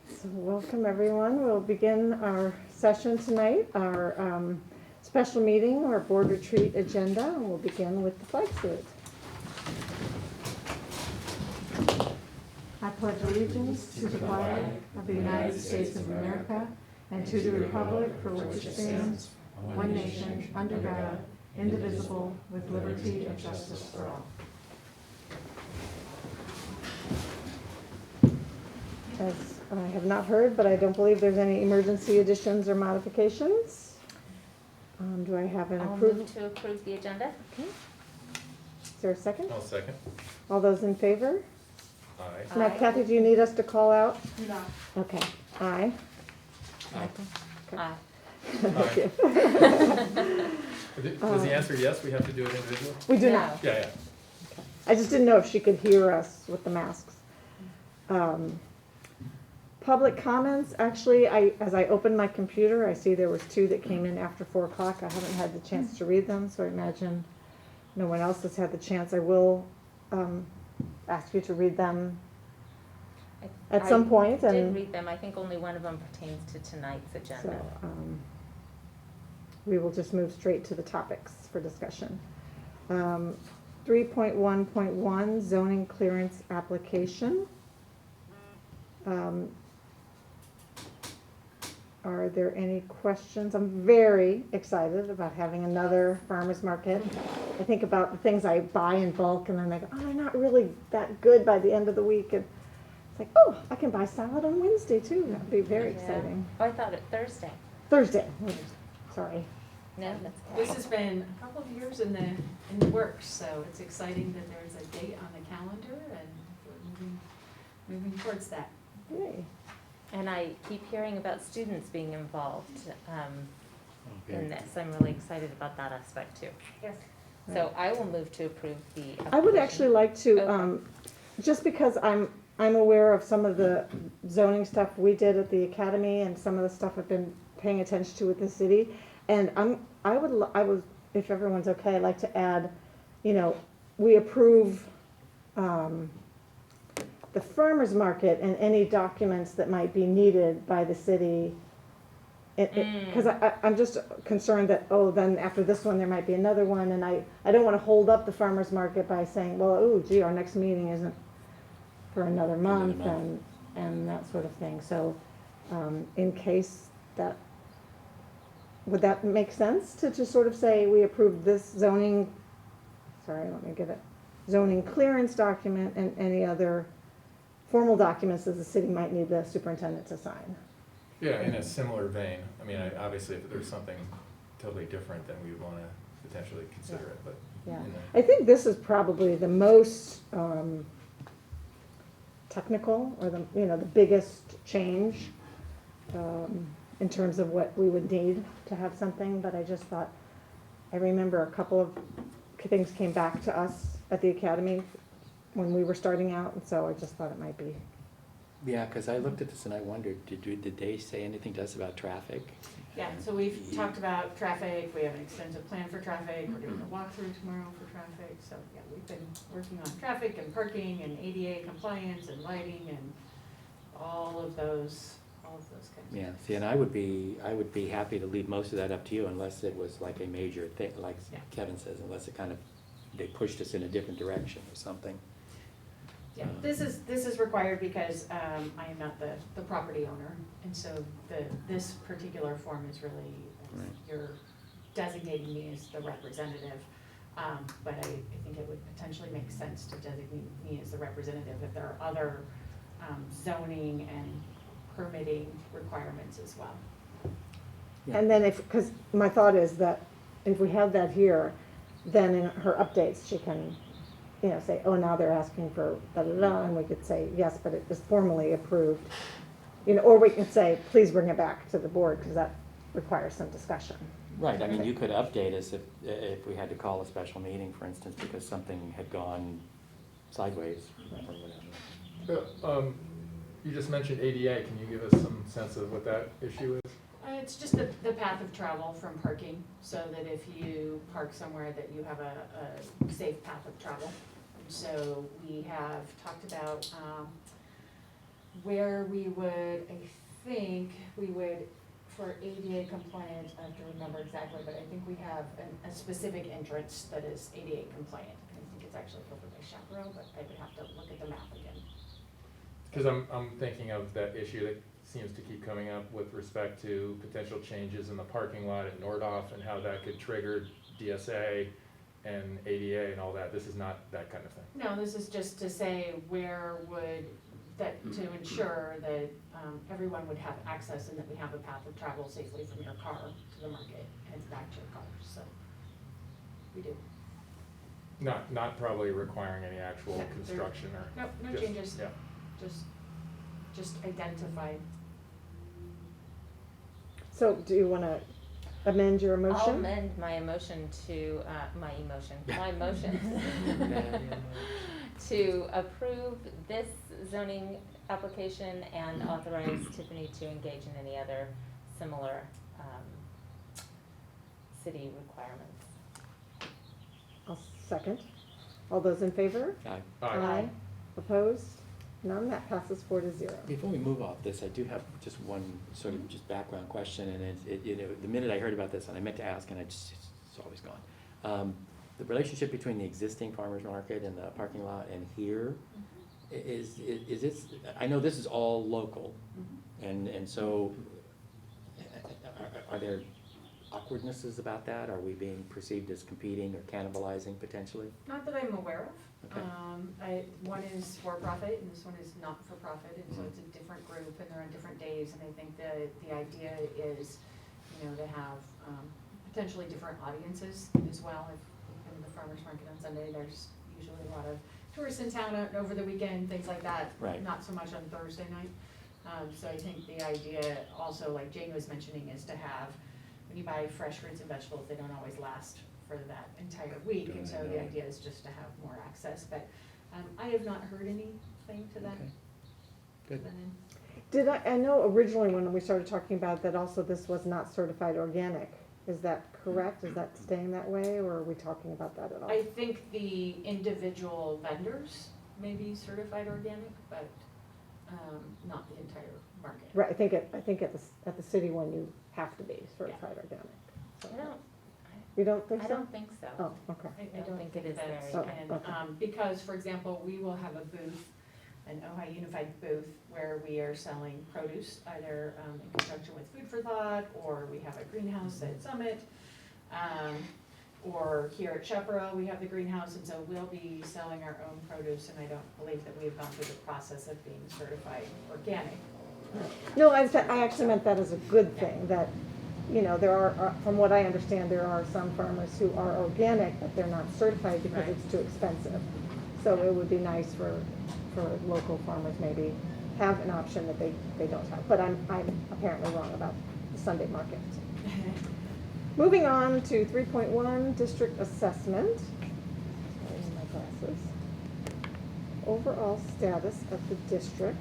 So welcome everyone. We'll begin our session tonight, our special meeting, our board retreat agenda, and we'll begin with the flag salute. I pledge allegiance to the flag of the United States of America and to the republic for which it stands, one nation, under God, indivisible, with liberty and justice for all. As I have not heard, but I don't believe there's any emergency additions or modifications. Do I have an I'll approval? move to approve the agenda. Okay. Is there a second? I'll second. All those in favor? Aye. Now, Aye. Kathy, do you need us to call out? No. Okay. Aye. Aye. Aye. Thank you. Was the answer yes, we have to do it individually? We do No. not. Yeah. I just didn't know if she could hear us with the masks. Public comments, actually, as I opened my computer, I see there was 2 that came in after 4 o'clock. I haven't had the chance to read them, so I imagine no one else has had the chance. I will ask you to read them at some point. I did And read them. I think only one of them pertains to tonight's so agenda. we will just move straight to the topics for discussion. 3.1.1 zoning clearance application. Are there any questions? I'm very excited about having another farmer's market. I think about the things I buy in bulk and then I go, oh, they're not really that good by the end of the week. And it's like, oh, I can buy salad on Wednesday too. That would be very Yeah. exciting. Oh, I thought it Thursday. Thursday, sorry. No, that's This has been a couple of years in the works, so it's exciting that there's a date on the calendar and we're moving towards that. Yay. And I keep hearing about students being involved in this. I'm really excited about that aspect too. Yes. So I will move to approve the application. I would actually like to, Okay. just because I'm aware of some of the zoning stuff we did at the academy and some of the stuff I've been paying attention to with the city. And I would, if everyone's okay, I'd like to add, we approve, the farmer's market and any documents that might be needed by the city. Because I'm just concerned that, then after this one, there might be another one, and I don't want to hold up the farmer's market by saying, well, gee, our next meeting isn't for another month, and that sort of thing. So, in case that, would that make sense to just sort of say, we approve this zoning clearance document and any other formal documents that the city might need the superintendent to sign? Yeah, in a similar vein. I mean, obviously, if there's something totally different, then we would want to potentially consider it, but. Yeah, in I think this is probably the most technical, or the biggest change in terms of what we would need to have something. But I just thought, I remember a couple of things came back to us at the academy when we were starting out, and so I just thought it might be. Yeah, because I looked at this and I wondered, did they say anything to us about traffic? Yeah, so we've talked about traffic, we have an extensive plan for traffic, we're doing a walkthrough tomorrow for traffic, so yeah, we've been working on traffic and parking and ADA compliance and lighting and all of those kinds of Yeah, things. see, and I would be happy to leave most of that up to you unless it was like a major thing, like Yeah. Kevin says, unless they pushed us in a different direction or something. Yeah, this is required because I am not the property owner, and so this particular form is really, Right. you're designating me as the representative. But I think it would potentially make sense to designate me as the representative if there are other zoning and permitting requirements as well. Yeah. And then because my thought is that if we have that here, then in her updates, she can, say, now they're asking for da-da-da, and we could say, yes, but it was formally approved. Or we can say, please bring it back to the board, because that requires some discussion. Right, I mean, you could update us if we had to call a special meeting, for instance, because something had gone sideways or whatever. You just mentioned ADA. Can you give us some sense of what that issue is? It's just the path of travel from parking, so that if you park somewhere that you have a safe path of travel. And so we have talked about where we would, I think, we would, for ADA compliant, I have to remember exactly, but I think we have a specific entrance that is ADA compliant. I think it's actually over by Chaparral, but I would have to look at the map again. Cause I'm thinking of that issue that seems to keep coming up with respect to potential changes in the parking lot at Nordoff and how that could trigger DSA and ADA and all that. This is not that kind of thing. No, this is just to say where would, that, to ensure that everyone would have access and that we have a path of travel safely from your car to the market and back to your car, so we do. Not probably requiring any actual Yeah, construction or. Nope, no just- changes. Yeah. Just identify. So do you wanna amend your I'll motion? amend my motion to, my motion to approve this zoning application and authorize Tiffany to engage in any other similar, city requirements. I'll second. All those in favor? Aye. Opposed? None, that passes 4-0. Before we move off this, I do have just one sort of just background question, and the minute I heard about this, and I meant to ask, and it's always gone. The relationship between the existing farmer's market and the parking lot and here, is this, I know this is all local, and so, are there awkwardnesses about that? Are we being perceived as competing or cannibalizing potentially? Not that I'm aware of. Okay. One is for profit and this one is not for profit, and so it's a different group and they're on different days, and I think the idea is, to have, potentially different audiences as well. If in the farmer's market on Sunday, there's usually a lot of tourists in town over the weekend, things like that. Right. Not so much on Thursday night. So I think the idea also, like Jane was mentioning, is to have, when you buy fresh fruits and vegetables, they don't always last for that entire week, and so the idea is just to have more access, but I have not heard anything to that. Okay. Good. Did I know originally when we started talking about that also this was not certified organic. Is that correct? Is that staying that way, or are we talking about that at all? I think the individual vendors may be certified organic, but not the entire market. Right, I think at the city one you have to be certified organic. So- You don't think so? I don't think so. Oh, okay. I don't think it is that's- very, Oh, and, okay. because, for example, we will have a booth, an Ojai unified booth, where we are selling produce, either in conjunction with Food for Thought, or we have a greenhouse at Summit, or here at Chaparral, we have the greenhouse, and so we'll be selling our own produce, and I don't believe that we've gone through the process of being certified organic. No, I actually meant that as a good thing, that, there are, from what I understand, there are some farmers who are organic, but they're not certified because Right. it's too expensive. So it would be nice for local farmers maybe have an option that they don't have. But I'm apparently wrong about the Sunday market. Moving on to 3.1, district assessment. Sorry, my glasses. Overall status of the district.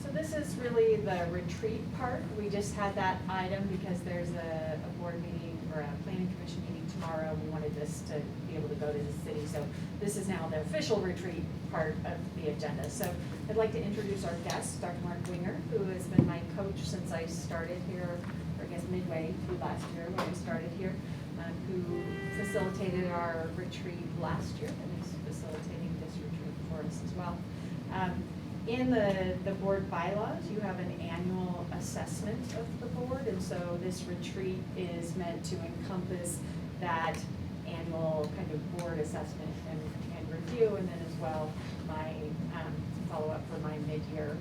So this is really the retreat part. We just had that item because there's a board meeting or a planning commission meeting tomorrow. We wanted this to be able to go to the city. So this is now the official retreat part of the agenda. So I'd like to introduce our guest, Dr. Mark Winger, who has been my coach since I started here, or I guess midway through last year when I started here, who facilitated our retreat last year and is facilitating this retreat for us as well. In the board bylaws, you have an annual assessment of the board, and so this retreat is meant to encompass that annual kind of board assessment and review, and then as well, my follow-up for my mid-year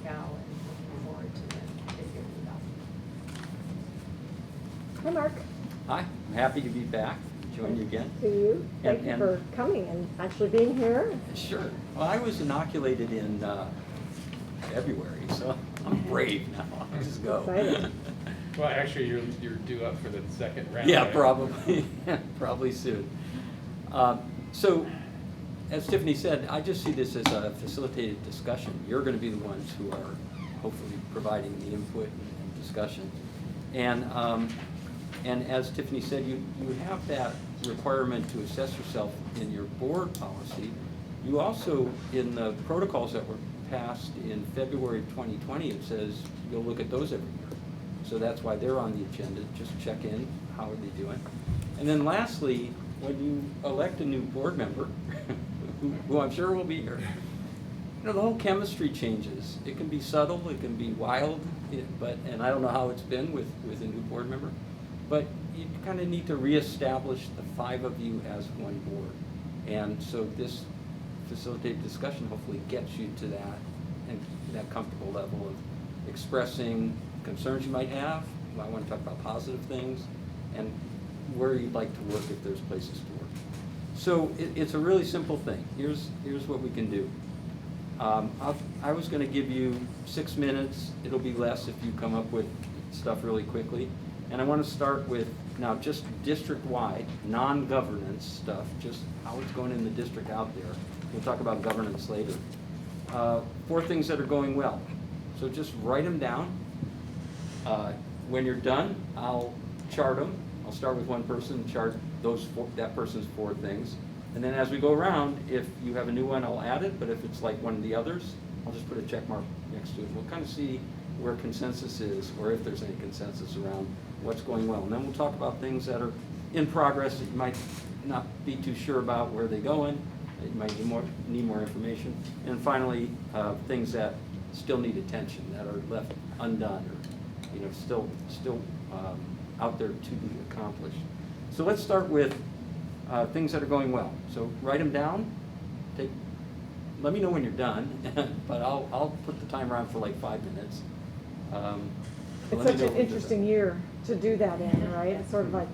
eval, and looking forward to the mid-year eval. Hi, Mark. Hi, I'm happy to be back, join you again. To you. Thank you And- for coming and actually being here. Sure. Well, I was inoculated in February, so I'm brave now. I'll just go. Excited. Well, actually, you're due up for the second round. Yeah, right? probably, probably soon. So, as Tiffany said, I just see this as a facilitated discussion. You're going to be the ones who are hopefully providing the input and discussion. And as Tiffany said, you have that requirement to assess yourself in your board policy. You also, in the protocols that were passed in February of 2020, it says you'll look at those every year. So that's why they're on the agenda, just check in, how are they doing? And then lastly, when you elect a new board member, who I'm sure will be here, you know, the whole chemistry changes. It can be subtle, it can be wild, and I don't know how it's been with a new board member, but you kind of need to reestablish the 5 of you as one board. And so this facilitated discussion hopefully gets you to that, and that comfortable level of expressing concerns you might have. I want to talk about positive things, and where you'd like to work if there's places to work. So it's a really simple thing. Here's what we can do. I was going to give you 6 minutes. It'll be less if you come up with stuff really quickly. And I want to start with now just district-wide, non-governance stuff, just how it's going in the district out there. We'll talk about governance later. 4 things that are going well. So just write them down. When you're done, I'll chart them. I'll start with one person, chart that person's 4 things. And then as we go around, if you have a new one, I'll add it, but if it's like one of the others, I'll just put a check mark next to it. We'll kind of see where consensus is, or if there's any consensus around what's going well. And then we'll talk about things that are in progress that you might not be too sure about where they're going, that you might need more information. And finally, things that still need attention, that are left undone, or still out there to be accomplished. So let's start with things that are going well. So write them down. Let me know when you're done, but I'll put the timer on for like 5 minutes. It's such an interesting year to do that in, right? It's sort of like,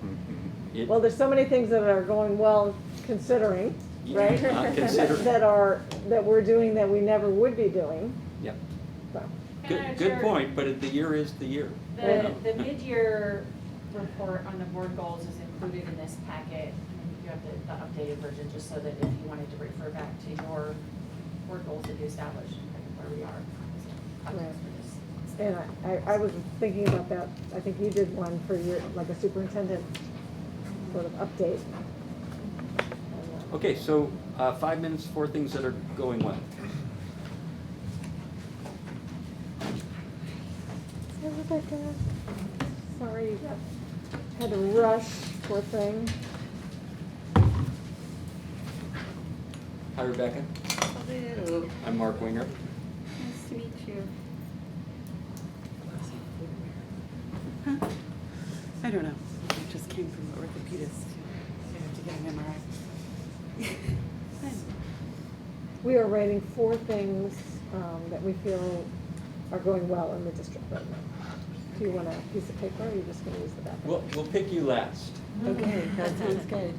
well, there's so many things that are going well considering, right? that we're doing that we never would be doing. Yep. So. Good point, but the year is the year. The mid-year report on the board goals is included in this packet. You have the updated version, just so that if you wanted to refer back to your board goals that you established, where we are. Right. And I was thinking about that. I think you did one for your, like a superintendent sort of update. Okay, so 5 minutes for things that are going well. Hey, Rebecca. Sorry, you had to rush, poor thing. Hi, Rebecca. Hello. I'm Mark Winger. Nice to meet you. Huh? I don't know. I just came from the orthopedist to get an MRI. We are writing 4 things that we feel are going well in the district right now. Do you want a piece of paper, or are you just going to use the back? We'll pick you last. Okay, that sounds good.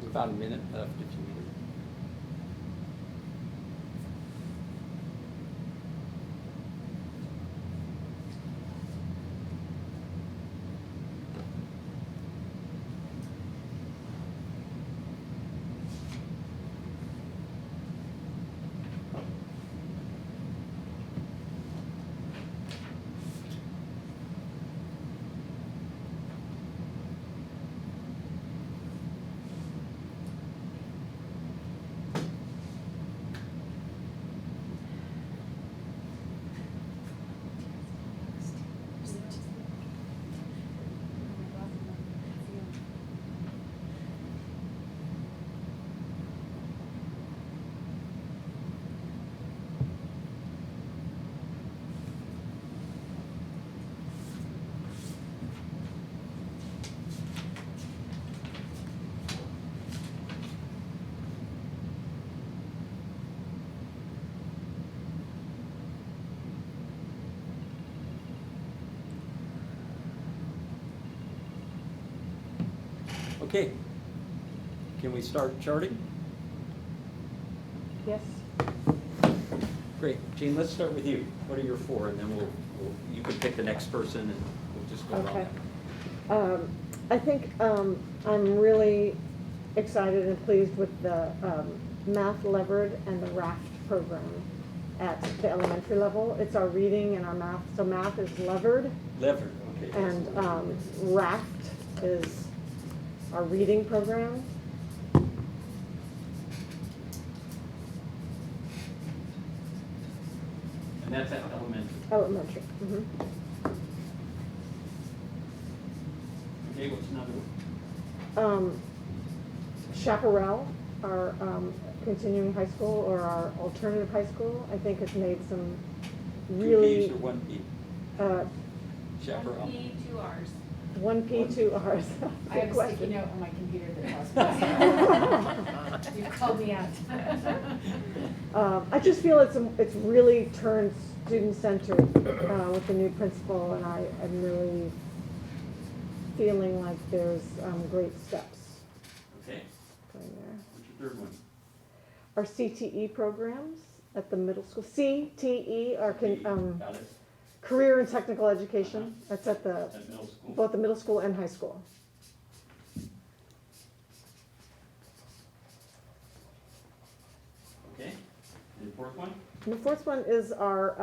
about a minute left if you need it. Okay, can we start charting? Yes? Great, Jean, let's start with you. What are your four, and then you can pick the next person, and we'll just go around Okay. that. I think I'm really excited and pleased with the math levered and the raft program at the elementary level. It's our reading and our math, so math is levered, Lever, okay. and raft is our reading program. And that's at elementary. Elementary. Okay, what's another one? Chaparral, our continuing high school or our alternative high school, I think has made some really. 2 Ps or 1 P? Chaparral. 1 P, 2 Rs. 1P, 2 Rs. I have a Good sticky question. note on my computer that tells me. You called me out. I just feel it's really turned student-centered with the new principal, and I'm really feeling like there's great steps Okay, going there. what's your third one? Our CTE programs at the middle school. CTE, our Got it? career and technical education. That's at the At middle school? both the middle school and high school. Okay, and the fourth one? And the fourth one is our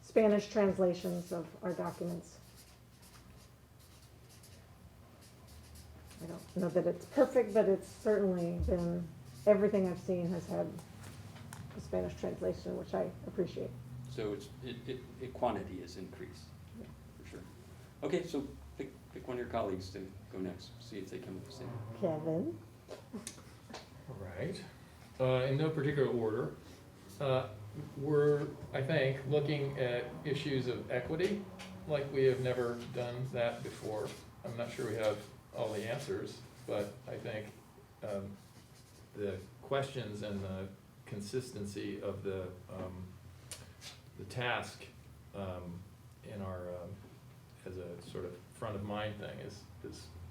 Spanish translations of our documents. I don't know that it's perfect, but it's certainly been, everything I've seen has had a Spanish translation, which I appreciate. So quantity has increased, Yeah. for sure. Okay, so pick one of your colleagues to go next, see if they come with the same. Kevin? All right. In no particular order, we're, I think, looking at issues of equity like we have never done that before. I'm not sure we have all the answers, but I think the questions and the consistency of the task in our, as a sort of front of mind thing is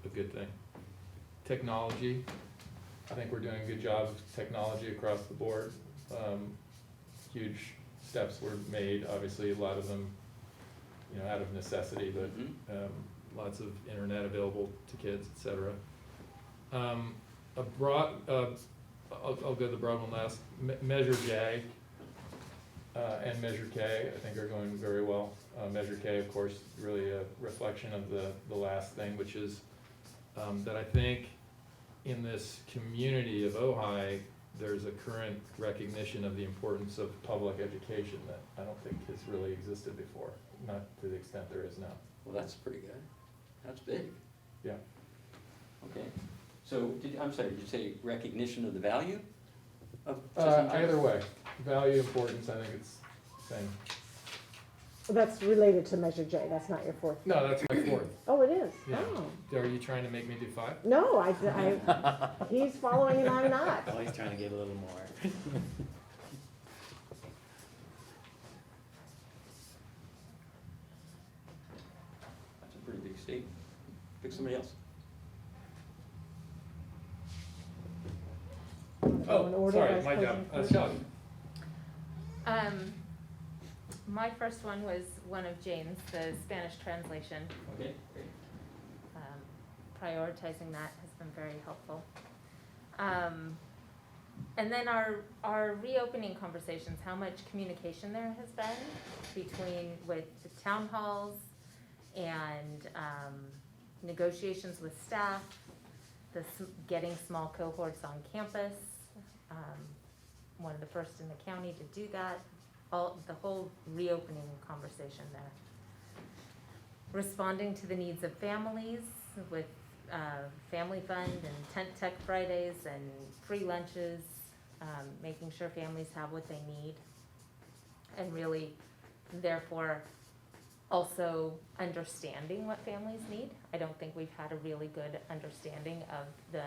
a good thing. Technology, I think we're doing a good job of technology across the board. Huge steps were made, obviously a lot of them, out of necessity, but lots of internet available to kids, et cetera. A broad, I'll go the broad one last. Measure J and Measure K, I think are going very well. Measure K, of course, really a reflection of the last thing, which is that I think in this community of Ojai, there's a current recognition of the importance of public education that I don't think has really existed before, not to the extent there is now. Well, that's pretty good. That's big. Yeah. Okay, so, I'm sorry, did you say recognition of the value of system change? Either way, value, importance, I think it's the same. That's related to Measure J, that's not your fourth. No, that's my fourth. Oh, it is? Yeah. Oh. Are you trying to make me do 5? No, he's following and I'm not. Oh, he's trying to get a little more. That's a pretty big statement. Pick somebody else. go in Oh, order. sorry, Vice my job. President Shelley. My first one was one of Jane's, the Spanish translation. Okay, great. Prioritizing that has been very helpful. And then our reopening conversations, how much communication there has been with the town halls and negotiations with staff, getting small cohorts on campus, one of the first in the county to do that, the whole reopening conversation there. Responding to the needs of families with Family Fund and Tent Tech Fridays and free lunches, making sure families have what they need. And really, therefore, also understanding what families need. I don't think we've had a really good understanding of the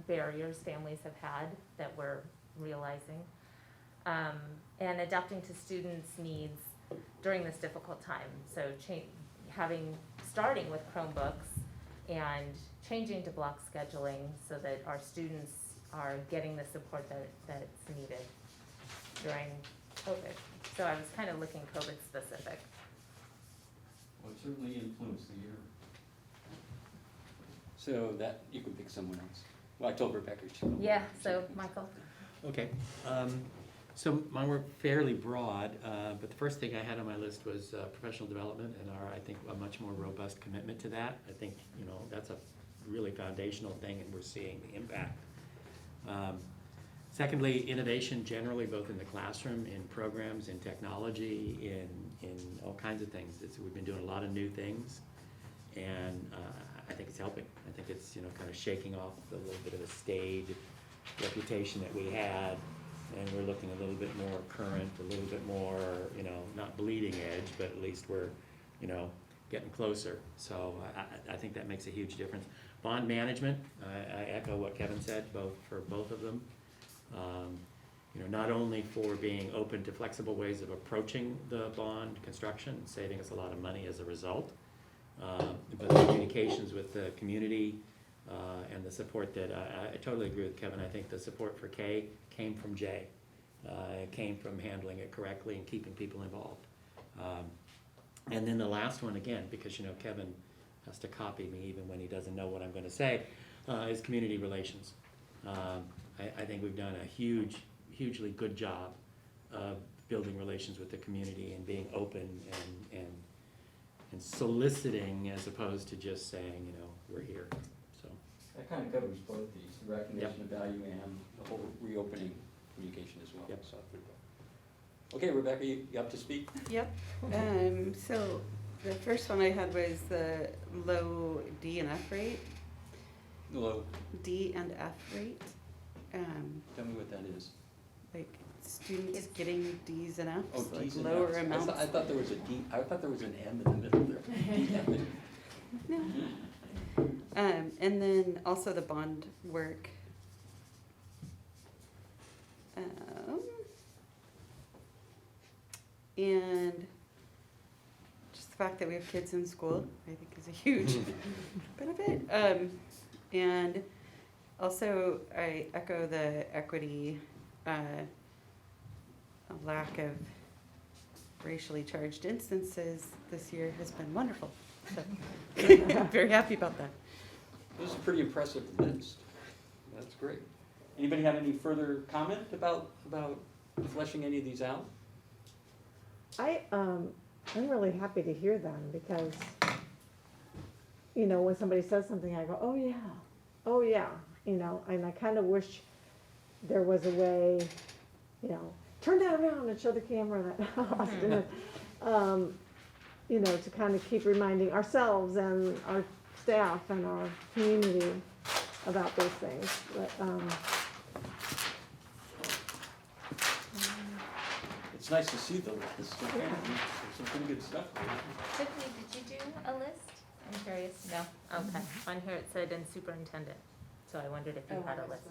barriers families have had that we're realizing. And adapting to students' needs during this difficult time. So starting with Chromebooks and changing to block scheduling so that our students are getting the support that's needed during COVID. So I was kind of looking COVID specific. Well, it certainly influenced the year. So that, you can pick someone else. Well, I told Rebecca she would. Yeah, so Michael. Okay, so mine were fairly broad, but the first thing I had on my list was professional development and I think, a much more robust commitment to that. I think, that's a really foundational thing and we're seeing the impact. Secondly, innovation generally, both in the classroom, in programs, in technology, in all kinds of things. We've been doing a lot of new things and I think it's helping. I think it's, kind of shaking off the little bit of a staid reputation that we had, and we're looking a little bit more current, a little bit more, not bleeding edge, but at least we're, getting closer. So I think that makes a huge difference. Bond management, I echo what Kevin said, for both of them. Not only for being open to flexible ways of approaching the bond construction, saving us a lot of money as a result, but the communications with the community, and the support that, I totally agree with Kevin. I think the support for K came from J. It came from handling it correctly and keeping people involved. And then the last one, again, because Kevin has to copy me even when he doesn't know what I'm going to say, is community relations. I think we've done a hugely good job of building relations with the community and being open and soliciting as opposed to just saying, we're here. So. That kind of covers both these, the recognition of value and the whole reopening communication as well. Yep. So, okay, Rebecca, you up to speak? Yep. So the first one I had was the low D and F rate. Hello, D and F rate. tell me what that is. Like students getting D's and F's, Oh, like D's and lower F's. amounts. I thought there was a D, I thought there was an M in the middle there. No. And then also the bond work. And just the fact that we have kids in school, I think is a huge benefit. And also I echo the equity, a lack of racially charged instances this year has been wonderful. So I'm very happy about that. This is a pretty impressive list. That's great. Anybody have any further comment about fleshing any of these out? I'm really happy to hear them because, when somebody says something, I go, oh yeah, and I kind of wish there was a way, turn that around and show the camera that Austin, to kind of keep reminding ourselves and our staff and our community about those things. But, It's nice to see the list. There's some pretty good stuff there. Tiffany, did you do a list? I'm curious. No? Okay. On here it said in superintendent, so I wondered if you had a list.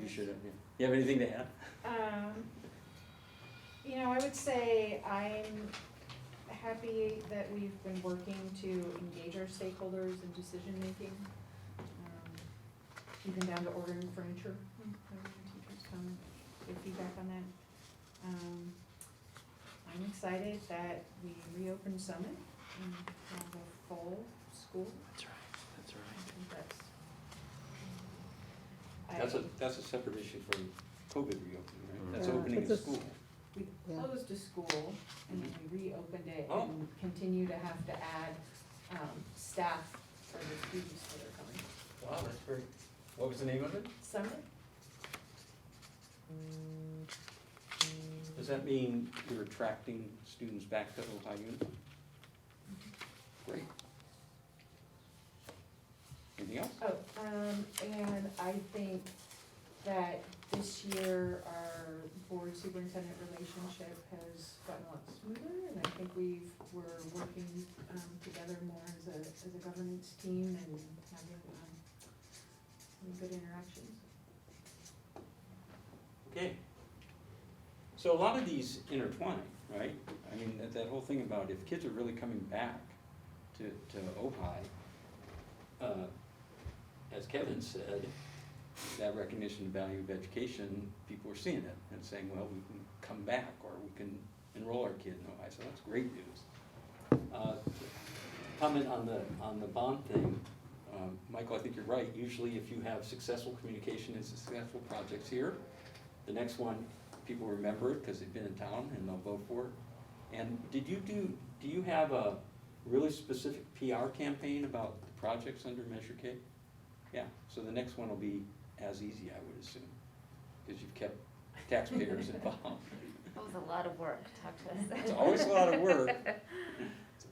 You should have, yeah. You have anything to add? I would say I'm happy that we've been working to engage our stakeholders in decision-making, even down to ordering furniture when teachers comment, your feedback on that. I'm excited that we reopened Summit and have a full school. That's right, that's I right. think That's a separate issue from COVID reopening, right? That's Yeah, opening it's a a school. We Yeah. closed a school and then we reopened it Oh. and continue to have to add, staff for the students that are coming. Wow, that's great. What was the name of it? Summit? Does that mean you're attracting students back to Ojai Unified? Great. Anything else? Oh, and I think that this year our board superintendent relationship has gotten a lot smoother, and I think we're working, together more as a governance team and having, good interactions. Okay. So a lot of these intertwine, right? I mean, that whole thing about if kids are really coming back to Ojai, as Kevin said, that recognition and value of education, people are seeing it and saying, well, we can come back or we can enroll our kid in Ojai, so that's great news. Comment on the bond thing, Michael, I think you're right. Usually if you have successful communication and successful projects here, the next one, people remember it because they've been in town and they'll vote for it. And do you have a really specific PR campaign about the projects under Measure K? Yeah, so the next one will be as easy, I would assume, because you've kept taxpayers involved. That was a lot of work, talk to us. It's always a lot of work.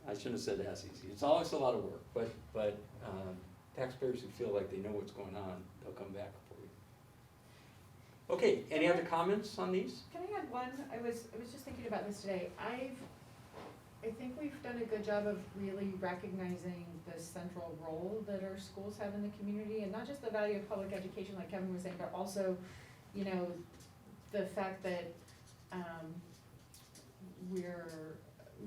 I shouldn't have said as easy. It's always a lot of work, but taxpayers who feel like they know what's going on, they'll come back for you. Okay, any other comments on these? Can I add one? I was just thinking about this today. I think we've done a good job of really recognizing the central role that our schools have in the community, and not just the value of public education, like Kevin was saying, but also, the fact that, we're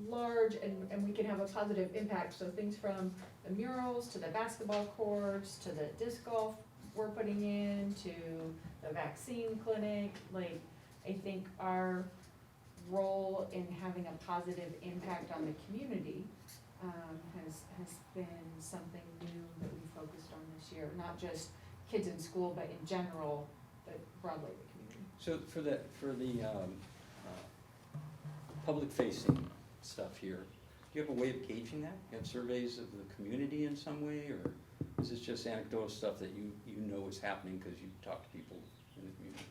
large and we can have a positive impact. So things from the murals to the basketball courts to the disc golf we're putting in to the vaccine clinic, like, I think our role in having a positive impact on the community has been something new that we focused on this year, not just kids in school, but in general, but broadly the community. So for the public facing stuff here, do you have a way of gauging that? You have surveys of the community in some way, or is this just anecdotal stuff that you know is happening because you talk to people in the community?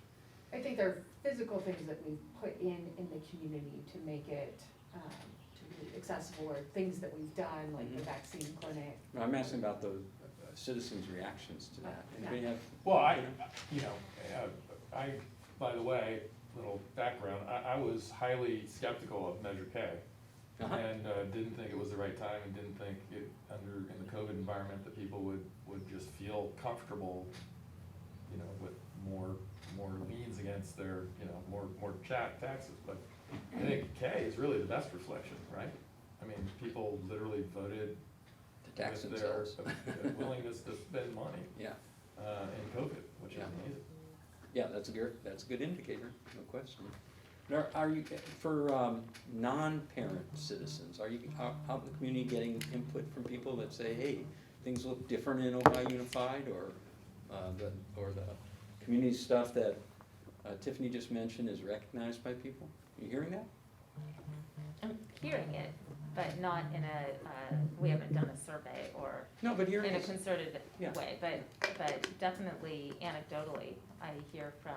I think there are physical things that we put in the community to make it, to be accessible, or things that we've done, like the vaccine clinic. No, I'm asking about the citizens' reactions to that. Anybody have? Well, by the way, little background, I was highly skeptical of Measure K. Uh-huh. And didn't think it was the right time, and didn't think it, in the COVID environment, that people would just feel comfortable, with more liens against their, more taxes. But I think K is really the best reflection, right? I mean, people literally voted To tax with their themselves. willingness to spend money Yeah, in COVID, which is Yeah. amazing. yeah, that's a good indicator, no question. Now, are you, for non-parent citizens, are you out in the community getting input from people that say, hey, things look different in Ojai Unified, or the community stuff that Tiffany just mentioned is recognized by people? Are you hearing that? I'm hearing it, but not in we haven't done a survey or No, but hearing in a is, concerted Yeah. way, but definitely anecdotally, I hear from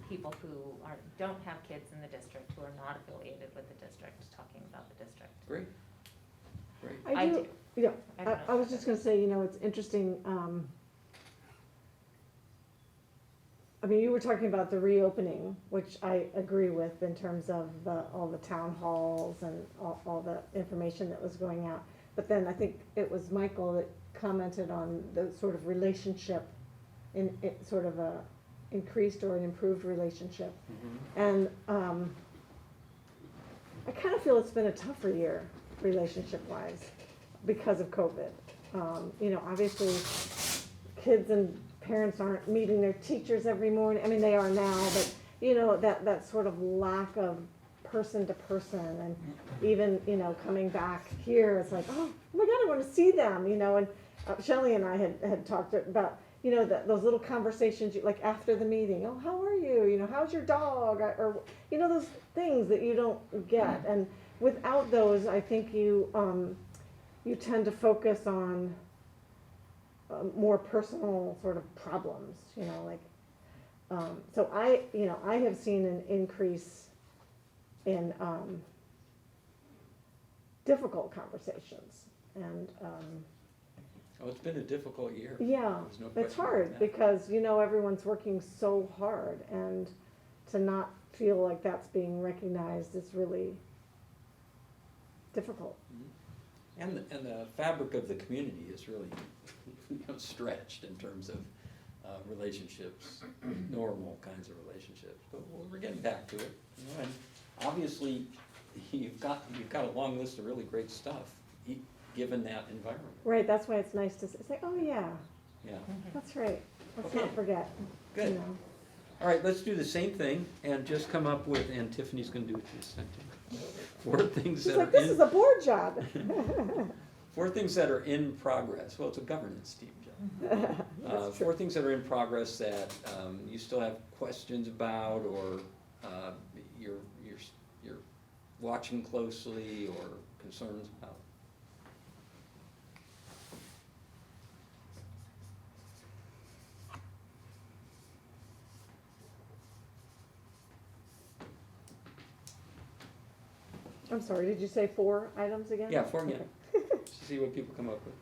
people who don't have kids in the district, who are not affiliated with the district, talking about the district. great, great. I do. Yeah, I don't know. I was just gonna say, it's interesting, you were talking about the reopening, which I agree with in terms of all the town halls and all the information that was going out. But then I think it was Michael that commented on the sort of relationship, in it sort of a increased or an improved relationship. Mm-hmm. And I kind of feel it's been a tougher year, relationship-wise, because of COVID. Obviously, kids and parents aren't meeting their teachers every morning. I mean, they are now, but you know, that sort of lack of person to person, and even, you know, coming back here, it's like, oh my God, I want to see them, you know. And Shelley and I had talked about, you know, those little conversations, like after the meeting, oh, how are you? You know, how's your dog? Or, you know, those things that you don't get. And without those, I think you tend to focus on more personal sort of problems, you know, like, so I have seen an increase in difficult conversations, and Oh, it's been a difficult year. yeah, There's no it's question about hard that. because, you know, everyone's working so hard, and to not feel like that's being recognized is really difficult. And the fabric of the community is really, you know, stretched in terms of relationships, normal kinds of relationships. But we're getting back to it, you know, and obviously, you've got a long list of really great stuff, given that environment. Right, that's why it's nice to say, oh yeah, Yeah. that's right, let's Okay. not forget. Good. You know. All right, let's do the same thing and just come up with, and Tiffany's gonna do it this time too. 4 things She's that like, are this is in, a board job. 4 things that are in progress. Well, it's a governance team job. That's 4 true. things that are in progress that you still have questions about, or you're watching closely, or concerns about. I'm sorry, did you say 4 items again? Yeah, 4 again. Okay. See what people come up with.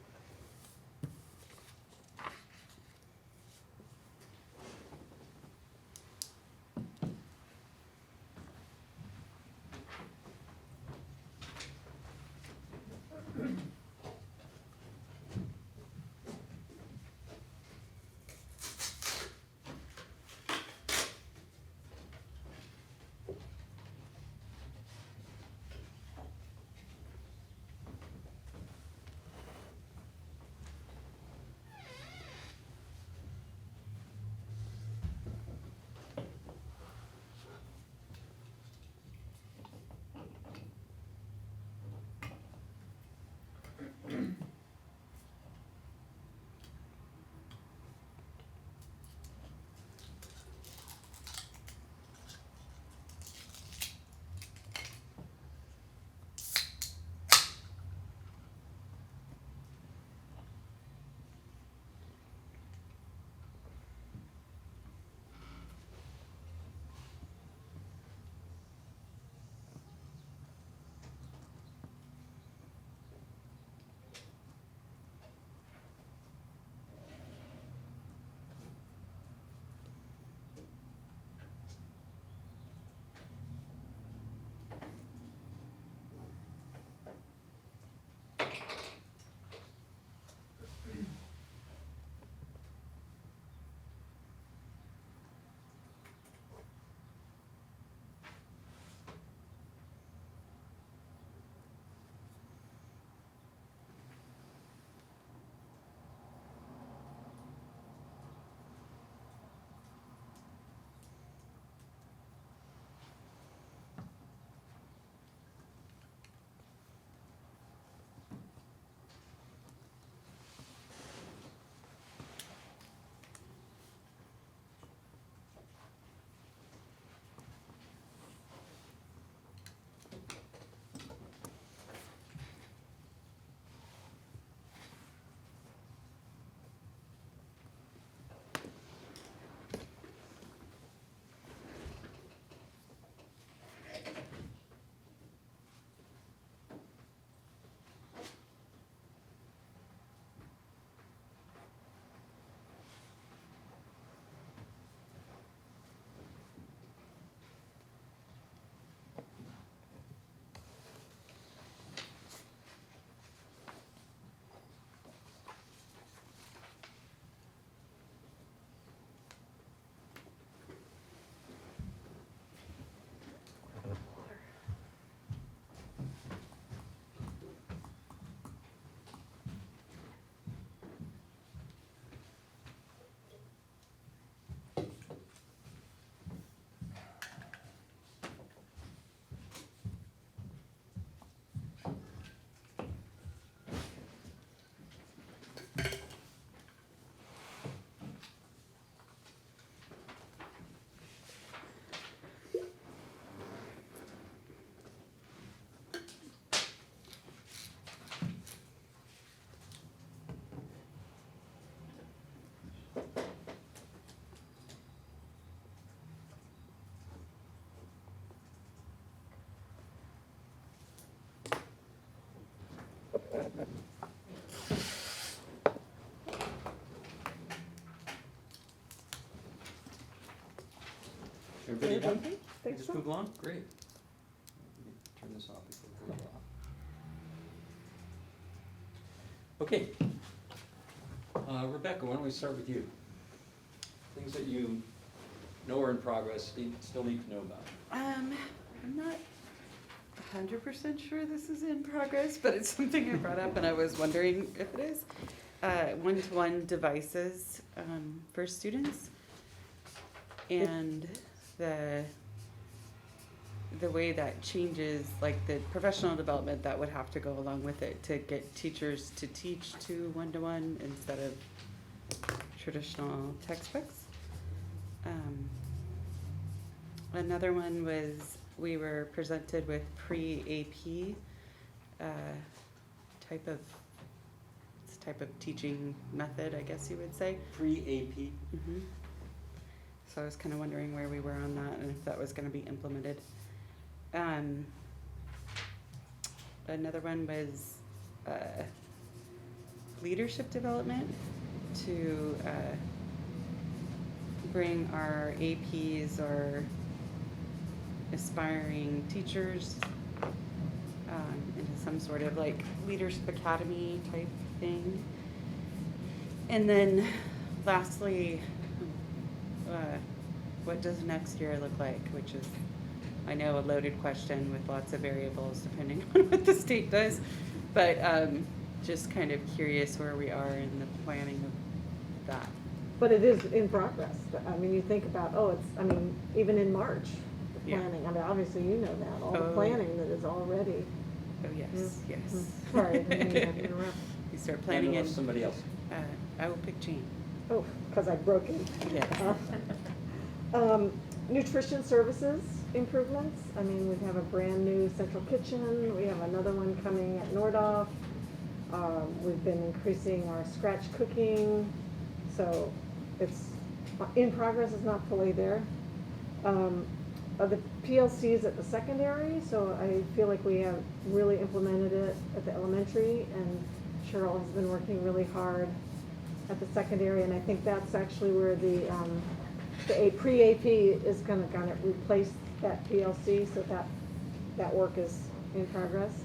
Everybody done? Think Just so? move along? Great. Let me turn this off before we go off. Okay. Rebecca, why don't we start with you? Things that you know are in progress, still need to know about. I'm not 100% sure this is in progress, but it's something I brought up and I was wondering if it is. One-to-one devices for students. And the way that changes, like the professional development that would have to go along with it to get teachers to teach to one-to-one instead of traditional textbooks. Another one was we were presented with pre-AP type of teaching method, I guess you would say. Pre-AP? Mm-hmm. So I was kind of wondering where we were on that and if that was going to be implemented. Another one was leadership development to bring our APs or aspiring teachers into some sort of like leadership academy type thing. And then lastly, what does next year look like? Which is, I know, a loaded question with lots of variables depending on what the state does. But just kind of curious where we are in the planning of that. But it is in progress. I mean, you think about, even in March, the Yeah. planning, I mean, obviously you know that, all the Oh, planning that is already. Oh, yes, yes. Sorry, I didn't mean to interrupt. We start planning Hand it in, off to somebody else. I will pick Jane. Oh, because I broke it. Yes. Nutrition services improvements. I mean, we have a brand new central kitchen. We have another one coming at Nordoff. We've been increasing our scratch cooking. So it's in progress, it's not fully there. The PLCs at the secondary, so I feel like we have really implemented it at the elementary, and Cheryl has been working really hard at the secondary, and I think that's actually where the pre-AP is gonna kind of replace that PLC, so that work is in progress.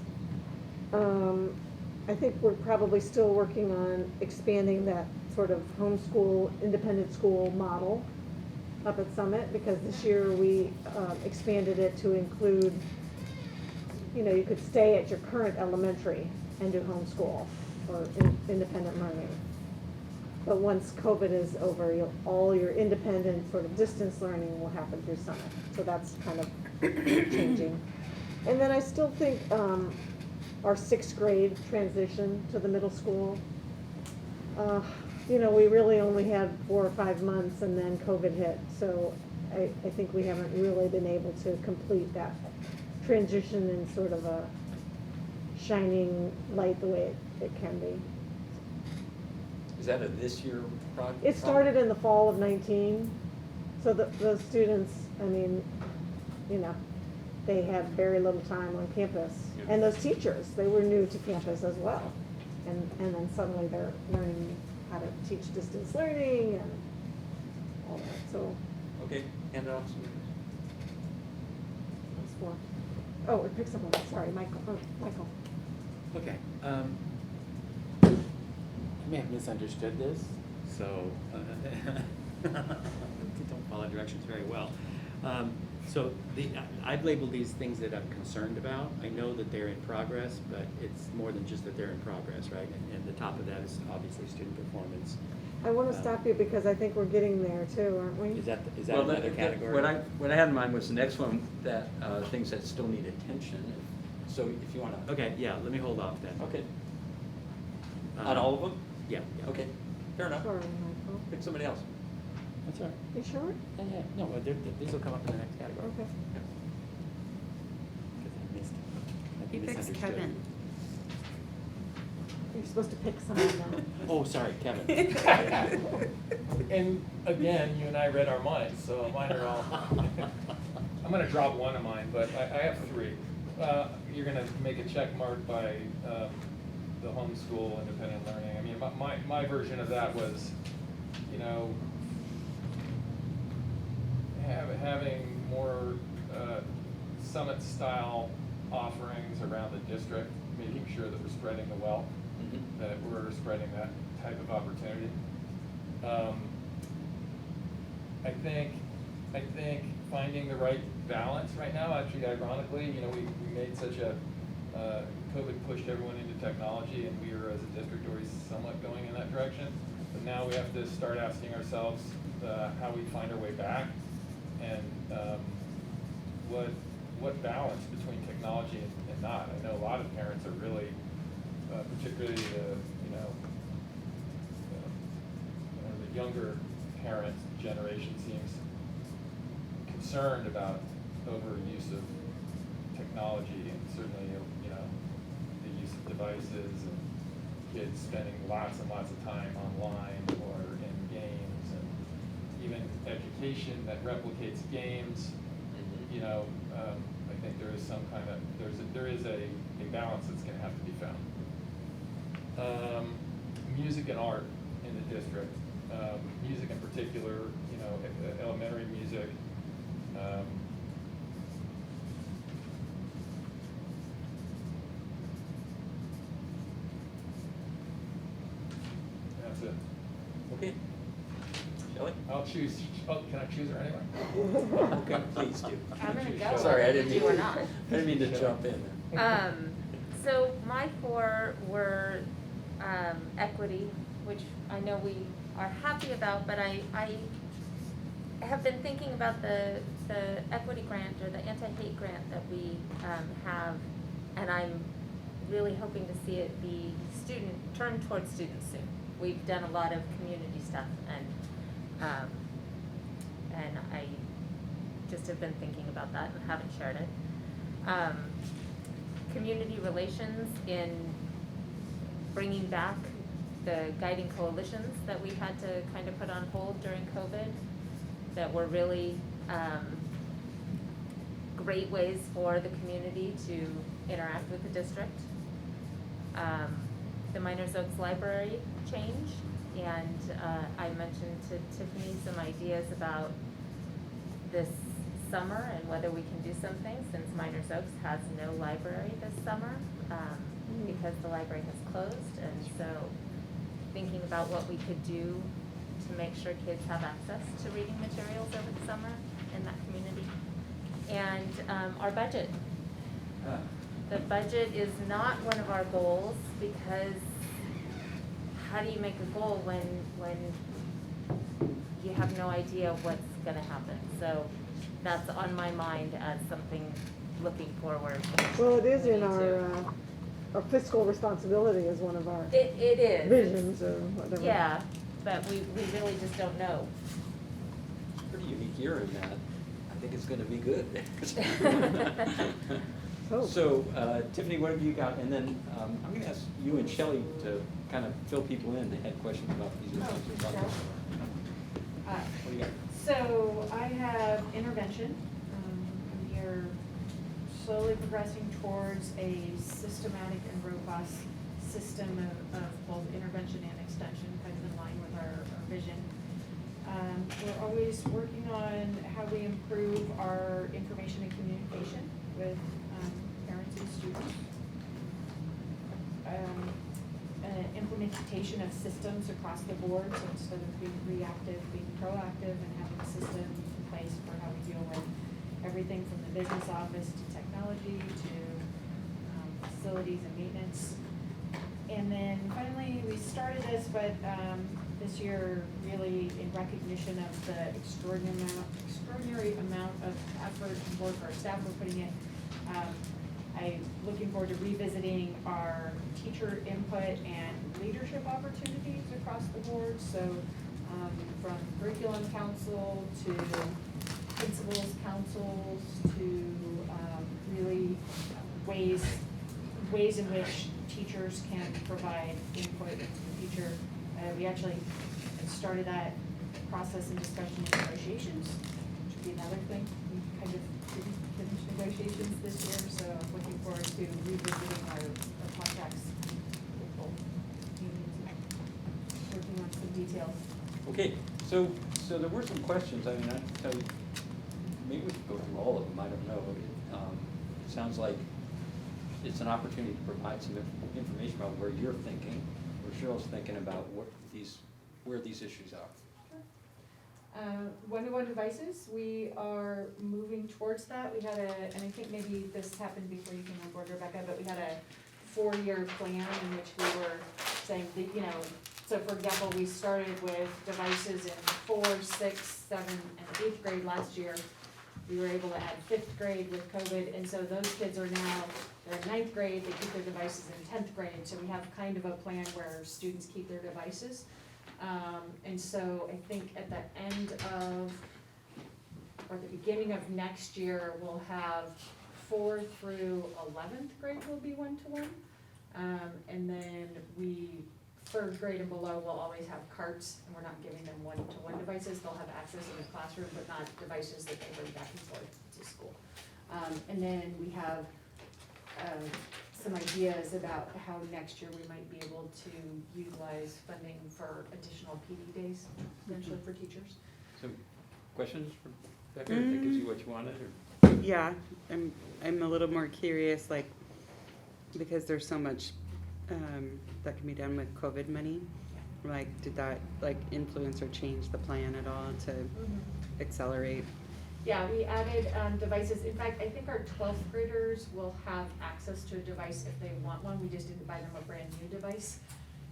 I think we're probably still working on expanding that sort of homeschool, independent school model up at Summit, because this year we expanded it to include, you could stay at your current elementary and do homeschool or independent learning. But once COVID is over, all your independent sort of distance learning will happen through Summit. So that's kind of changing. And then I still think our 6th grade transition to the middle school, we really only had 4 or 5 months and then COVID hit. So I think we haven't really been able to complete that transition in sort of a shining light the way it can be. Is that a this year project? It started in the fall of 19, so those students, they had very little time on campus. Yeah. And those teachers, they were new to campus as well. And then suddenly they're learning how to teach distance learning and all that, so Okay, hand it off to somebody that's for. Oh, it picks someone, sorry, Michael. Oh, Michael. Okay, I may have misunderstood this, so, don't follow directions very well. So I've labeled these things that I'm concerned about. I know that they're in progress, but it's more than just that they're in progress, right? And the top of that is obviously student performance. I want to stop you because I think we're getting there too, aren't we? Is that Well, another category? What I had in mind was the next one, that things that still need attention. So if you want to. Okay, yeah, let me hold off then. Okay. On all of them? Yeah. Okay, fair enough. Sorry, Michael. Pick somebody else. That's all right. You sure? Yeah, no, these will come up in the next category. Okay. Because I missed it. He picks Misunderstood. Kevin. You're supposed to pick someone now. Oh, sorry, Kevin. And again, you and I read our minds, so mine are all, I'm gonna drop one of mine, but I have 3. You're gonna make a check mark by the homeschool independent learning. I mean, my version of that was, having more summit-style offerings around the district, making sure that we're spreading the wealth, that we're spreading that type of opportunity. I think finding the right balance right now, actually ironically, you know, we made such a, COVID pushed everyone into technology, and we were, as a district, always somewhat going in that direction. But now we have to start asking ourselves how we find our way back, and what balance between technology and not. I know a lot of parents are really, particularly the younger parent generation seems concerned about overuse of technology, and certainly the use of devices and kids spending lots and lots of time online or in games, and even education that replicates games. I think there is some kind of there is a balance that's going to have to be found. Music and art in the district. Music in particular, elementary music. That's it. Okay. Shelley? I'll choose. Oh, can I choose her anyway? Okay, please do. I'm gonna go. Sorry, I didn't whether you mean do or not. I didn't mean to jump in there. So my 4 were equity, which I know we are happy about, but I have been thinking about the equity grant or the anti-hate grant that we have, and I'm really hoping to see it be turned towards students soon. We've done a lot of community stuff, and I just have been thinking about that and haven't shared it. Community relations in bringing back the guiding coalitions that we had to kind of put on hold during COVID, that were really great ways for the community to interact with the district. The Miners Oaks Library change, and I mentioned to Tiffany some ideas about this summer and whether we can do something, since Miners Oaks has no library this summer because the library has closed, and so thinking about what we could do to make sure kids have access to reading materials over the summer in that community. And our budget. The budget is not one of our goals, because how do you make a goal when you have no idea what's gonna happen? So that's on my mind as something looking forward. Well, it is We in need to. our fiscal responsibility is one of our It is. visions or whatever. Yeah, but we really just don't know. Pretty unique year in that. I think it's gonna be good. Oh. So, Tiffany, what have you got? And then I'm gonna ask you and Shelley to kind of fill people in that had questions about these issues. sure. What do you got? So I have intervention. We are slowly progressing towards a systematic and robust system of both intervention and extension, kind of in line with our vision. We're always working on how we improve our information and communication with parents and students. Implementation of systems across the board, so instead of being reactive, being proactive, and having a system in place for how we deal with everything from the business office to technology to facilities and maintenance. And then finally, we started this, but this year really in recognition of the extraordinary amount of effort and work our staff were putting in. I'm looking forward to revisiting our teacher input and leadership opportunities across the board. So from curriculum council to principals councils to really ways in which teachers can provide input into the future. We actually started that process and discussion in negotiations, which would be another thing. We kind of didn't finish negotiations this year, so I'm looking forward to revisiting our contracts with both unions and working on some details. Okay, so there were some questions. I mean, I can tell you, maybe we could go through all of them, I don't know. It sounds like it's an opportunity to provide some information about where you're thinking, where Cheryl's thinking about where these issues are. One-to-one devices, we are moving towards that. We had and I think maybe this happened before you came on board, Rebecca, but we had a 4-year plan in which we were saying that, you know, so for example, we started with devices in 4, 6, 7, and 8th grade last year. We were able to add 5th grade with COVID, and so those kids are now, they're in 9th grade, they keep their devices in 10th grade, so we have kind of a plan where students keep their devices. And so I think at the end of, or the beginning of next year, we'll have 4 through 11th grade will be one-to-one. And then 3rd grade and below will always have carts, and we're not giving them one-to-one devices. They'll have access in the classroom, but not devices that they bring back and forth to school. And then we have some ideas about how next year we might be able to utilize funding for additional PD days, potentially for teachers. So, questions for Becca? That gives you what you wanted, or? Yeah, I'm a little more curious, like, because there's so much that can be done with COVID money. Like, did that like influence or change the plan at all to accelerate? Yeah, we added devices. In fact, I think our 12th graders will have access to a device if they want one. We just didn't buy them a brand new device.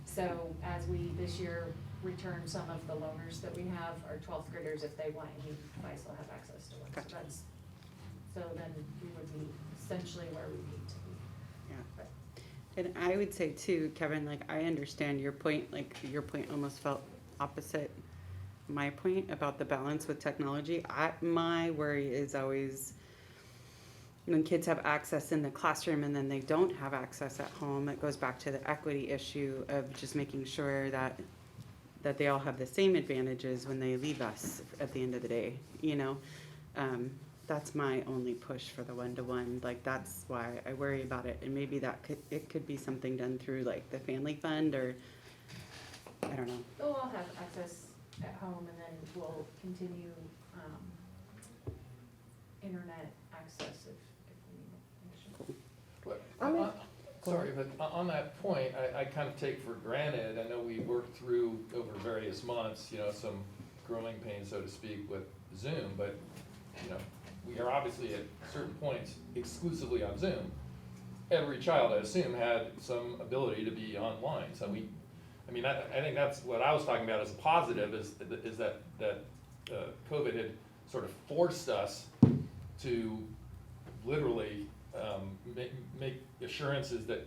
So as we this year return some of the loaners that we have, our 12th graders, if they want any device, they'll have access to one. Gotcha. So then we would be essentially where we need to be. Yeah. And I would say too, Kevin, like, I understand your point, like, your point almost felt opposite my point about the balance with technology. My worry is always when kids have access in the classroom and then they don't have access at home. It goes back to the equity issue of just making sure that they all have the same advantages when they leave us at the end of the day, you know? That's my only push for the one-to-one. Like, that's why I worry about it. And maybe it could be something done through like the family fund, or I don't know. They'll all have access at home, and then we'll continue internet access if we need it. But, I mean- sorry, but on that point, I kind of take for granted, I know we worked through over various months, you know, some growing pains, so to speak, with Zoom, but, you know, we are obviously at certain points exclusively on Zoom. Every child, I assume, had some ability to be online, so I think that's what I was talking about as a positive, is that COVID had sort of forced us to literally make assurances that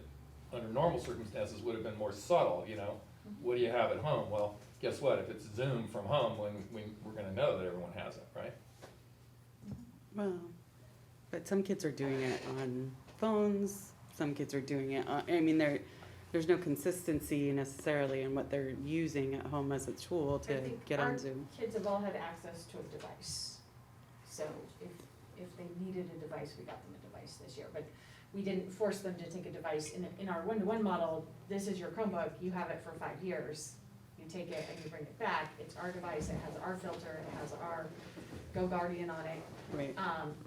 under normal circumstances would have been more subtle, you know? What do you have at home? Well, guess what, if it's Zoom from home, we're gonna know that everyone has it, right? Well, but some kids are doing it on phones, some kids are doing it on, I mean, there's no consistency necessarily in what they're using at home as a tool I to think get on Zoom. Our kids have all had access to a device. So if they needed a device, we got them a device this year. But we didn't force them to take a device. In our one-to-one model, this is your Chromebook, you have it for 5 years. You take it and you bring it back. It's our device, it has our filter, it has our Go Guardian on it. Right.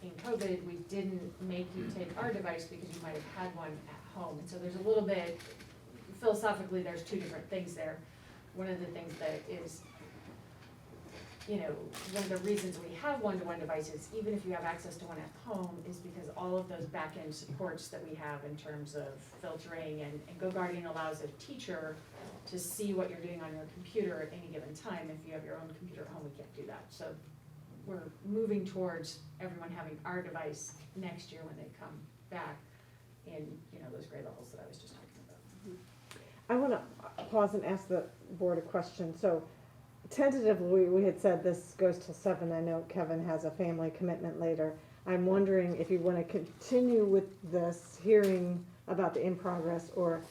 In COVID, we didn't make you take our device because you might have had one at home. And so there's a little bit, philosophically, there's two different things there. One of the things that is, you know, one of the reasons we have one-to-one devices, even if you have access to one at home, is because all of those back-end supports that we have in terms of filtering, and Go Guardian allows a teacher to see what you're doing on your computer at any given time. If you have your own computer at home, we can't do that. So we're moving towards everyone having our device next year when they come back in, you know, those grade levels that I was just talking about. I want to pause and ask the board a question. So tentatively, we had said this goes till 7. I know Kevin has a family commitment later. I'm wondering if you want to continue with this hearing about the in progress, or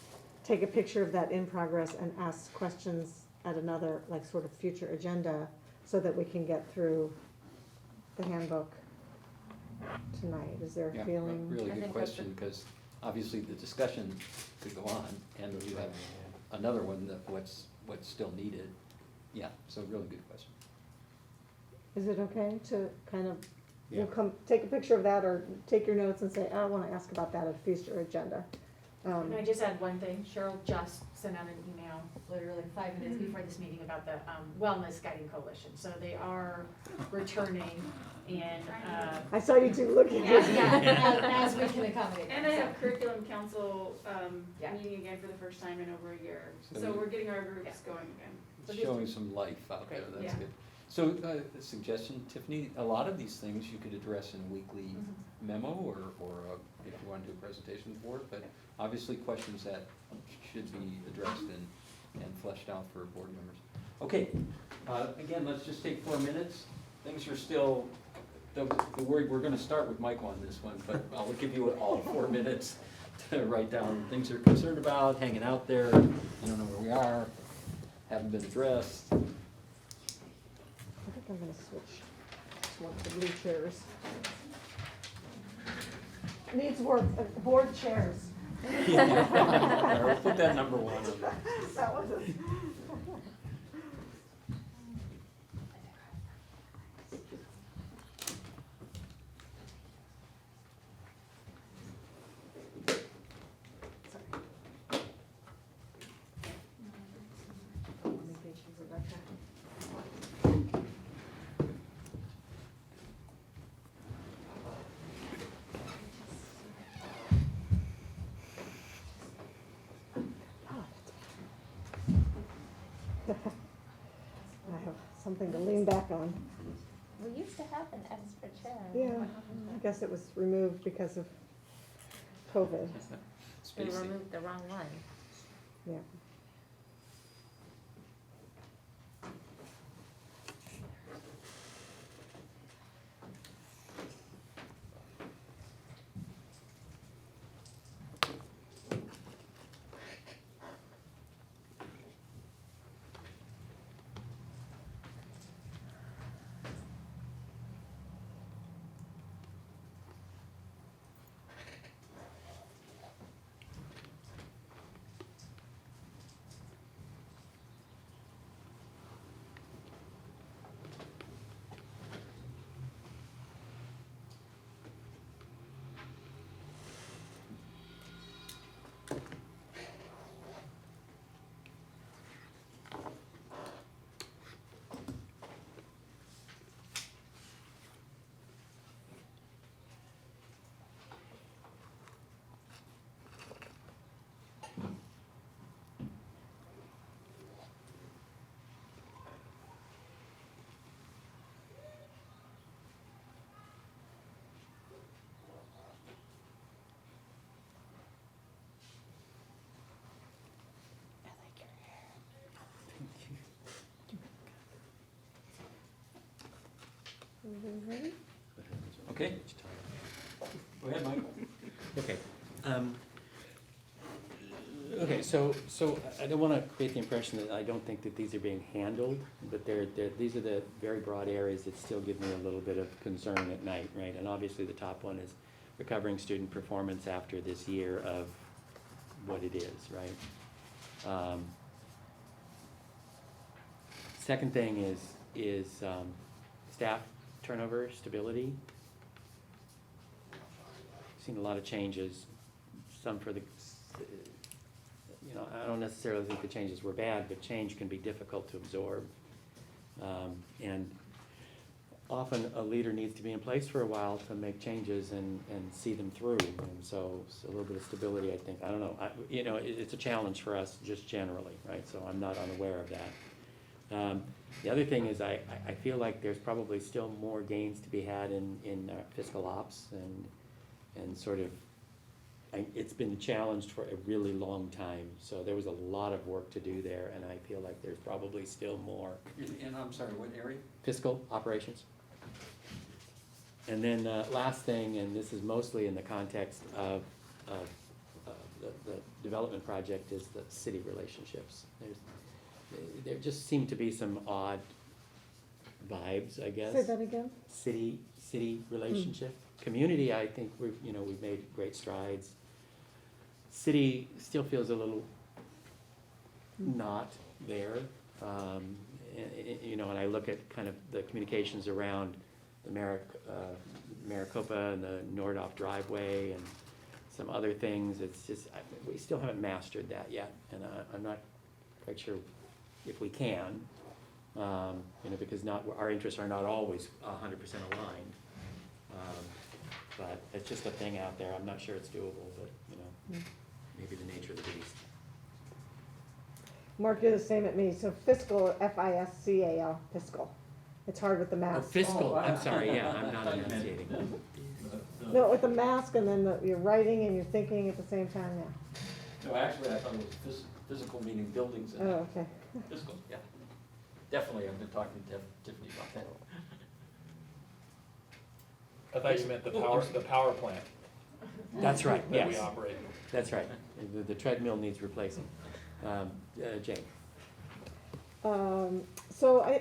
take a picture of that in progress and ask questions at another, like, sort of future agenda, so that we can get through the handbook tonight. Is there a Yeah, feeling? really I good think that's question, because obviously the discussion could go on, and you have another one that what's still needed. Yeah, so really good question. Is it okay to kind of we'll come, take a picture of that or take your notes and say, I wanna ask about that at a future agenda. Can I just add one thing? Cheryl just sent out an email, literally 5 minutes before this meeting, about the Wellness Guiding Coalition. So they are returning and, I saw you two looking. as we can accommodate. And I them. have curriculum council, Yeah. meeting again for the first time in over a year, So so you- we're getting our groups going again. So just- Showing some life out there, Great, that's yeah. good. So, a suggestion, Tiffany, a lot of these things you could address in a weekly Mhm. memo or if you want to do a presentation to the board, but obviously questions that should be addressed and fleshed out for board members. Okay, again, let's just take 4 minutes. Things are still, the word, we're gonna start with Michael on this one, but I'll give you all 4 minutes to write down things you're concerned about, hanging out there, you don't know where we are, haven't been addressed. I think I'm gonna switch to one of the blue chairs. Needs work, board chairs. We'll put that number 1 on there. That was it. I have something to lean back on. We used to have an extra chair. Yeah, I guess it was removed because of COVID. They Spacey. removed the wrong one. Yeah. Ready? Okay. Go ahead, Mike. Okay. Okay, so I don't wanna create the impression that I don't think that these are being handled, but these are the very broad areas that still give me a little bit of concern at night, right? And obviously the top one is recovering student performance after this year of what it is, right? Second thing is staff turnover, stability. Seen a lot of changes, some for the, I don't necessarily think the changes were bad, but change can be difficult to absorb. And often a leader needs to be in place for a while to make changes and see them through. And so a little bit of stability, I think, I don't know, it's a challenge for us just generally, right? So I'm not unaware of that. The other thing is I feel like there's probably still more gains to be had in fiscal ops and sort of, it's been challenged for a really long time. So there was a lot of work to do there, and I feel like there's probably still more. And I'm sorry, what area? Fiscal operations. And then last thing, and this is mostly in the context of the development project, is the city relationships. There just seem to be some odd vibes, I guess. Say that again? City relationship. Community, I think we've made great strides. City still feels a little not there. And I look at kind of the communications around Maricopa and the Nordhoff driveway and some other things. It's just, we still haven't mastered that yet, and I'm not quite sure if we can, because our interests are not always 100% aligned. But it's just a thing out there. I'm not sure it's doable, but, maybe the nature of the beast. Mark, you're the same at me, so fiscal, F-I-S-C-A-L, fiscal. It's hard with the Oh, mask. fiscal, I'm sorry, yeah, I'm not enunciating. No, with the mask and then you're writing and you're thinking at the same time, yeah. No, actually, I thought it was physical, meaning buildings and Oh, okay. fiscal, yeah. Definitely, I've been talking to Tiffany about that. I thought you meant the power plant That's right, that we yes, operate. that's right. The treadmill needs replacing. Jane? So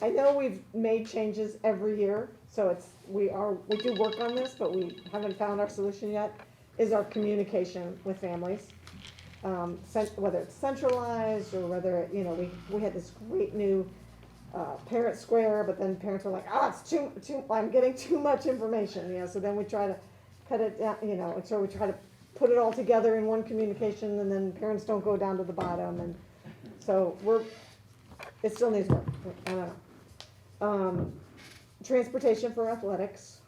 I know we've made changes every year, so we do work on this, but we haven't found our solution yet, is our communication with families. Whether it's centralized or whether, we had this great new parent square, but then parents were like, it's too, I'm getting too much information, so then we try to cut it down, and so we try to put it all together in one communication, and then parents don't go down to the bottom, and so it still needs work, I don't know. Transportation for athletics,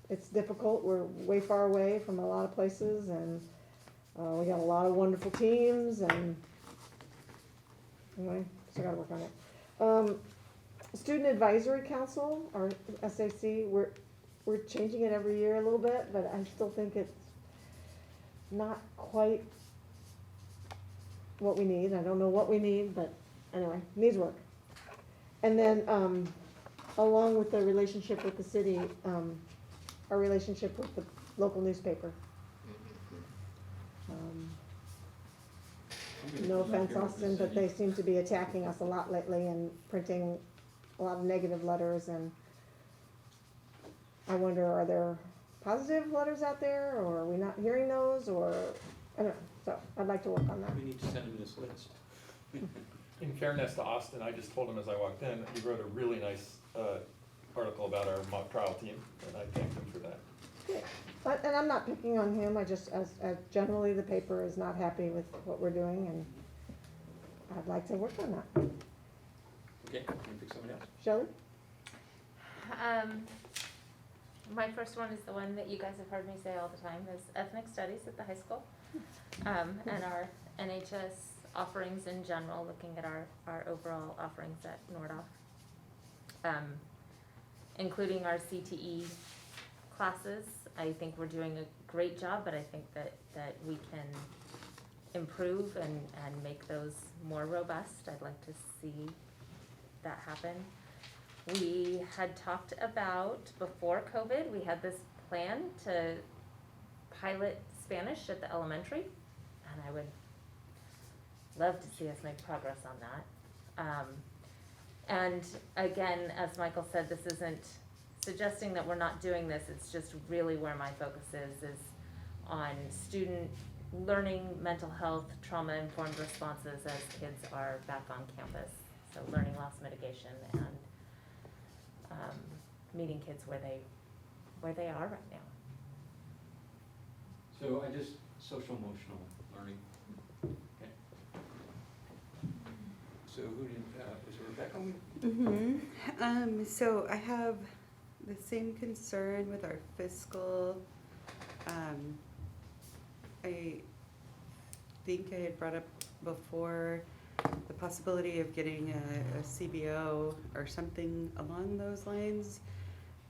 it's difficult, we're way far away from a lot of places, and we got a lot of wonderful teams, and anyway, still gotta work on it. Student Advisory Council, or SAC, we're changing it every year a little bit, but I still think it's not quite what we need. I don't know what we need, but anyway, needs work. And then, along with the relationship with the city, our relationship with the local newspaper. No offense, Austin, but they seem to be attacking us a lot lately and printing a lot of negative letters, and I wonder, are there positive letters out there, or are we not hearing those, or, I don't know, so I'd like to work on that. We need to send him this list. In fairness to Austin, I just told him as I walked in, he wrote a really nice article about our mock trial team, and I thanked him for that. Yeah. And I'm not picking on him, I just, as generally the paper is not happy with what we're doing, and I'd like to work on that. Okay, can you pick somebody else? Shelley? My first one is the one that you guys have heard me say all the time, is ethnic studies at the high school. And our NHS offerings in general, looking at our overall offerings at Nordhoff. Including our CTE classes, I think we're doing a great job, but I think that we can improve and make those more robust. I'd like to see that happen. We had talked about, before COVID, we had this plan to pilot Spanish at the elementary, and I would love to see us make progress on that. And again, as Michael said, this isn't suggesting that we're not doing this, it's just really where my focus is on student learning, mental health, trauma-informed responses as kids are back on campus. So learning loss mitigation and meeting kids where they are right now. So social emotional learning. Okay. So who did, was it Rebecca? So I have the same concern with our fiscal. I think I had brought up before the possibility of getting a CBO or something along those lines.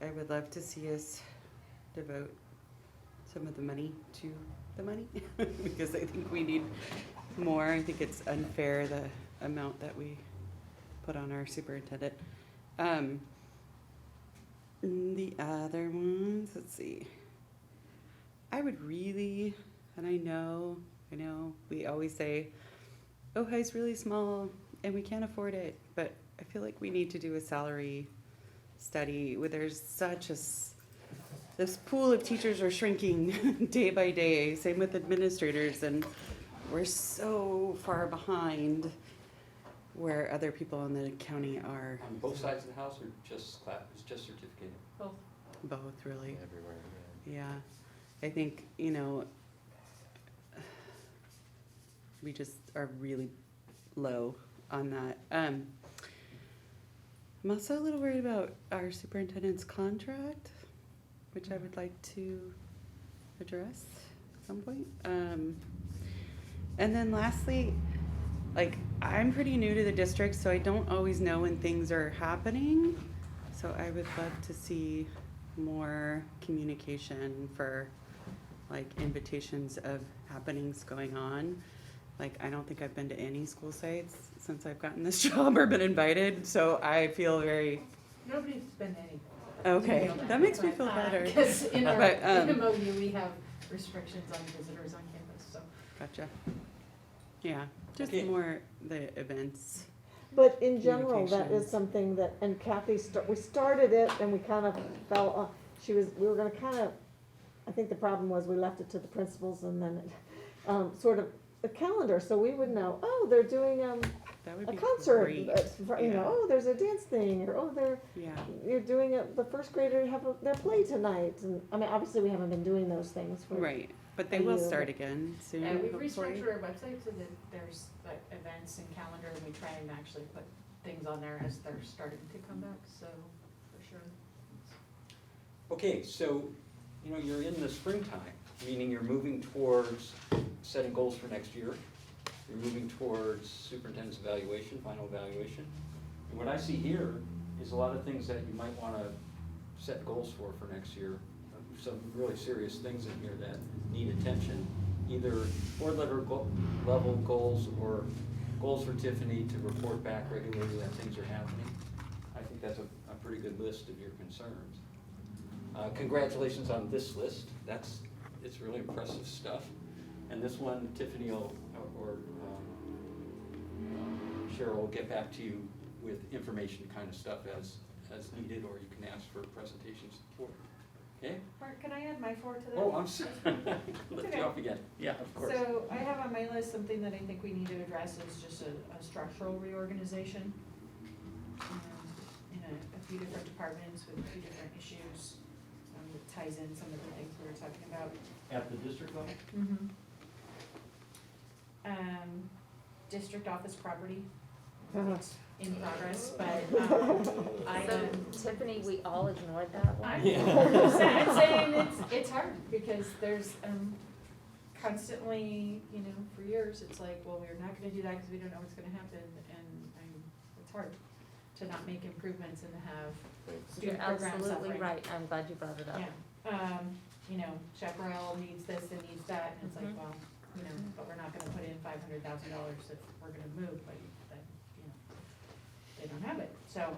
I would love to see us devote some of the money to the money because I think we need more. I think it's unfair, the amount that we put on our superintendent. The other ones, let's see. I would really, and I know, we always say, Ojai's really small and we can't afford it, but I feel like we need to do a salary study where there's such this pool of teachers are shrinking day by day, same with administrators, and we're so far behind. where other people in the county are. On both sides of the house or just it's just certificated? Both. Both, really. Everywhere, Yeah, I think, you know, we just are really low on that. I'm also a little worried about our superintendent's contract, which I would like to address at some point. And then lastly, like, I'm pretty new to the district, so I don't always know when things are happening. So I would love to see more communication for, like, invitations of happenings going on. Like, I don't think I've been to any school sites since I've gotten this job or been invited, so I feel very, Nobody's been any. okay, that makes me feel better. Because in our, But, in MOU, we have restrictions on visitors on campus, so. Gotcha. Yeah, just Okay. more the events. But in general, that Communications. is something that, and Kathy, we started it and we kind of fell off. We were gonna kind of, I think the problem was we left it to the principals and then it, sort of a calendar, so we would know, oh, they're doing, That would a be concert, great. you know, Yeah. oh, there's a dance thing, or, oh, Yeah, you're doing the first grader have their play tonight, and, I mean, obviously, we haven't been doing those things for. right, but they A will year, start but- again soon, Yeah, we've hopefully. restructured our website so that there's like events and calendar, and we try and actually put things on there as they're starting to come back, so, for sure. Okay, so, you know, you're in the springtime, meaning you're moving towards setting goals for next year. You're moving towards superintendent's evaluation, final evaluation. And what I see here is a lot of things that you might wanna set goals for next year. Some really serious things in here that need attention, either board level goals or goals for Tiffany to report back regularly that things are happening. I think that's a pretty good list of your concerns. Congratulations on this list, it's really impressive stuff. And this one, Tiffany or Cheryl will get back to you with information kind of stuff as needed, or you can ask for presentations for, okay? Mark, can I add my 4 to that? Oh, I'm sorry, lift you off again, yeah, of course. So I have on my list something that I think we need to address is just a structural reorganization. In a few different departments with a few different issues, that ties in some of the things we were talking about. At the district level? Mm-hmm. District office property, it's in progress, but, I So am. Tiffany, we all ignored that one? I'm saying it's hard, because there's, constantly, you know, for years, it's like, well, we're not gonna do that because we don't know what's gonna happen, and it's hard to not make improvements and to have You're student programs absolutely suffering. right, I'm glad you brought it up. Yeah, you know, Chaparral needs this and needs that, and it's like, Mhm. well, you know, but we're not gonna put in $500,000 if we're gonna move, but then, you know, they don't have it, so,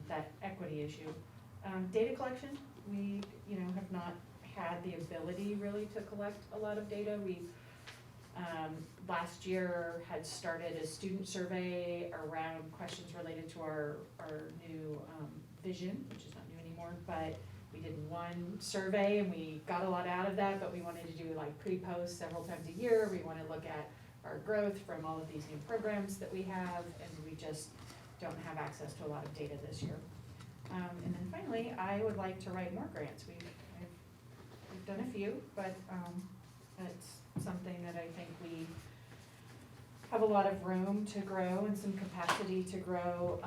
that equity issue. Data collection, we, you know, have not had the ability really to collect a lot of data. We, last year had started a student survey around questions related to our new, vision, which is not new anymore, but we did one survey and we got a lot out of that, but we wanted to do like pre-post several times a year. We wanna look at our growth from all of these new programs that we have, and we just don't have access to a lot of data this year. And then finally, I would like to write more grants. We've done a few, but, it's something that I think we have a lot of room to grow and some capacity to grow,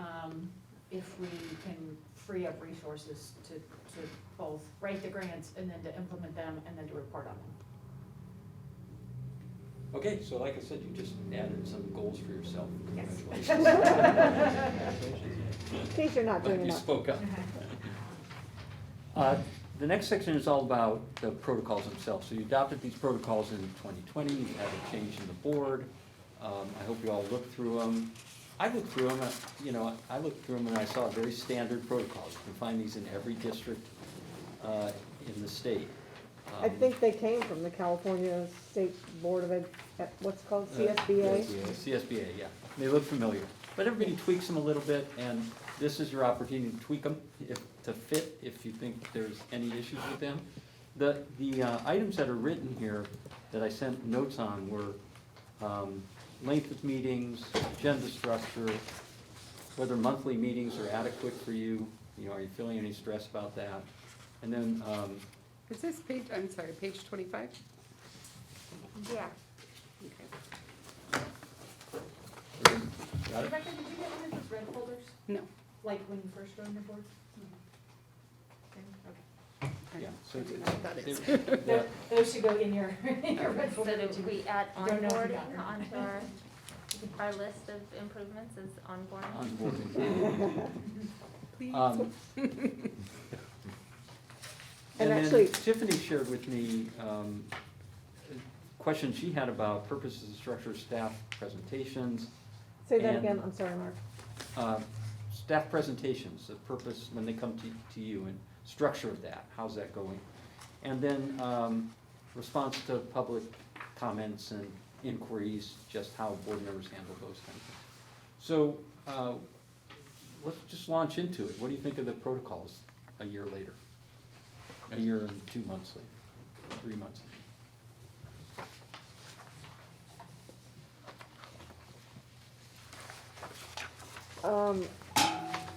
if we can free up resources to both write the grants and then to implement them and then to report on them. Okay, so like I said, you just added some goals for yourself. Yes. Congratulations. In case you're not doing You enough. spoke up. The next section is all about the protocols themselves. So you adopted these protocols in 2020, you had a change in the board. I hope you all looked through them. I looked through them, I looked through them and I saw very standard protocols. You can find these in every district in the state. I think they came from the California State Board of what's it called, CSBA? CSBA, yeah. They look familiar. But everybody tweaks them a little bit, and this is your opportunity to tweak them to fit if you think there's any issues with them. The items that are written here that I sent notes on were length of meetings, agenda structure, whether monthly meetings are adequate for you, are you feeling any stress about that? And then, Is this page, I'm sorry, page 25? Yeah. Okay. got it? Rebecca, did you get one of those red folders, No. like when you first joined the board? Okay. Yeah, so I don't know what that is. that- Those should go in your, in your red So folder. do we add Don't know if you got onboarding them. onto our list of improvements is onboarding? onboarding. Please. And then actually- Tiffany shared with me a question she had about purposes, structure, staff presentations. Say that And- again, I'm sorry, Mark. Staff presentations, the purpose when they come to you, and structure of that, how's that going? And then response to public comments and inquiries, just how board members handle those kind of things. So let's just launch into it. What do you think of the protocols a year later? A year and 2 months later, 3 months later?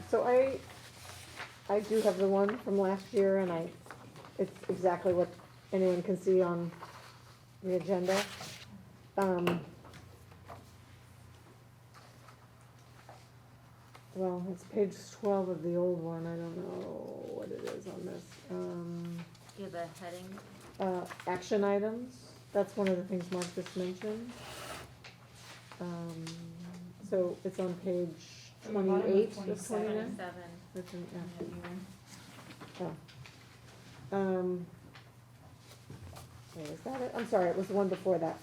So I do have the one from last year, and it's exactly what anyone can see on the agenda. Well, it's page 12 of the old one, I don't know what it is on this. Yeah, the heading. Action items, that's one of the things Mark just mentioned. So it's on page On the bottom of 28 of 27. 29? 27. That's in- yeah. Yeah, you Oh. Wait, is that it? I'm sorry, it was the one before that.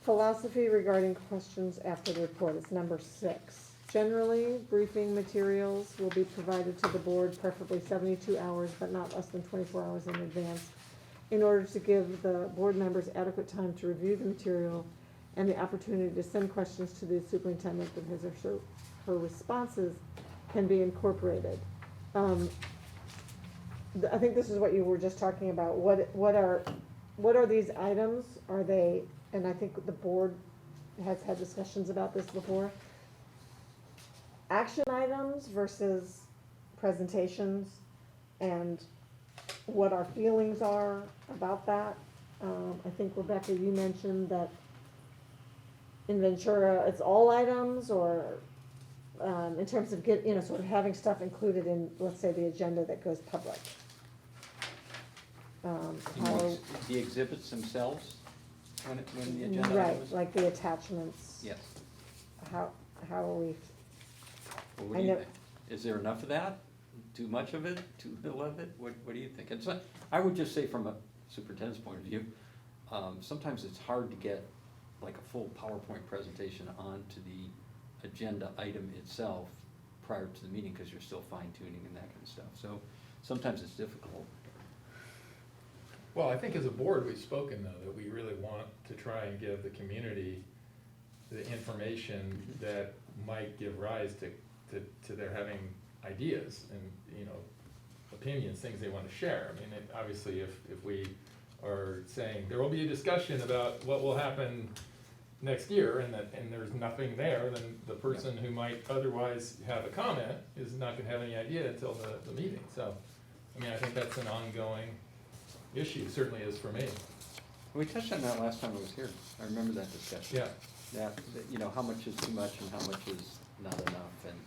Philosophy regarding questions after the report, it's number 6. Generally, briefing materials will be provided to the board, preferably 72 hours, but not less than 24 hours in advance, in order to give the board members adequate time to review the material and the opportunity to send questions to the superintendent that his or her responses can be incorporated. I think this is what you were just talking about. What are these items? Are they, and I think the board has had discussions about this before. Action items versus presentations, and what our feelings are about that. I think Rebecca, you mentioned that in Ventura, it's all items, or in terms of sort of having stuff included in, let's say, the agenda that goes public. How, The exhibits themselves, when the agenda item right, is? like the attachments. Yes. How are we, Well, what I do you know- think? Is there enough of that? Too much of it? Too little of it? What do you think? It's not, I would just say from a superintendent's point of view, sometimes it's hard to get like a full PowerPoint presentation onto the agenda item itself prior to the meeting, because you're still fine tuning and that kind of stuff. So sometimes it's difficult. Well, I think as a board, we've spoken though, that we really want to try and give the community the information that might give rise to their having ideas and, opinions, things they want to share. I mean, obviously, if we are saying there will be a discussion about what will happen next year, and there's nothing there, then the person who might otherwise have a comment is not gonna have any idea until the meeting. So, I mean, I think that's an ongoing issue, certainly is for me. We touched on that last time I was here. I remember that discussion. Yeah. That, how much is too much and how much is not enough, and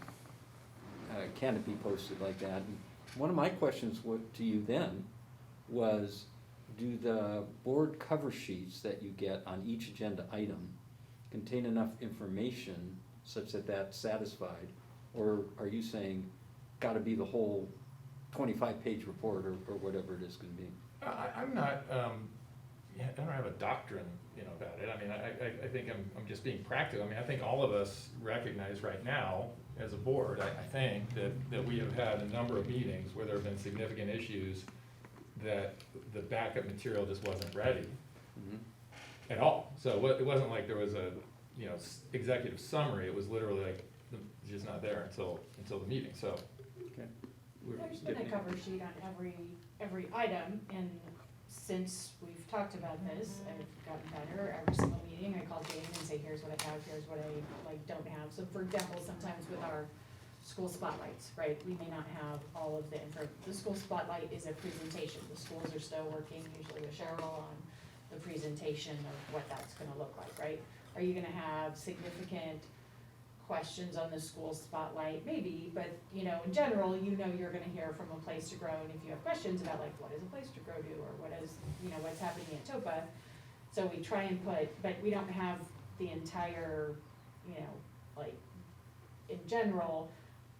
can it be posted like that? And one of my questions to you then was, do the board cover sheets that you get on each agenda item contain enough information such that that's satisfied? Or are you saying, gotta be the whole 25-page report or whatever it is gonna be? I'm not, I don't have a doctrine, about it. I mean, I think I'm just being practical. I mean, I think all of us recognize right now, as a board, I think that we have had a number of meetings where there have been significant issues that the backup material just wasn't ready at all. So it wasn't like there was a, executive summary. It was literally like, it's just not there until the meeting, so. Okay. There's been a cover sheet on every item, and since we've talked about this, I've gotten better. Every single meeting, I call Jane and say, here's what I have, here's what I like don't have. So for example, sometimes with our school spotlights, right, we may not have all of the info. The school spotlight is a presentation. The schools are still working, usually with Cheryl, on the presentation of what that's gonna look like, right? Are you gonna have significant questions on the school spotlight? Maybe, but you know, in general, you know you're gonna hear from a Place to Grow, and if you have questions about like, what does a Place to Grow do, or what is, you know, what's happening at TOPA, so we try and put, but we don't have the entire, you know, like, in general,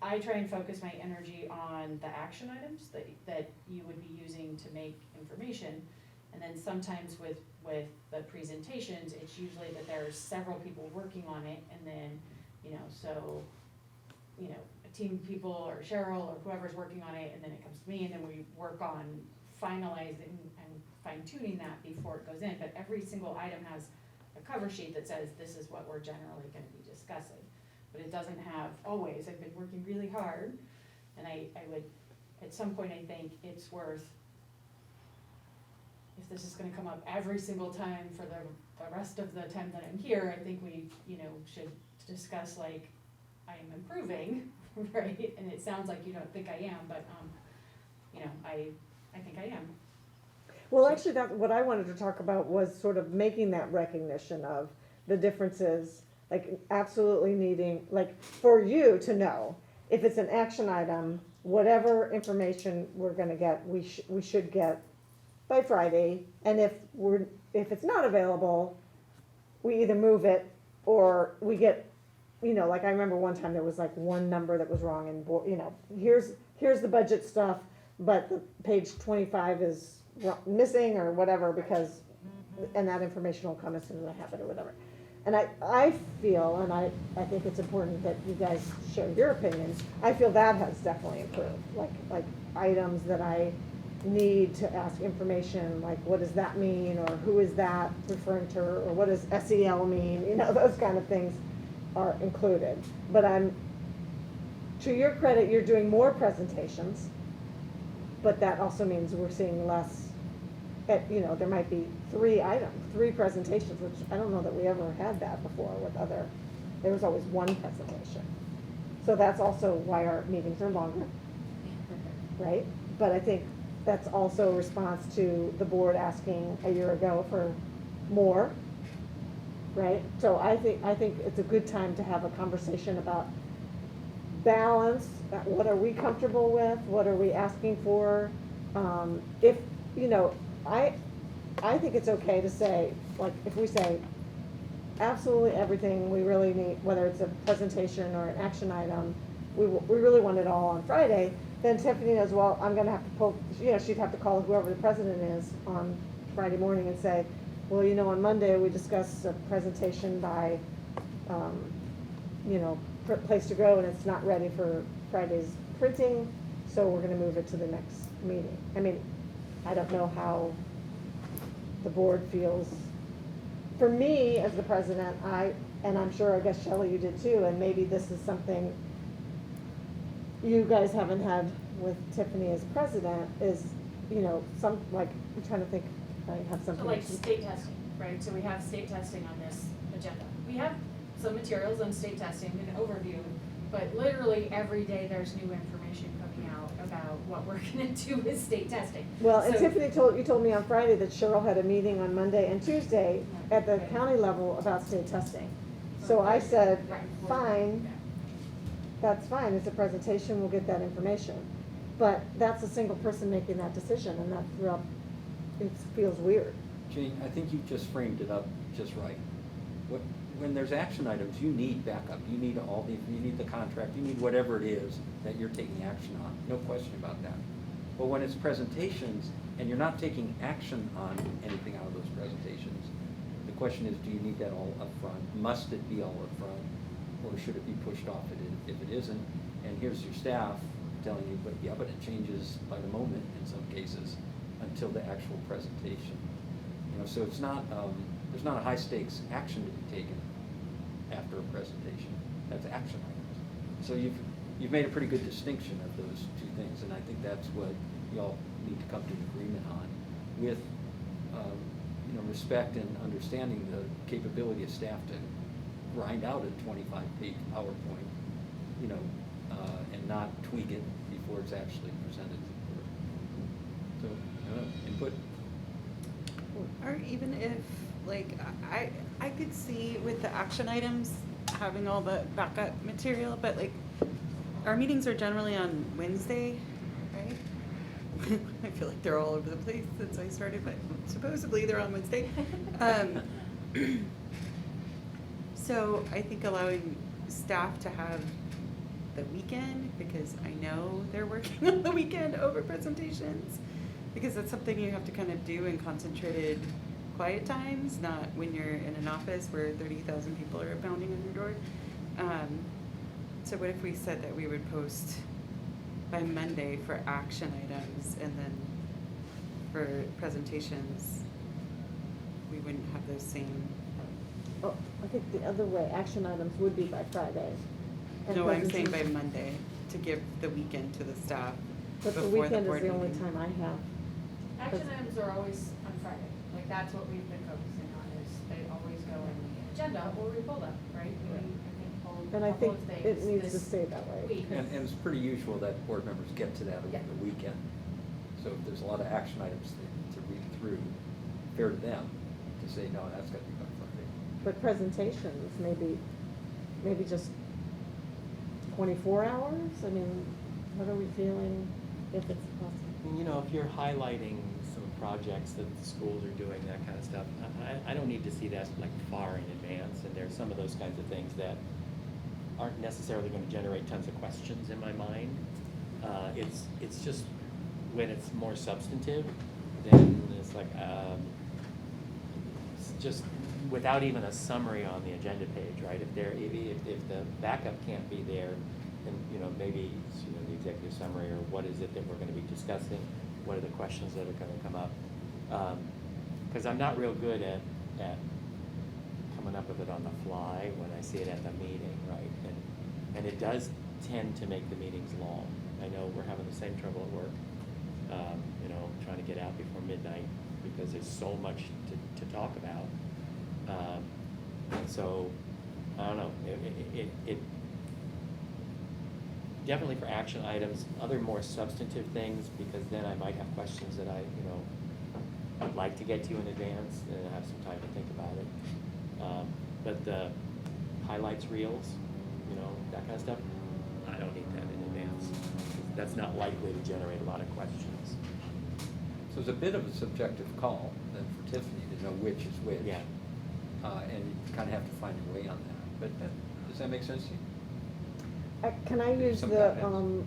I try and focus my energy on the action items that you would be using to make information. And then sometimes with the presentations, it's usually that there's several people working on it, and then, you know, so, you know, a team of people or Cheryl or whoever's working on it, and then it comes to me, and then we work on finalizing and fine tuning that before it goes in. But every single item has a cover sheet that says this is what we're generally gonna be discussing. But it doesn't have always. I've been working really hard, and I would, at some point, I think it's worth, if this is gonna come up every single time for the rest of the time that I'm here, I think we, you know, should discuss like, I am improving, right? And it sounds like you don't think I am, but, you know, I think I am. Well, actually, that, what I wanted to talk about was sort of making that recognition of the differences, like absolutely needing, like, for you to know, if it's an action item, whatever information we're gonna get, we should get by Friday, and if it's not available, we either move it, or we get, you know, like, I remember one time there was like one number that was wrong, and, you know, here's the budget stuff, but the page 25 is missing, or whatever, because, and that information will come as soon as I have it, or whatever. And I feel, and I think it's important that you guys share your opinions, I feel that has definitely improved, like items that I need to ask information, like what does that mean, or who is that referring to, or what does SEL mean, you know, those kind of things are included. But to your credit, you're doing more presentations, but that also means we're seeing less, you know, there might be 3 presentations, which I don't know that we ever had that before with there was always one presentation. So that's also why our meetings are longer, right? But I think that's also a response to the board asking a year ago for more, right? So I think it's a good time to have a conversation about balance. What are we comfortable with? What are we asking for? If, you know, I think it's okay to say, like, if we say absolutely everything we really need, whether it's a presentation or an action item, we really want it all on Friday, then Tiffany knows, well, I'm gonna have to pull, you know, she'd have to call whoever the president is on Friday morning and say, well, you know, on Monday we discussed a presentation by, you know, Place to Grow, and it's not ready for Friday's printing, so we're gonna move it to the next meeting. I mean, I don't know how the board feels. For me, as the president, and I'm sure, I guess, Shelley, you did too, and maybe this is something you guys haven't had with Tiffany as president, is, you know, some, like, I'm trying to think, I have something. So like state testing, right? So we have state testing on this agenda. We have some materials on state testing, an overview, but literally every day there's new information coming out about what we're gonna do with state testing. Well, and So- Tiffany told me on Friday that Cheryl had a meeting on Monday and Tuesday at the county level about state testing. So I said, Right. fine, that's fine, it's a presentation, we'll get that information. But that's a single person making that decision, and that it feels weird. Jane, I think you just framed it up just right. When there's action items, you need backup, you need you need the contract, you need whatever it is that you're taking action on, no question about that. But when it's presentations, and you're not taking action on anything out of those presentations, the question is, do you need that all up front? Must it be all up front, or should it be pushed off if it isn't? And here's your staff telling you, but it changes by the moment in some cases until the actual presentation. You know, so it's not, there's not a high stakes action to be taken after a presentation. That's action items. So you've made a pretty good distinction of those two things, and I think that's what y'all need to come to an agreement on. with, respect and understanding the capability of staff to grind out a 25-page PowerPoint, and not tweak it before it's actually presented to the board. So, input. Or even if, like, I could see with the action items having all the backup material, but like, our meetings are generally on Wednesday, right? I feel like they're all over the place since I started, but supposedly they're on Wednesday. So I think allowing staff to have the weekend, because I know they're working on the weekend over presentations, because that's something you have to kind of do in concentrated quiet times, not when you're in an office where 30,000 people are pounding on your door. So what if we said that we would post by Monday for action items, and then for presentations, we wouldn't have those same. Oh, I think the other way, action items would be by Friday. and No, I'm saying by presentation. Monday, to give the weekend to the staff But the before the weekend is board the only meeting. time I have. Action items are always on Friday, like that's what we've been focusing on, is they always go in the agenda or we pull them, right? We, I think, pulled And I a couple think of things it needs to this stay that way. week. And it's pretty usual that board members get to that over Yeah. the weekend. So if there's a lot of action items to read through, fair to them to say, no, that's got to be done Friday. But presentations, maybe just 24 hours? I mean, what are we feeling if it's possible? If you're highlighting some projects that the schools are doing, that kind of stuff, I don't need to see that like far in advance, and there's some of those kinds of things that aren't necessarily going to generate tons of questions in my mind. It's just when it's more substantive, then it's like, it's just without even a summary on the agenda page, right? If the backup can't be there, then, maybe, the executive summary, or what is it that we're gonna be discussing? What are the questions that are gonna come up? Cause I'm not real good at coming up with it on the fly when I see it at the meeting, right? And it does tend to make the meetings long. I know we're having the same trouble at work, trying to get out before midnight, because there's so much to talk about. And so, I don't know, it definitely for action items, other more substantive things, because then I might have questions that I'd like to get to in advance and have some time to think about it. But the highlights reels, that kind of stuff, I don't need that in advance. That's not likely to generate a lot of questions. So it's a bit of a subjective call then for Tiffany to know which is which. Yeah. And you kind of have to find your way on that. But does that make sense to you? Can I use Some the, guidance.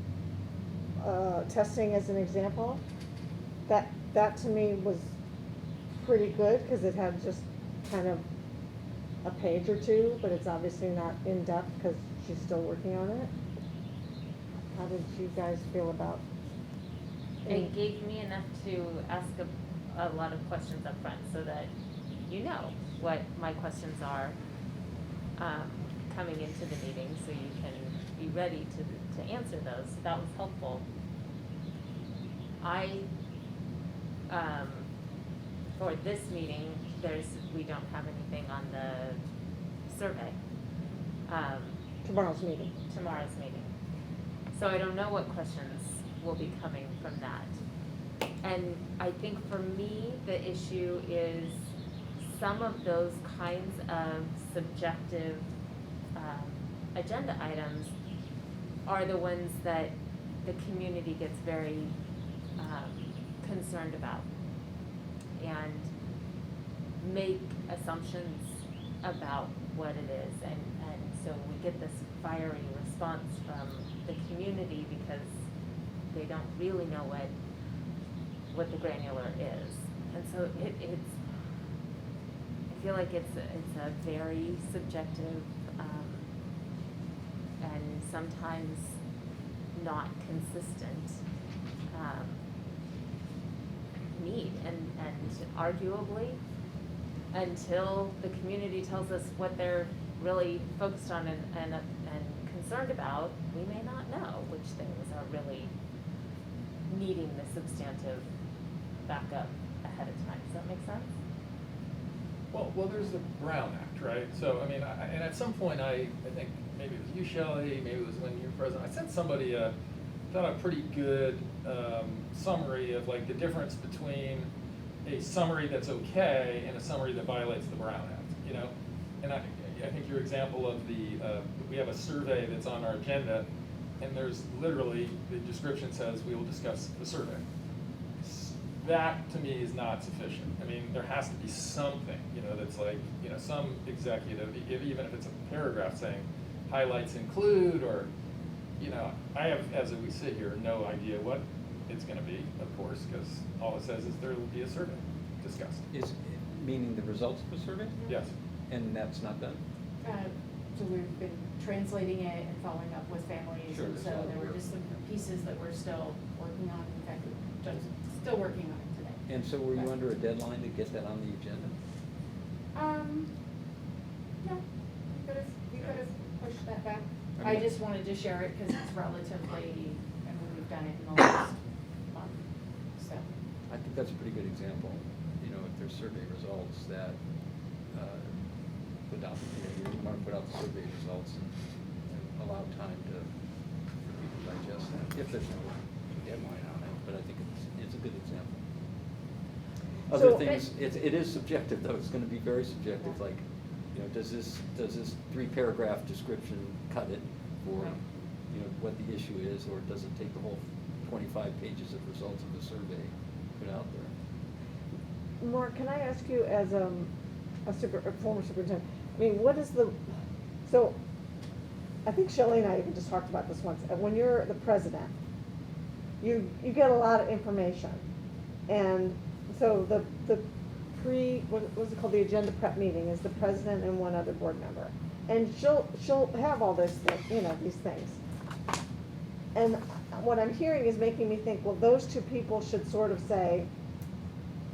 testing as an example? That to me was pretty good, because it had just kind of a page or two, but it's obviously not in-depth, because she's still working on it. How did you guys feel about? It gave me enough to ask a lot of questions up front, so that you know what my questions are coming into the meeting, so you can be ready to answer those. So that was helpful. For this meeting, we don't have anything on the survey. Tomorrow's meeting. Tomorrow's meeting. So I don't know what questions will be coming from that. And I think for me, the issue is some of those kinds of subjective agenda items are the ones that the community gets very concerned about and make assumptions about what it is. And so we get this fiery response from the community because they don't really know what the granular is. And so it's I feel like it's a very subjective and sometimes not consistent need, and arguably, until the community tells us what they're really focused on and concerned about, we may not know which things are really needing the substantive backup ahead of time. Does that make sense? Well, there's the Brown Act, right? So, I mean, and at some point, I think maybe it was you, Shelley, maybe it was when you were president, I sent somebody thought a pretty good summary of like the difference between a summary that's okay and a summary that violates the Brown Act, you know? And I think your example of we have a survey that's on our agenda, and there's literally, the description says we will discuss the survey. That, to me, is not sufficient. I mean, there has to be something, you know, that's like, you know, some executive, even if it's a paragraph saying highlights include, or, you know, I have, as we sit here, no idea what it's gonna be, of course, because all it says is there will be a survey discussed. Is, meaning the results of the survey? Yes. And that's not done? So we've been translating it and following up with families, Sure, and there's so a lot of there were work. just some pieces that we're still working on, in fact, we're just still working on it today. And so were you under a deadline to get that on the agenda? No, we could have pushed that back. Okay. I just wanted to share it because it's relatively, I mean, we've done it in the last month, so. I think that's a pretty good example, you know, if there's survey results that, put out, you know, you wanna put out the survey results and allow time for people to digest that, if there's no deadline on it, but I think it's a good example. Other So- things, it is subjective though, it's gonna be very subjective, like, you know, does this 3-paragraph description cut it for, you know, what the issue is, or does it take the whole 25 pages of results of the survey put out there? Mark, can I ask you as a former superintendent, I mean, what is so, I think Shelley and I even just talked about this once, when you're the president, you get a lot of information. And so the what was it called, the agenda prep meeting is the president and one other board member. And she'll have all this, you know, these things. And what I'm hearing is making me think, well, those two people should sort of say,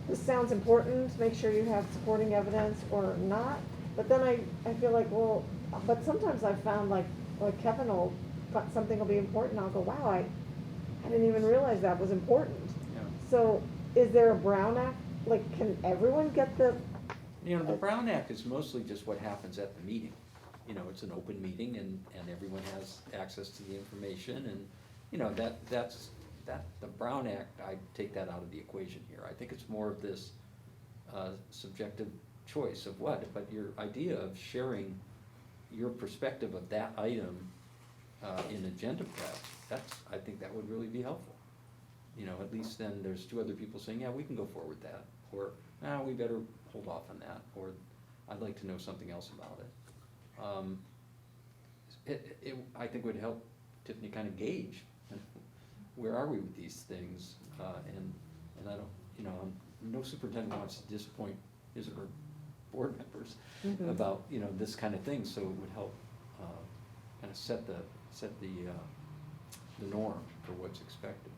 this sounds important, make sure you have supporting evidence or not. But then I feel like, well, but sometimes I've found like Kevin something will be important, I'll go, wow, I didn't even realize that was important. Yeah. So is there a Brown Act, like, can everyone get the? You know, the Brown Act is mostly just what happens at the meeting. You know, it's an open meeting and everyone has access to the information and, you know, the Brown Act, I take that out of the equation here. I think it's more of this subjective choice of what, but your idea of sharing your perspective of that item in agenda prep, I think that would really be helpful. You know, at least then there's 2 other people saying, yeah, we can go forward with that, or, we better hold off on that, or I'd like to know something else about it. I think would help Tiffany kind of gauge, where are we with these things, and I don't, you know, no superintendent wants to disappoint his or her board members about, you know, this kind of thing, so it would help kind of set the norm for what's expected.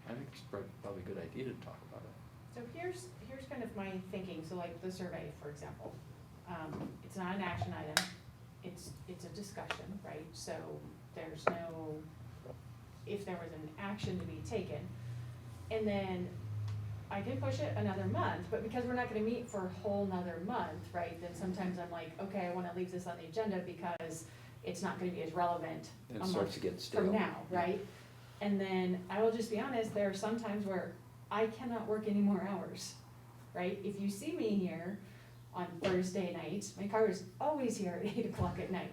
I think it's probably a good idea to talk about it. So here's kind of my thinking, so like the survey, for example, it's not an action item, it's a discussion, right? So there's no, if there was an action to be taken, and then I can push it another month, but because we're not gonna meet for a whole nother month, right, then sometimes I'm like, okay, I wanna leave this on the agenda because it's not gonna be as relevant Then a it starts to month get stale. from now, right? And then I will just be honest, there are some times where I cannot work any more hours, right? If you see me here on Thursday night, my car is always here at 8:00 at night,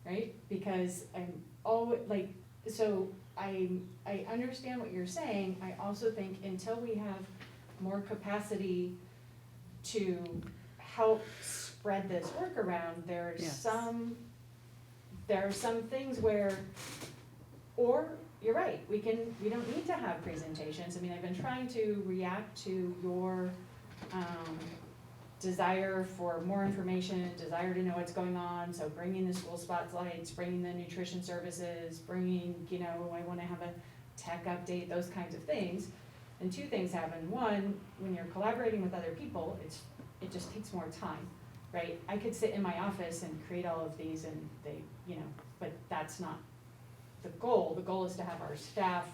right? Because I'm always, like, so I understand what you're saying. I also think until we have more capacity to help spread this work around, there's Yes. there are some things where, or you're right, we don't need to have presentations. I mean, I've been trying to react to your desire for more information, desire to know what's going on, so bringing the school spotlights, bringing the nutrition services, bringing, you know, I wanna have a tech update, those kinds of things. And 2 things happen. One, when you're collaborating with other people, it just takes more time, right? I could sit in my office and create all of these and they, you know, but that's not the goal. The goal is to have our staff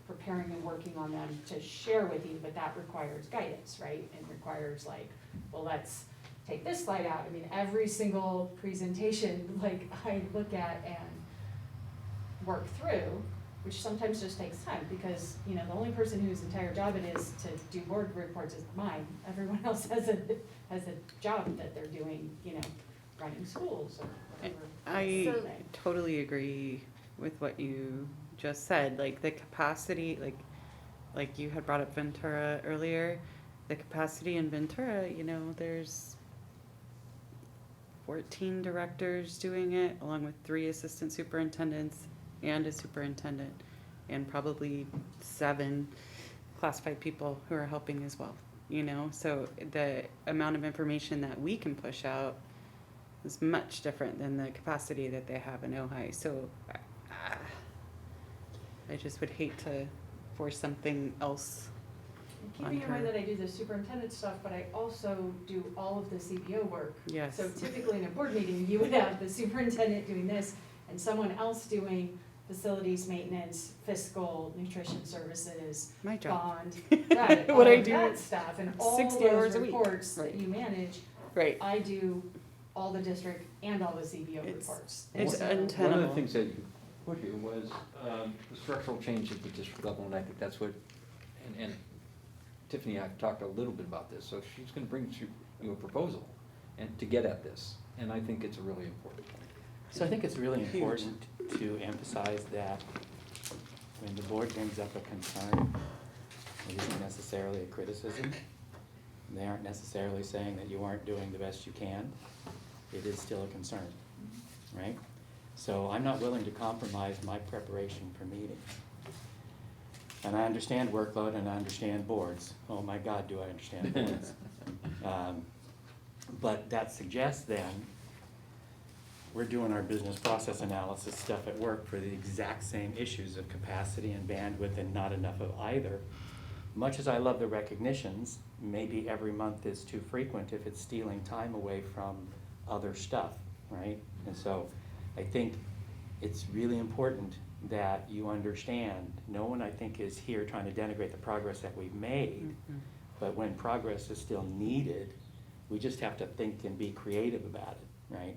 preparing and working on them to share with you, but that requires guidance, right? And requires like, well, let's take this slide out. I mean, every single presentation, like, I look at and work through, which sometimes just takes time, because, you know, the only person whose entire job it is to do board reports is mine. Everyone else has a job that they're doing, you know, running schools or whatever. I So- totally agree with what you just said, like the capacity, like you had brought up Ventura earlier, the capacity in Ventura, you know, there's 14 directors doing it, along with 3 assistant superintendents and a superintendent, and probably 7 classified people who are helping as well, you know? So the amount of information that we can push out is much different than the capacity that they have in Ojai. So I just would hate to force something else. Keeping in mind her. that I do the superintendent stuff, but I also do all of the CBO work. Yes. So typically in a board meeting, you would have the superintendent doing this and someone else doing facilities maintenance, fiscal, nutrition services, My job. bond, right, What all I of do that stuff, and all 60 hours those a week. reports that Right. you manage, Right. I do all the district and all the CBO It's- reports. It's So- One of untenable. the things that you put here was the structural change at the district level, and I think that's what, and Tiffany and I have talked a little bit about this, so she's gonna bring you a proposal and to get at this, and I think it's a really important point. So I think it's really Huge. important to emphasize that when the board brings up a concern, it isn't necessarily a criticism. They aren't necessarily saying that you aren't doing the best you can. It is still a concern, right? So I'm not willing to compromise my preparation for meetings. And I understand workload and I understand boards. Oh my God, do I understand boards. But that suggests then, we're doing our business process analysis stuff at work for the exact same issues of capacity and bandwidth and not enough of either. Much as I love the recognitions, maybe every month is too frequent if it's stealing time away from other stuff, right? And so I think it's really important that you understand, no one I think is here trying to denigrate the progress that we've made, but when progress is still needed, we just have to think and be creative about it, right?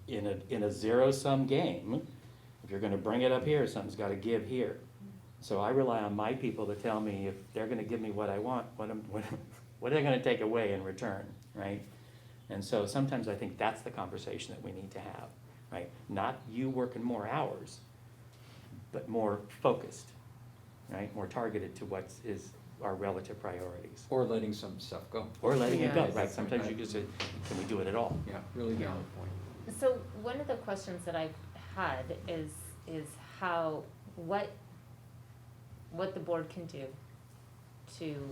In a zero-sum game, if you're gonna bring it up here, something's gotta give here. So I rely on my people to tell me if they're gonna give me what I want, what are they gonna take away in return, right? And so sometimes I think that's the conversation that we need to have, right? Not you working more hours, but more focused, right? More targeted to what is our relative priorities. Or letting some stuff go. Or letting it go, Yes. right? Sometimes you just say, can we do it at all? Yeah, really valid point. So one of the questions that I've had is how, what the board can do to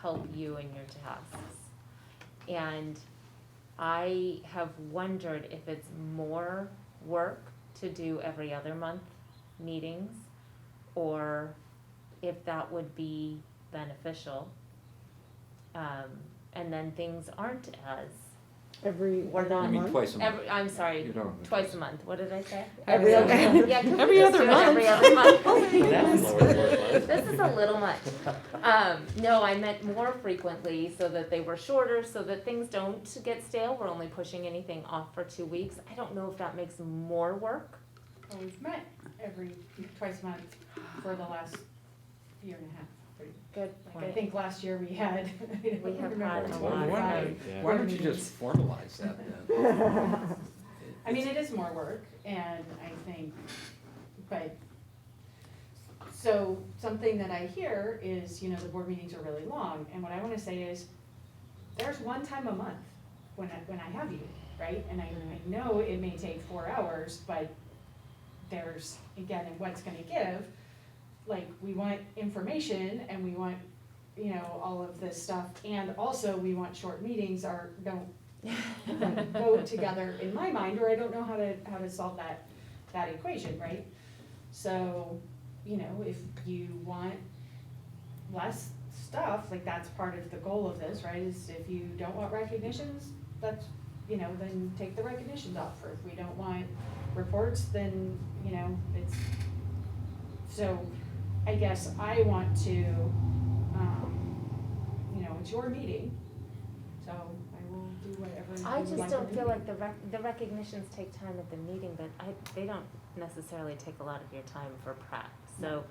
help you in your tasks. And I have wondered if it's more work to do every other month meetings, or if that would be beneficial. And then things aren't as, Every We're other not- I mean, month? twice a month. I'm sorry, You don't- twice a month, what did I say? Every other- Yeah, could we every just other do it month? Every other month. So that's lower workload. This is a little much. No, I meant more frequently so that they were shorter, so that things don't get stale. We're only pushing anything off for 2 weeks. I don't know if that makes more work. Well, we've met twice a month for the last year and a half. Pretty- Good Like, I think last year we had, I don't We have remember, had a like lot. Why five don't- Yeah. Why board don't you meetings. just formalize that then? I mean, it is more work, and I think, but, so, something that I hear is, you know, the board meetings are really long, and what I wanna say is, there's one time a month when I have you, right? And I know it may take 4 hours, but there's, again, and what's gonna give, like, we want information, and we want, you know, all of this stuff, and also we want short meetings, or don't go together in my mind, or I don't know how to solve that equation, right? So, you know, if you want less stuff, like that's part of the goal of this, right? Is if you don't want recognitions, that's, you know, then take the recognitions off. Or if we don't want reports, then, you know, it's So I guess I want to, it's your meeting, so I will do whatever you I would just like don't to feel do. like the recognitions take time at the meeting, but they don't necessarily take a lot of your time for prep. So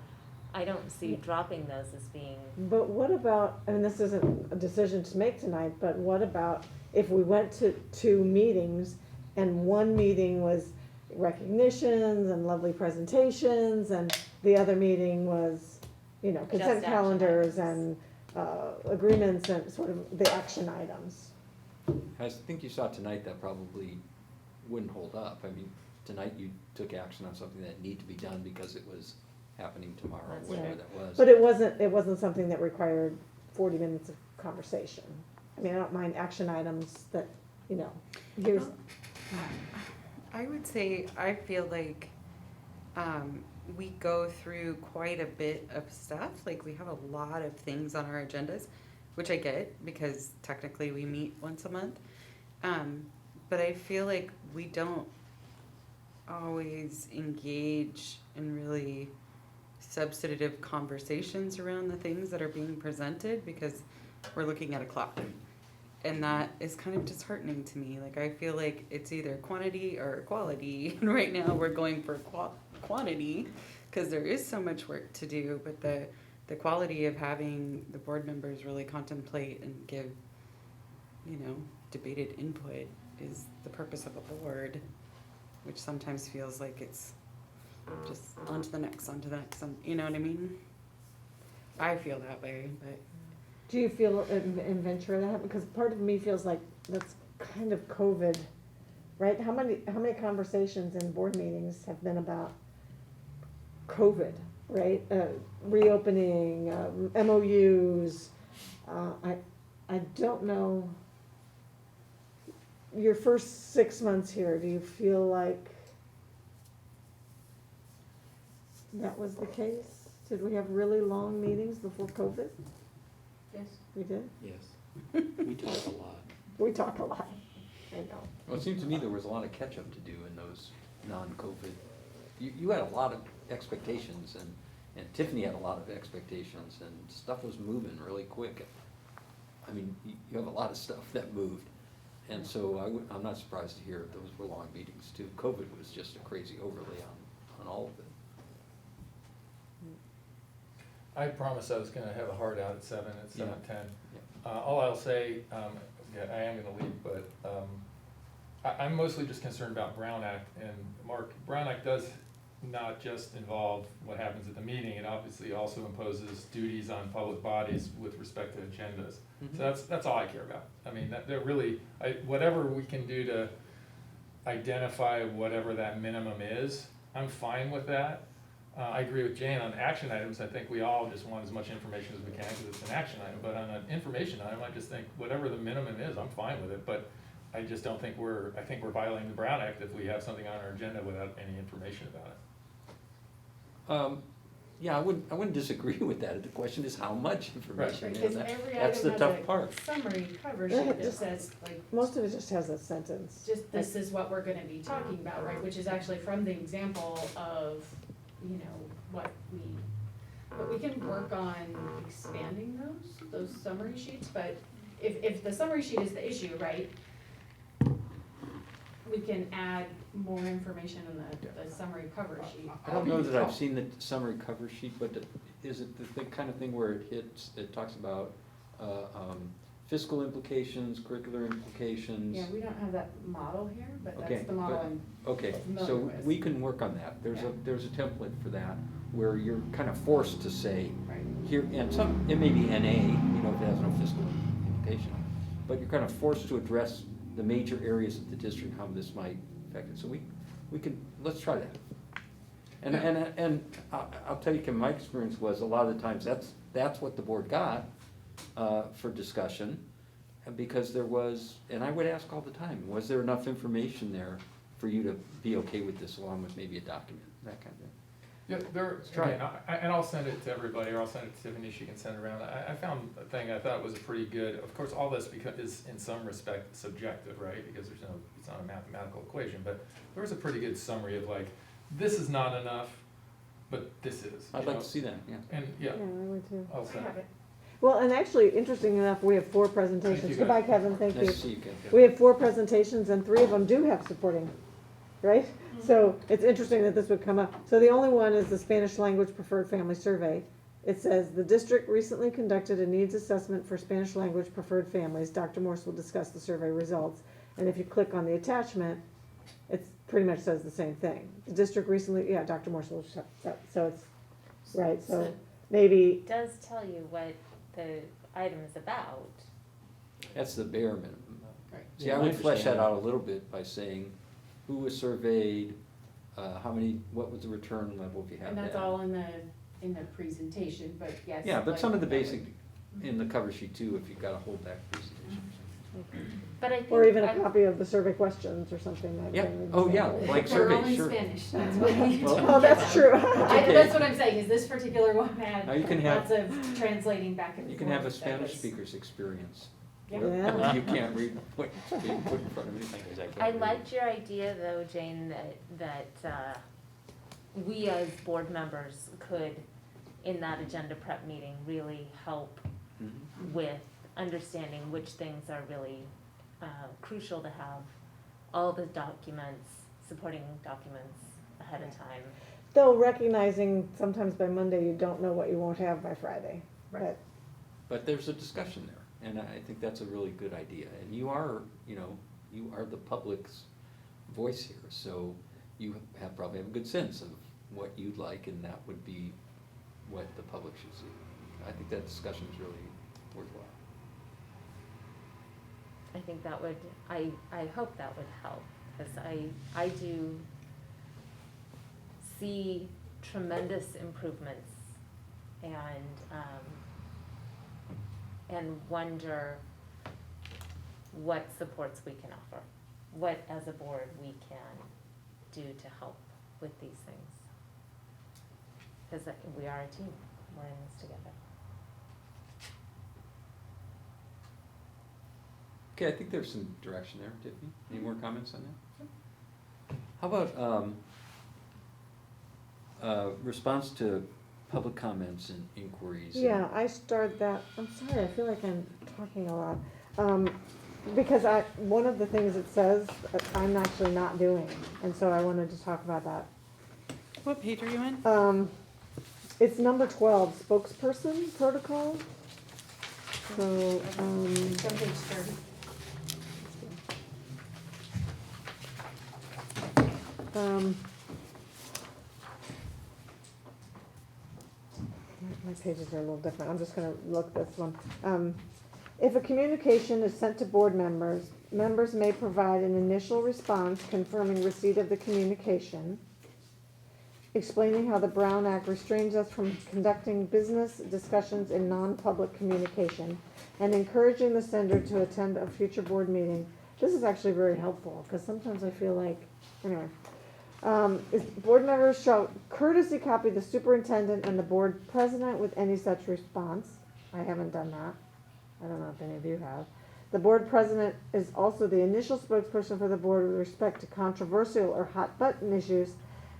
I don't see dropping those as being, But what about, and this isn't a decision to make tonight, but what about if we went to 2 meetings and one meeting was recognitions and lovely presentations and the other meeting was, consent action calendars items. and agreements and sort of the action items? I think you saw tonight that probably wouldn't hold up. I mean, tonight you took action on something that needed to be done because it was happening tomorrow, That's whatever right. that was. But it wasn't something that required 40 minutes of conversation. I mean, I don't mind action items that, here's, I would say, I feel like, we go through quite a bit of stuff, like we have a lot of things on our agendas, which I get, because technically we meet once a month. But I feel like we don't always engage in really substantive conversations around the things that are being presented, because we're looking at a clock. And that is kind of disheartening to me. Like, I feel like it's either quantity or quality. And right now we're going for quantity because there is so much work to do. But the quality of having the board members really contemplate and give, debated input is the purpose of a board, which sometimes feels like it's just on to the next, you know what I mean? I feel that way, but. do you feel in Ventura that happened? Because part of me feels like that's kind of COVID, right? How many conversations in board meetings have been about COVID, right? Reopening, MOUs. I don't know. Your first 6 months here, do you feel like that was the case? Did we have really long meetings before COVID? Yes. We did? Yes, we talk a lot. We talk a lot. I know. Well, it seemed to me there was a lot of catch-up to do in those non-COVID. You had a lot of expectations, and Tiffany had a lot of expectations, and stuff was moving really quick. I mean, you have a lot of stuff that moved, and so I'm not surprised to hear those were long meetings too. COVID was just a crazy overlay on all of it. I promised I was gonna have a hard out at 7, it's Yeah. 7:10. All I'll say, yeah, I am gonna leave, but, I'm mostly just concerned about Brown Act, and Mark, Brown Act does not just involve what happens at the meeting, it obviously also imposes duties on public bodies with respect to agendas. Mhm. So that's all I care about. I mean, that really, whatever we can do to identify whatever that minimum is, I'm fine with that. I agree with Jane on action items. I think we all just want as much information as we can because it's an action item. But on an information item, I just think whatever the minimum is, I'm fine with it. But I just don't think I think we're violating the Brown Act if we have something on our agenda without any information about it. Yeah, I wouldn't disagree with that. The question is how much information. Right, Yeah, because that- every That's the item tough has part. a summary cover sheet that says, like, Most of it just has a sentence. just this is what we're gonna be talking about, right, which is actually from the example of, what we can work on expanding those summary sheets, but if the summary sheet is the issue, right, we can add more information in the summary cover sheet. I don't know that I've seen the summary cover sheet, but is it the kind of thing where it talks about fiscal implications, curricular implications? Yeah, we don't have that model here, but Okay, that's the model but- I'm Okay, familiar so with. we can work on that. Yeah. There's a template for that, where you're kind of forced to say, right. here, and it may be NA, if it has no fiscal implication, but you're kind of forced to address the major areas of the district, how this might affect it. So we can, let's try that. And I'll tell you, Kim, my experience was a lot of the times, that's what the board got for discussion, and because there was, and I would ask all the time, was there enough information there for you to be okay with this, along with maybe a document, that kind of thing? Yeah, try again, and I'll send it to everybody, or I'll send it to Tiffany, she can send it around. I found a thing I thought was a pretty good, of course, all this is in some respect subjective, right? Because it's not a mathematical equation, but there was a pretty good summary of like, this is not enough, but this is. I'd you like know? to see that, yeah. And, yeah, Yeah, I would too. I'll I send have it. it. Well, and actually, interesting enough, we have 4 presentations. Thank you, Goodbye, guys. Kevin, thank Nice you. to see you, Ken. We have 4 presentations and 3 of them do have supporting, right? So it's interesting that this would come up. So the only one is the Spanish language preferred family survey. It says, the district recently conducted a needs assessment for Spanish language preferred families. Dr. Morse will discuss the survey results. And if you click on the attachment, it pretty much says the same thing. The district recently, yeah, Dr. Morse will, so it's, right, so maybe, It does tell you what the item is about. That's the bare minimum. Right. See, Yeah, I I would flesh that understand. out a little bit by saying, who was surveyed, how many, what was the return level, if you have And that. that's all in the presentation, but yes. Yeah, but like some of the that would- basic, in the cover sheet too, if you've got a whole back presentation. But I think. or even a I- copy of the survey questions or something like that. Yeah, oh, yeah, like They're all surveys, in sure. Spanish, that's what we need to Well- get Oh, that's out. true. That's what I'm saying, is this particular one had Now you can have- lots of translating back and forth. You can have a that Spanish was- speaker's experience. Yeah. where Yeah. You can't read what's being put in front of you. I liked your idea though, Jane, that we as board members could, in that agenda prep meeting, really help Mhm. with understanding which things are really crucial to have all the documents, supporting documents ahead of time. Though recognizing sometimes by Monday you don't know what you won't have by Friday. Right. But there's a discussion there, and I think that's a really good idea. And you are, you are the public's voice here, so you probably have a good sense of what you'd like, and that would be what the public should see. I think that discussion is really worthwhile. I think that would, I hope that would help, because I do see tremendous improvements and wonder what supports we can offer, what as a board we can do to help with these things. Because we are a team, we're in this together. Okay, I think there's some direction there, Tiffany. Any more comments on that? How about response to public comments and inquiries? Yeah, I started that, I'm sorry, I feel like I'm talking a lot. Because one of the things it says, I'm actually not doing, and so I wanted to talk about that. What page are you in? It's number 12, spokesperson protocol. So, It's on page 30. My pages are a little different, I'm just gonna look this one. If a communication is sent to board members, members may provide an initial response confirming receipt of the communication, explaining how the Brown Act restrains us from conducting business discussions in non-public communication, and encouraging the sender to attend a future board meeting. This is actually very helpful, because sometimes I feel like, anyway. Board members shall courtesy copy the superintendent and the board president with any such response. I haven't done that. I don't know if any of you have. The board president is also the initial spokesperson for the board with respect to controversial or hot button issues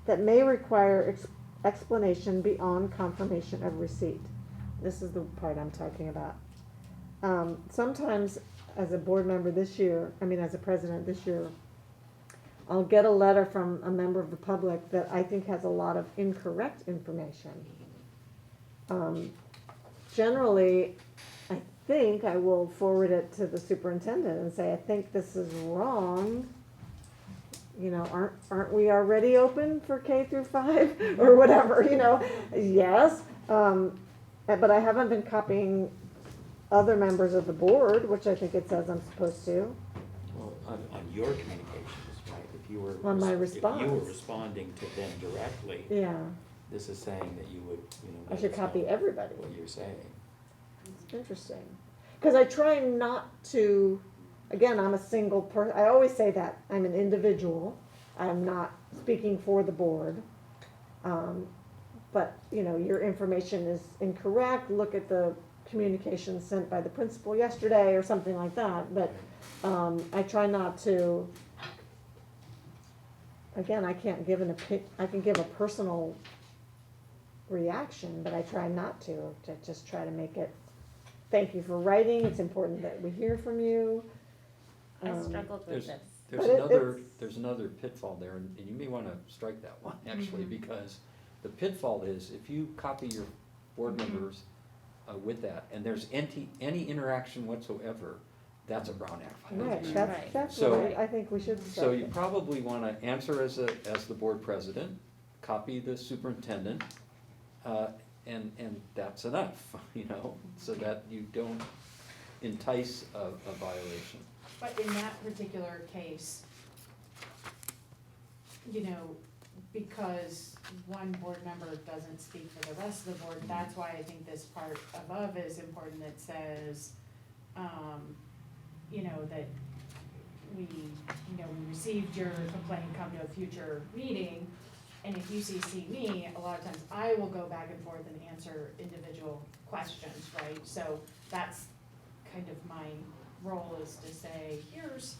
that may require explanation beyond confirmation of receipt. This is the part I'm talking about. Sometimes as a board member this year, as a president this year, I'll get a letter from a member of the public that I think has a lot of incorrect information. Generally, I think I will forward it to the superintendent and say, I think this is wrong. Aren't we already open for K through 5 or whatever, yes. But I haven't been copying other members of the board, which I think it says I'm supposed to. Well, on your communications, right, if you were. On my If you response. were responding to them directly, Yeah, this is saying that you would, I should let us copy know everybody. what you're saying. Interesting. Because I try not to, again, I'm a single person, I always say that, I'm an individual, I'm not speaking for the board. But, your information is incorrect, look at the communication sent by the principal yesterday or something like that, but I try not to, again, I can't give I can give a personal reaction, but I try not to just try to make it, thank you for writing, it's important that we hear from you. I Um, struggled with this. There's But another, there's another pitfall there, and you may wanna strike that one, actually, because the pitfall is, if you copy your board members with that, and there's any interaction whatsoever, that's a Brown Act Right, violation. Right. that's So- what I think we should So strike you it. probably wanna answer as the board president, copy the superintendent, and that's enough, you know, so that you don't entice a violation. But in that particular case, you know, because one board member doesn't speak for the rest of the board, that's why I think this part above is important that says, you know, that we received your complaint, come to a future meeting, and if you CC me, a lot of times I will go back and forth and answer individual questions, right? So that's kind of my role, is to say, here's,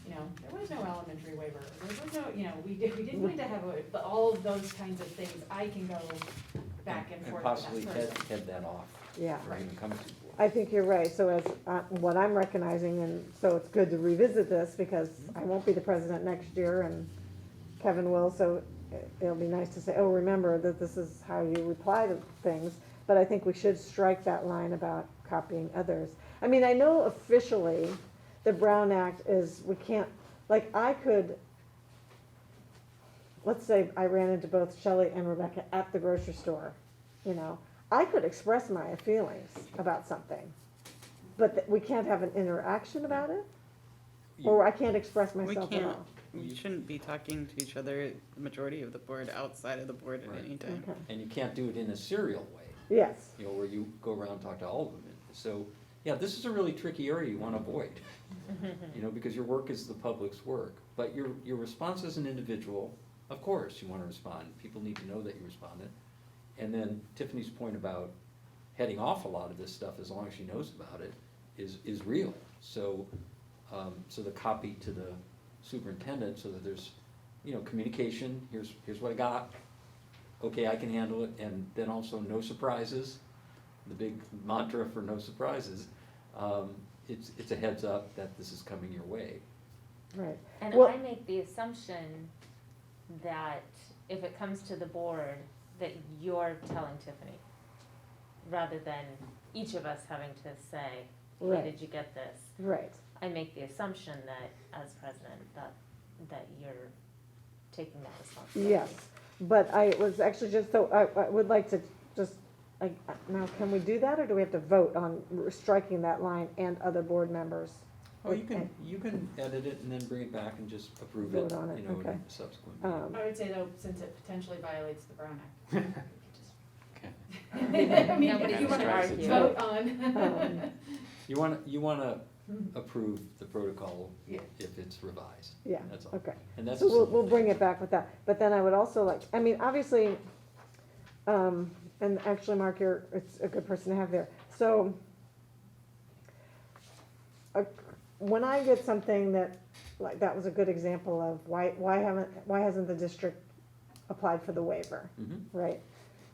you know, there was no elementary waiver, there was no, you know, we didn't need to have but all of those kinds of things, I can go back and forth with possibly that person. head that off, Yeah. or even come to the board. I think you're right, so as, what I'm recognizing, and so it's good to revisit this, because I won't be the president next year, and Kevin will, so it'll be nice to say, oh, remember that this is how you reply to things, but I think we should strike that line about copying others. I mean, I know officially, the Brown Act is, we can't, like, I could, let's say I ran into both Shelley and Rebecca at the grocery store, you know, I could express my feelings about something, but we can't have an interaction about it? Or I can't express We myself at can't, all? we shouldn't be talking to each other, the majority of the board, outside of the board at Right. any time. Okay, And you can't do it in a serial way, yes, you know, where you go around and talk to all of them. So, yeah, this is a really tricky area you wanna avoid, you know, because your work is the public's work. But your response as an individual, of course, you wanna respond, people need to know that you responded. And then Tiffany's point about heading off a lot of this stuff, as long as she knows about it, is real. So, so the copy to the superintendent, so that there's, you know, communication, here's what I got, okay, I can handle it, and then also no surprises, the big mantra for no surprises. It's a heads up that this is coming your way. right. And Well- I make the assumption that if it comes to the board, that you're telling Tiffany, rather than each of us having to say, hey, Right. did you get this? Right, I make the assumption that, as president, that you're taking that responsibility. yes, but I was actually just, so I would like to just, like, now, can we do that, or do we have to vote on striking that line and other board members? Oh, you can edit it and then bring it back and just approve it, Vote on it, you know, in okay. a subsequent meeting. Um, I would say though, since it potentially violates the Brown Act, we could Okay. just- I mean, Nobody's if you wanna gonna argue. vote on. You wanna approve the protocol Yeah. if it's revised, Yeah, that's all. okay. And that's So a we'll simple bring thing. it back with that, but then I would also like, I mean, obviously, and actually, Mark, it's a good person to have there. So, when I get something that, like, that was a good example of why hasn't the district applied for the waiver, Mhm. right?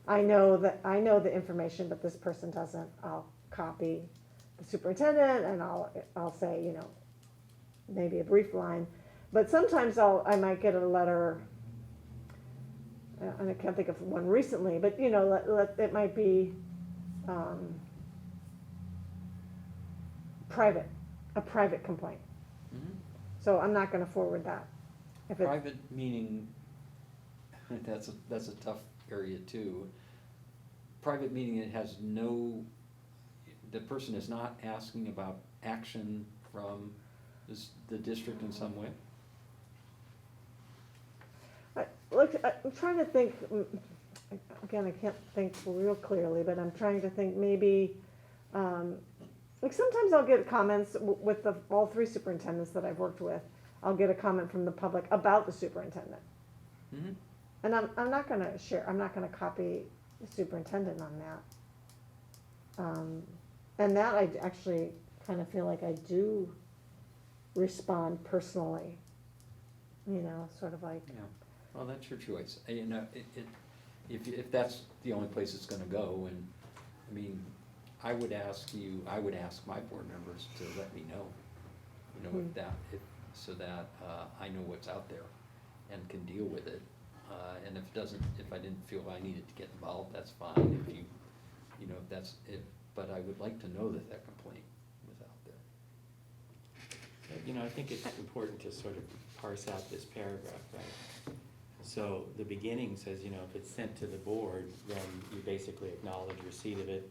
I know the information, but this person doesn't, I'll copy the superintendent and I'll say, you know, maybe a brief line. But sometimes I might get a letter, and I can't think of one recently, but you know, it might be, a private complaint. Mhm. So I'm not gonna forward that. If it's, Private meaning, that's a tough area too. Private meaning, it has no, the person is not asking about action from the district in some way. look, I'm trying to think, again, I can't think real clearly, but I'm trying to think maybe, like sometimes I'll get comments with all three superintendents that I've worked with. I'll get a comment from the public about the superintendent. Mm-hmm. And I'm not gonna share, I'm not gonna copy the superintendent on that. And that I actually kind of feel like I do respond personally, you know, sort of like, Yeah, well, that's your choice. You know, if that's the only place it's gonna go, and, I mean, I would ask my board members to let me know, you know, so that, I know what's out there and can deal with it. And if I didn't feel I needed to get involved, that's fine, if you know, but I would like to know that complaint was out there. You know, I think it's important to sort of parse out this paragraph, right? So the beginning says, you know, if it's sent to the board, then you basically acknowledge receipt of it,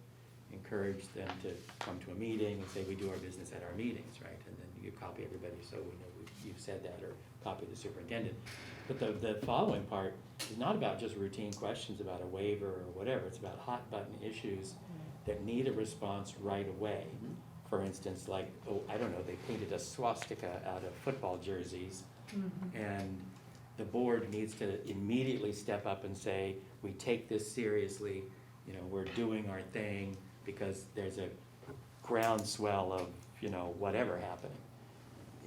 encourage them to come to a meeting and say, we do our business at our meetings, right? And then you copy everybody, so we know you've said that, or copy the superintendent. But the following part is not about just routine questions about a waiver or whatever, it's about hot button issues that need a response right away. For instance, like, oh, I don't know, they painted a swastika out of football jerseys, and the board needs to immediately step up and say, we take this seriously, you know, we're doing our thing, because there's a groundswell of, you know, whatever happening.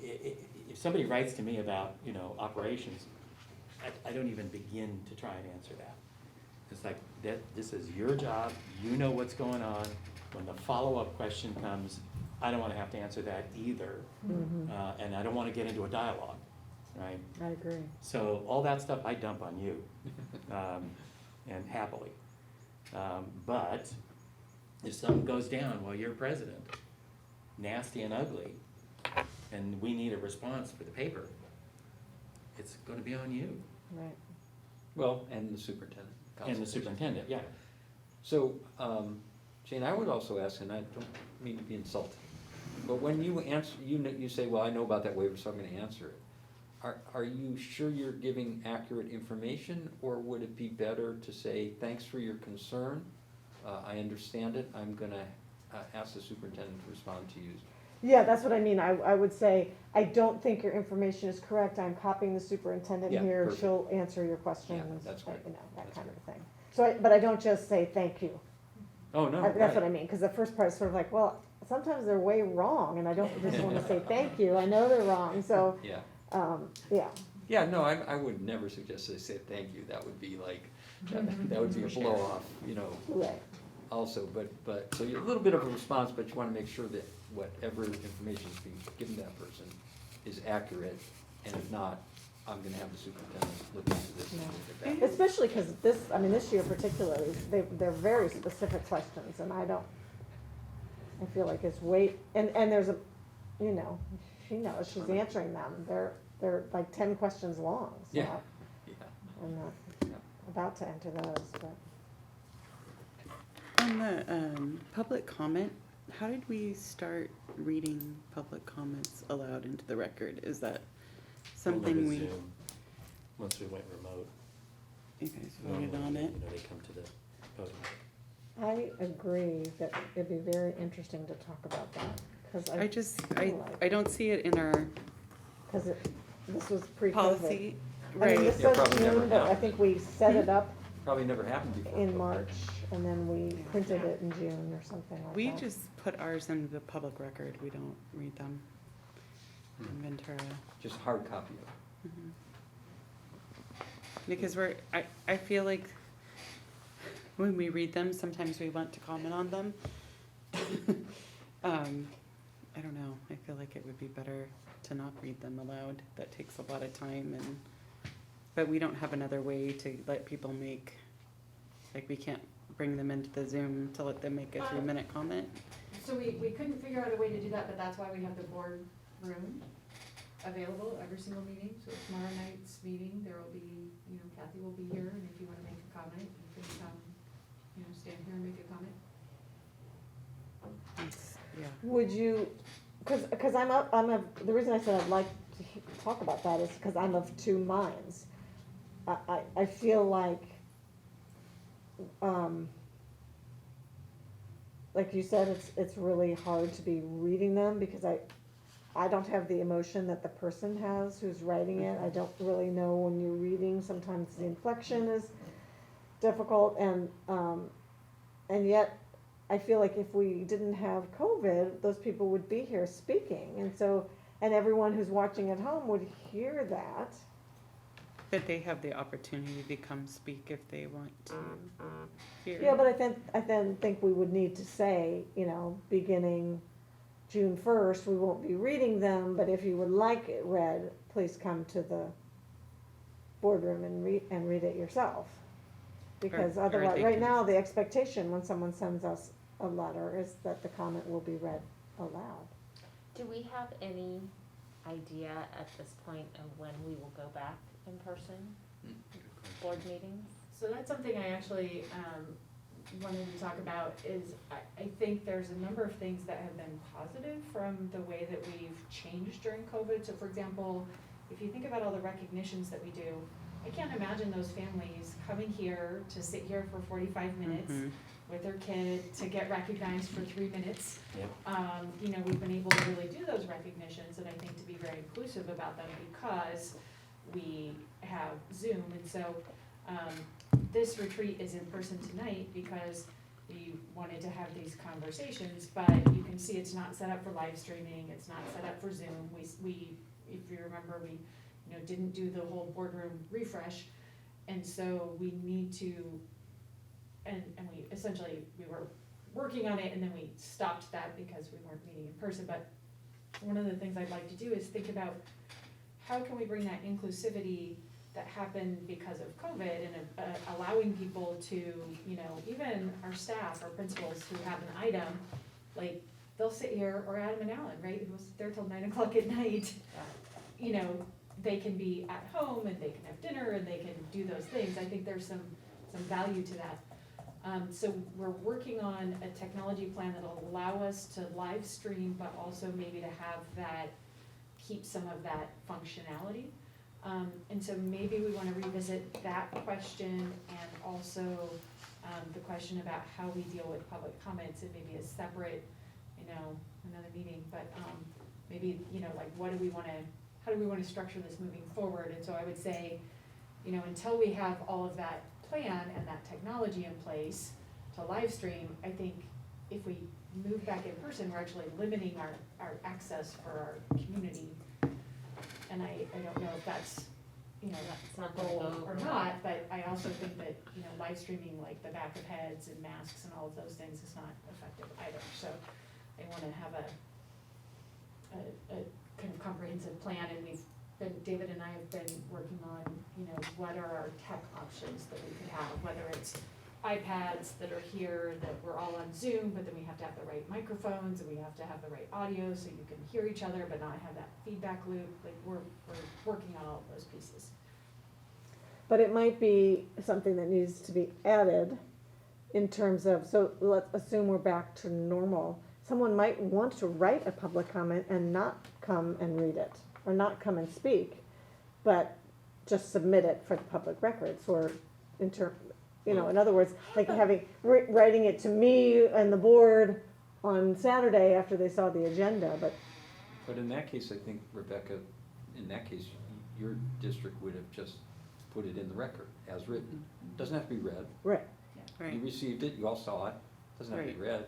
If somebody writes to me about, you know, operations, I don't even begin to try and answer that. It's like, this is your job, you know what's going on. When the follow-up question comes, I don't wanna have to answer that either. And I don't wanna get into a dialogue, right? I agree. So all that stuff I dump on you, and happily. But if something goes down while you're president, nasty and ugly, and we need a response for the paper, it's gonna be on you. Right. Well, and the superintendent. And the superintendent, yeah. So, Jane, I would also ask, and I don't mean to be insulting, but when you answer, you say, well, I know about that waiver, so I'm gonna answer it. Are you sure you're giving accurate information, or would it be better to say, thanks for your concern, I understand it, I'm gonna ask the superintendent to respond to you? Yeah, that's what I mean. I would say, I don't think your information is correct. I'm copying the superintendent Yeah, here. perfect. She'll answer your questions. that's great. You know, that That's kind great. of thing. So, but I don't just say thank you. Oh, no, That's what I right. mean, because the first part is sort of like, well, sometimes they're way wrong, and I don't just want to say thank you. I know they're wrong, so, Yeah. yeah. Yeah, no, I would never suggest they say thank you, that would be like, that would be a blow off, you know, Right. also, but, so you're a little bit of a response, but you wanna make sure that whatever information is being given to that person is accurate, and if not, I'm gonna have the superintendent look into this and get back. Especially because this year particularly, they're very specific questions, and I feel like it's and there's you know, she knows, she's answering them. They're like 10 questions long, so Yeah, yeah. I'm not Yeah. about to enter those, but. On the public comment, how did we start reading public comments aloud into the record? Is that something Only we, with Zoom. Once we went remote. you guys voted on normally, it? You know, they come to the podium. I agree that it'd be very interesting to talk about that, because I don't see it in our because this was pre-COVID. policy, I mean, this right? Yeah, says probably never June, but I happened. think we set it up Probably never happened before. in March, and then we printed it in June or something like that. We just put ours into the public record, we don't read them in Ventura. Just hard copy of it. Because I feel like when we read them, sometimes we want to comment on them. I don't know, I feel like it would be better to not read them aloud, that takes a lot of time but we don't have another way to let people we can't bring them into the Zoom to let them make a 3-minute comment. So we couldn't figure out a way to do that, but that's why we have the board room available every single meeting. So tomorrow night's meeting, there will be, Kathy will be here, and if you wanna make a comment, you can come, stand here and make a comment. Yeah. Would you, because the reason I said I'd like to talk about that is because I'm of two minds. I feel like you said, it's really hard to be reading them because I don't have the emotion that the person has who's writing it. I don't really know when you're reading, sometimes the inflection is difficult, and yet I feel like if we didn't have COVID, those people would be here speaking, and everyone who's watching at home would hear that. That they have the opportunity to come speak if they want to hear. Yeah, but I then think we would need to say, beginning June 1st, we won't be reading them, but if you would like it read, please come to the boardroom and read it yourself. Because Or otherwise, they right can- now, the expectation when someone sends us a letter is that the comment will be read aloud. Do we have any idea at this point of when we will go back in person, board meetings? So that's something I actually wanted to talk about is I think there's a number of things that have been positive from the way that we've changed during COVID. So for example, if you think about all the recognitions that we do, I can't imagine those families coming here to sit here for 45 minutes Mhm. with their kid to get recognized for 3 minutes. Yep. We've been able to really do those recognitions and I think to be very inclusive about them because we have Zoom. And so this retreat is in person tonight because we wanted to have these conversations, but you can see it's not set up for live streaming, it's not set up for Zoom. We if you remember, we didn't do the whole boardroom refresh. And so we need to, and we were working on it and then we stopped that because we weren't meeting in person. But one of the things I'd like to do is think about how can we bring that inclusivity that happened because of COVID and allowing people to, even our staff, our principals who have an item, like they'll sit here, or Adam and Alan, right, who was there till 9 o'clock at night, they can be at home and they can have dinner and they can do those things. I think there's some value to that. So we're working on a technology plan that'll allow us to live stream, but also maybe to have that, keep some of that functionality. And so maybe we wanna revisit that question and also the question about how we deal with public comments and maybe a separate, another meeting, but maybe, like how do we wanna structure this moving forward? And so I would say, until we have all of that plan and that technology in place to live stream, I think if we move back in person, we're actually limiting our access for our community. And I don't know if that's, that's our goal or not, but I also think that, live streaming like the back of heads and masks and all of those things is not effective either. So I wanna have a kind of comprehensive plan, and David and I have been working on, what are our tech options that we could have, whether it's iPads that are here, that we're all on Zoom, but then we have to have the right microphones, and we have to have the right audio so you can hear each other, but not have that feedback loop. Like, we're working on all of those pieces. But it might be something that needs to be added in terms of, so let's assume we're back to normal. Someone might want to write a public comment and not come and read it, or not come and speak, but just submit it for the public records, or in other words, like writing it to me and the board on Saturday after they saw the agenda, but. But in that case, I think, Rebecca, in that case, your district would have just put it in the record as written. Doesn't have to be read. Right. You Right. received it, you all saw it, doesn't have to be read.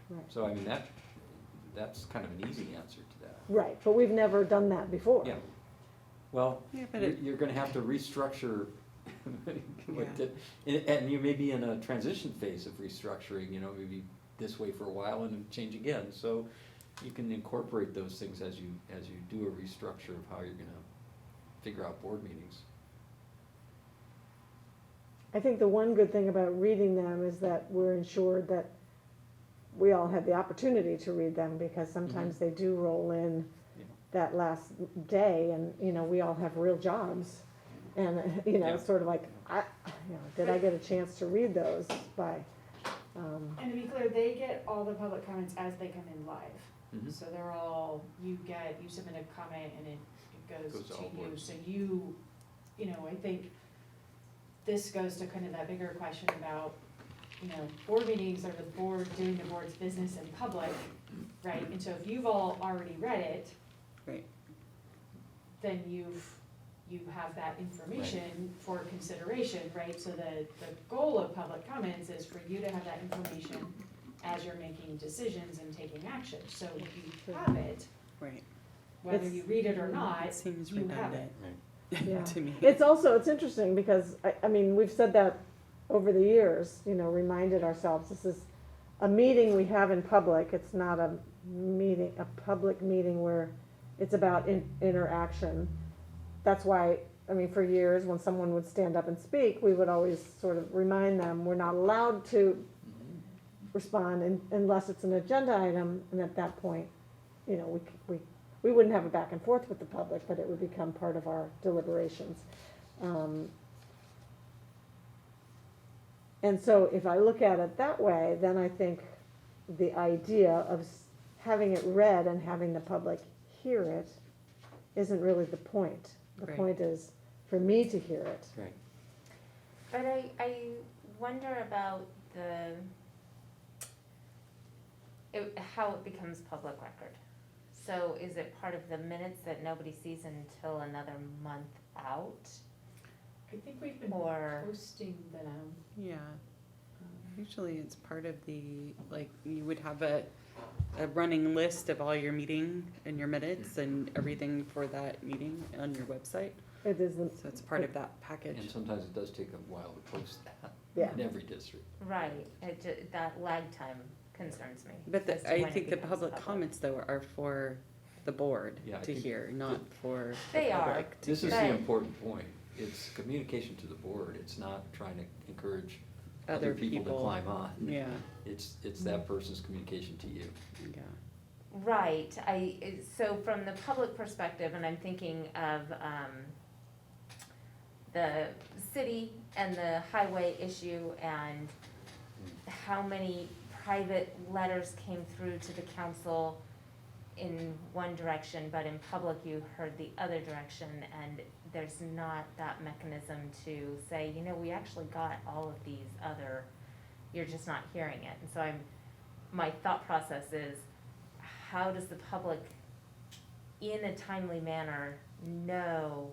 Right. So I mean, that's kind of an easy answer to that. Right, but we've never done that before. Yeah. Well, Yeah, but you're gonna have to restructure and you may be in a transition phase of restructuring, maybe this way for a while and then change again. So you can incorporate those things as you do a restructure of how you're gonna figure out board meetings. I think the one good thing about reading them is that we're ensured that we all have the opportunity to read them, because sometimes they do roll in Yeah. that last day, and, we all have real jobs. And, Yeah. it's sort of like, did I get a chance to read those by, And to be clear, they get all the public comments as they come in live. Mhm. So they're all, you submit a comment and it goes Goes to all to you. boards. So I think this goes to kind of that bigger question about, board meetings are the board doing the board's business in public, right? And so if you've all already read it, Right. then you have that information for consideration, right? So the goal of public comments is for you to have that information as you're making decisions and taking action. So if you have it, Right. whether you read it or not, It seems you have it. redundant. Yeah. to me. It's also, it's interesting because, I mean, we've said that over the years, you know, reminded ourselves, this is a meeting we have in public, it's not a meeting, a public meeting where it's about interaction. That's why, I mean, for years, when someone would stand up and speak, we would always sort of remind them, we're not allowed to respond unless it's an agenda item, and at that point, you know, we wouldn't have a back and forth with the public, but it would become part of our deliberations. And so if I look at it that way, then I think the idea of having it read and having the public hear it isn't really the point. The Right. point is for me to hear it. Right. But I wonder about how it becomes public record. So is it part of the minutes that nobody sees until another month out? I think we've been Or, posting them. Yeah. Usually it's part of the, like, you would have a running list of all your meeting and your minutes and everything for that meeting on your website. It isn't, So it's part of that package. And sometimes it does take a while to post that yeah. in every district. right, that lag time concerns me. But as to I when it think the becomes public comments though are for the board Yeah, I to think hear, not for the They are. public to This is hear. the Right. important point. It's communication to the board. It's not trying to encourage Other other people to people. climb on. Yeah, It's that person's communication to you. yeah. Right, so from the public perspective, and I'm thinking of, the city and the highway issue and how many private letters came through to the council in one direction, but in public you heard the other direction, and there's not that mechanism to say, you know, we actually got all of these other, you're just not hearing it. And so my thought process is, how does the public, in a timely manner, know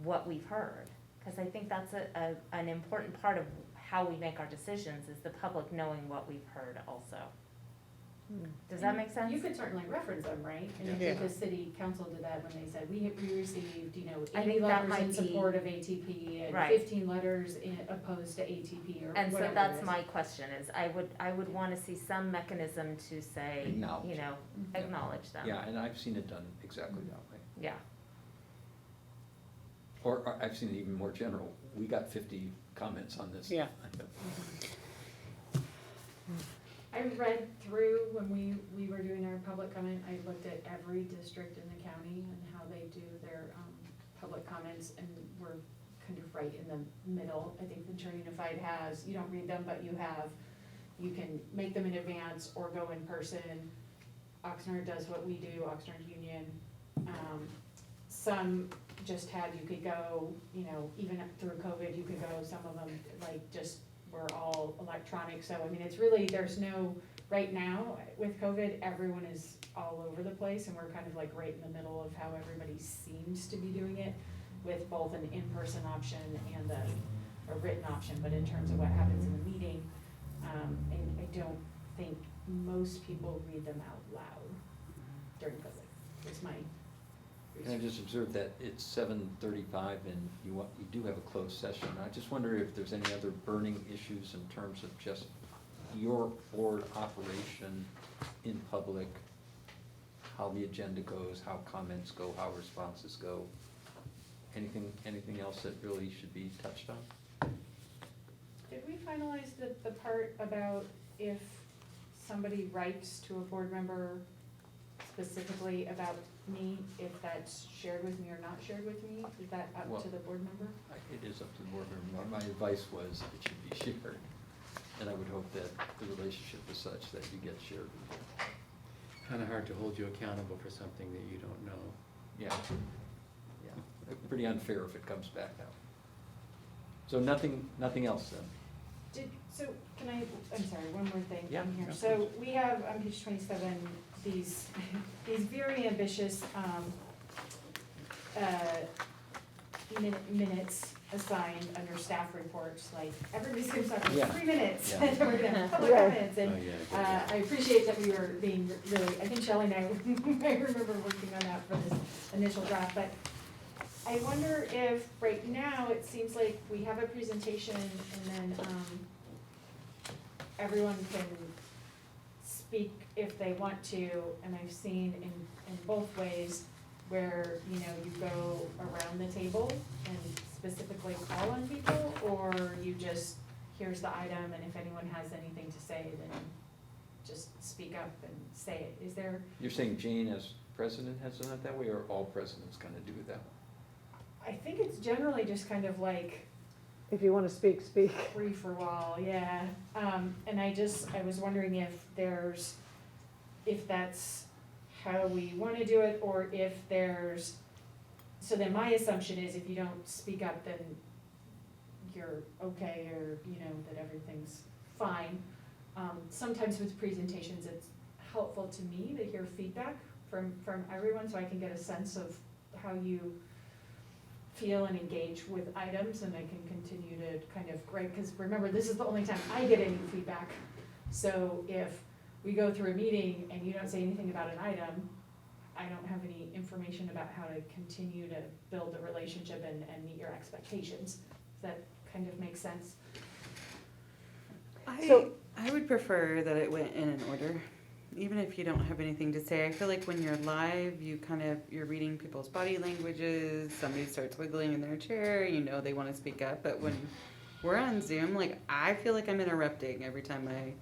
what we've heard? Because I think that's an important part of how we make our decisions, is the public knowing what we've heard also. Does that make sense? You could certainly reference them, right? And I Yeah. think the city council did that when they said, we received, you know, I 80 think that letters might in be- support of ATP and Right. 15 letters opposed to ATP or whatever And so it that's is. my question, is I would wanna see some mechanism to say, Acknowledge. you know, Yeah. acknowledge them. Yeah, and I've seen it done exactly that way. Yeah, Or I've seen it even more general. We got 50 comments on this. Yeah. I read through, when we were doing our public comment, I looked at every district in the county and how they do their, public comments, and we're kind of right in the middle. I think Ventura Unified has, you don't read them, but you can make them in advance or go in person. Oxnard does what we do, Oxnard Union. Some just had, you could go, you know, even through COVID, you could go, some of them, like, just were all electronic, so, I mean, it's really, there's no, right now, with COVID, everyone is all over the place, and we're kind of like right in the middle of how everybody seems to be doing it, with both an in-person option and a written option, but in terms of what happens in the meeting, I don't think most people read them out loud during COVID, is my And I just observed that it's 7:35 and you do have a closed session. I just wonder if there's any other burning issues in terms of just your board operation in public, how the agenda goes, how comments go, how responses go. Anything else that really should be touched on? Did we finalize the part about if somebody writes to a board member specifically about me, if that's shared with me or not shared with me? Is that up Well- to the board member? It is up to the board member. My advice was it should be shared. And I would hope that the relationship is such that you get shared. Kinda hard to hold you accountable for something that you don't know. Yeah. Yeah. Pretty unfair if it comes back out. So nothing else then? Can I'm sorry, one more thing Yeah, on here. yeah, So we have on page 27, these very ambitious, minutes assigned under staff reports, like, everybody's gonna talk Yeah. for 3 minutes, Yeah. and we're gonna have public Right. comments, Oh, and, yeah. I appreciate that we were being really, I think Shelley and I, I remember working on that for this initial draft, but I wonder if, right now, it seems like we have a presentation and then, everyone can speak if they want to, and I've seen in both ways where, you know, you go around the table and specifically call on people, or you just, here's the item, and if anyone has anything to say, then just speak up and say it. Is there, You're saying Jane as president has done it that way, or all presidents kind of do it that way? I think it's generally just kind of like If you wanna speak, speak. free for all, yeah. And I was wondering if that's how we wanna do it, or if there's, so then my assumption is if you don't speak up, then you're okay, or, you know, that everything's fine. Sometimes with presentations, it's helpful to me to hear feedback from everyone, so I can get a sense of how you feel and engage with items, and I can continue to kind of grade, because remember, this is the only time I get any feedback. So if we go through a meeting and you don't say anything about an item, I don't have any information about how to continue to build a relationship and meet your expectations. Does that kind of make sense? I would prefer that it went in an order, even if you don't have anything to say. I feel like when you're live, you're reading people's body languages, somebody starts wiggling in their chair, you know they want to speak up. But when we're on Zoom, like, I feel like I'm interrupting every time I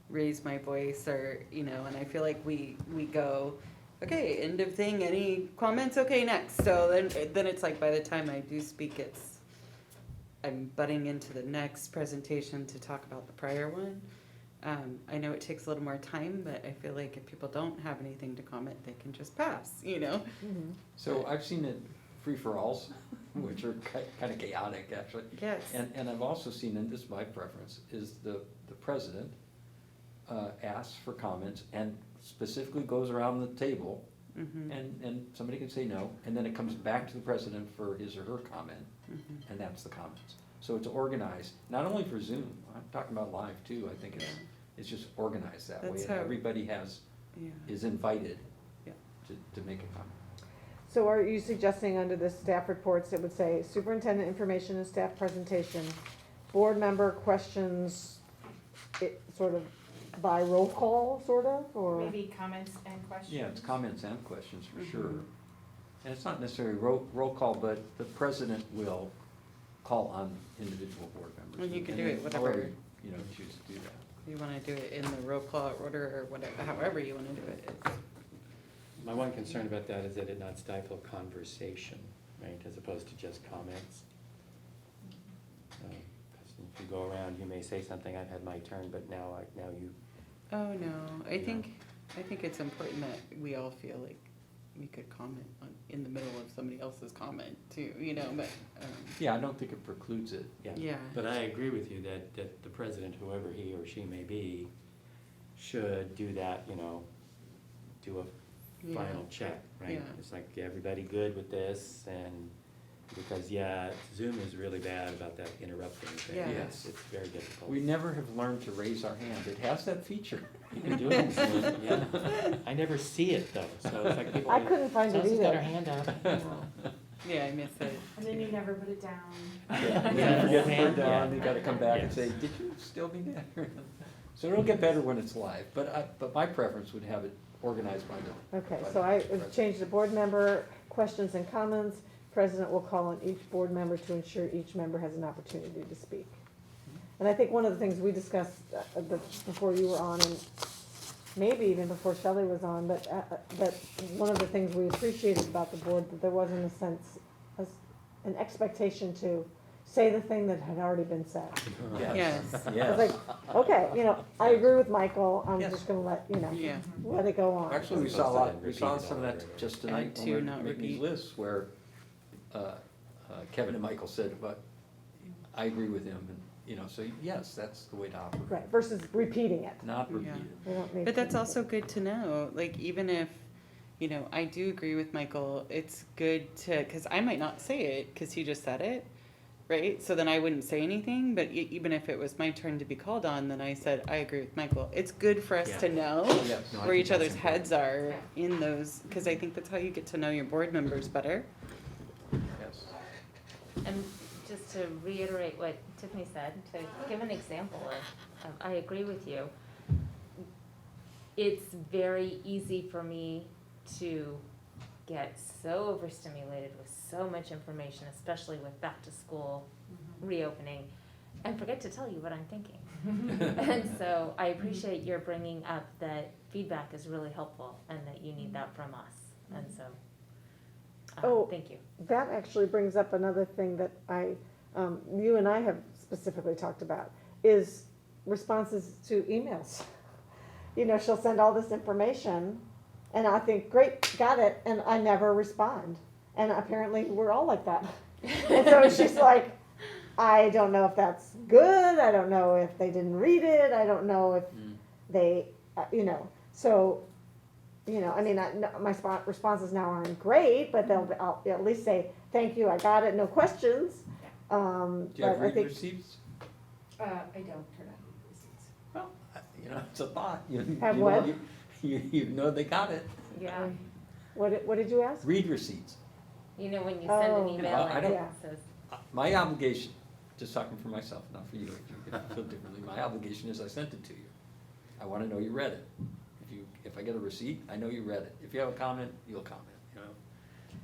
raise my voice, or, you know, and I feel like we go, okay, end of thing, any comments? Okay, next. So then it's like by the time I do speak, I'm butting into the next presentation to talk about the prior one. I know it takes a little more time, but I feel like if people don't have anything to comment, they can just pass, you know? Mm-hmm. So I've seen it free-for-alls, which are kind of chaotic, actually. Yes. And I've also seen, and this is my preference, is the president asks for comments and specifically goes around the table, Mm-hmm. and somebody can say no, and then it comes back to the president for his or her comment, Mm-hmm. and that's the comments. So it's organized, not only for Zoom, I'm talking about live too. I think it's just organized that way, That's and how- everybody Yeah. is invited Yeah. to make a comment. So are you suggesting under the staff reports, it would say superintendent information and staff presentation, board member questions, it sort of by roll call, sort of, or? Maybe comments and questions? Yeah, it's comments and questions for Mhm. sure. And it's not necessarily roll call, but the president will call on individual board members. Well, you can And do it whatever. however, you know, choose to do that. You wanna do it in the roll call order or whatever, however you wanna do it. My one concern about that is that it not stifle conversation, right, as opposed to just comments. 'Cause if you go around, you may say something, I've had my turn, but now you. Oh, no, I Yeah. think it's important that we all feel like we could comment in the middle of somebody else's comment too, you know, but, Yeah, I don't think it precludes it. yeah. But I agree with you that the president, whoever he or she may be, should do that, you know, do a Yeah. final check, right? Yeah. It's like, everybody good with this, and, because, Zoom is really bad about that interrupting thing. Yeah. Yes. It's very difficult. We never have learned to raise our hand. It has that feature. You can do it on Zoom, yeah. I never see it though, so it's like people. I couldn't find it Someone's got either. her hand up. Yeah, I miss it. And then you never put it down. Yeah, Yeah. you forget to put it Yeah. down, you gotta come back and Yes. say, did you still be there? So it'll get better when it's live, but my preference would have it organized by the. Okay, by so the I president. changed the board member questions and comments. President will call on each board member to ensure each member has an opportunity to speak. And I think one of the things we discussed before you were on, and maybe even before Shelley was on, but that one of the things we appreciated about the board, that there wasn't a sense, an expectation to say the thing that had already been said. Yes. I was like, okay, you know, I agree with Michael, I'm Yes. just gonna let, you know, Yeah. let it go on. Actually, we saw a lot, we saw some of that just tonight And when to we were not making these repeat. lists where Kevin and Michael said, but I agree with him, and, you know, so yes, that's the way to operate. Right, versus repeating it. Not Yeah. repeat it. We don't need But that's to- also good to know, like, even if, you know, I do agree with Michael, it's good to, cause I might not say it, cause he just said it, right? So then I wouldn't say anything, but even if it was my turn to be called on, then I said, I agree with Michael. It's good for us to know Yes. No, I where think each that's other's important. heads are in those, cause I think that's how you get to know your board members better. Yes. And just to reiterate what Tiffany said, to give an example of I agree with you. It's very easy for me to get so overstimulated with so much information, especially with back to school reopening, and forget to tell you what I'm thinking. And so I appreciate your bringing up that feedback is really helpful and that you need that from us. And so, Oh. thank you. That actually brings up another thing that you and I have specifically talked about, is responses to emails. You know, she'll send all this information, and I think, great, got it, and I never respond. And apparently, we're all like that. And so she's like, I don't know if that's good, I don't know if they didn't read it, I don't know if they, so, I mean, my responses now aren't great, but I'll at least say, thank you, I got it, no questions. Do you have But I read think, receipts? I don't turn out receipts. Well, it's a thought. Have what? You know they got it. Yeah. what did you ask? Read receipts. You know, when you send an Oh. email I and don't- it says, My obligation, just talking for myself, not for you, if you feel differently, my obligation is I sent it to you. I wanna know you read it. If I get a receipt, I know you read it. If you have a comment, you'll comment,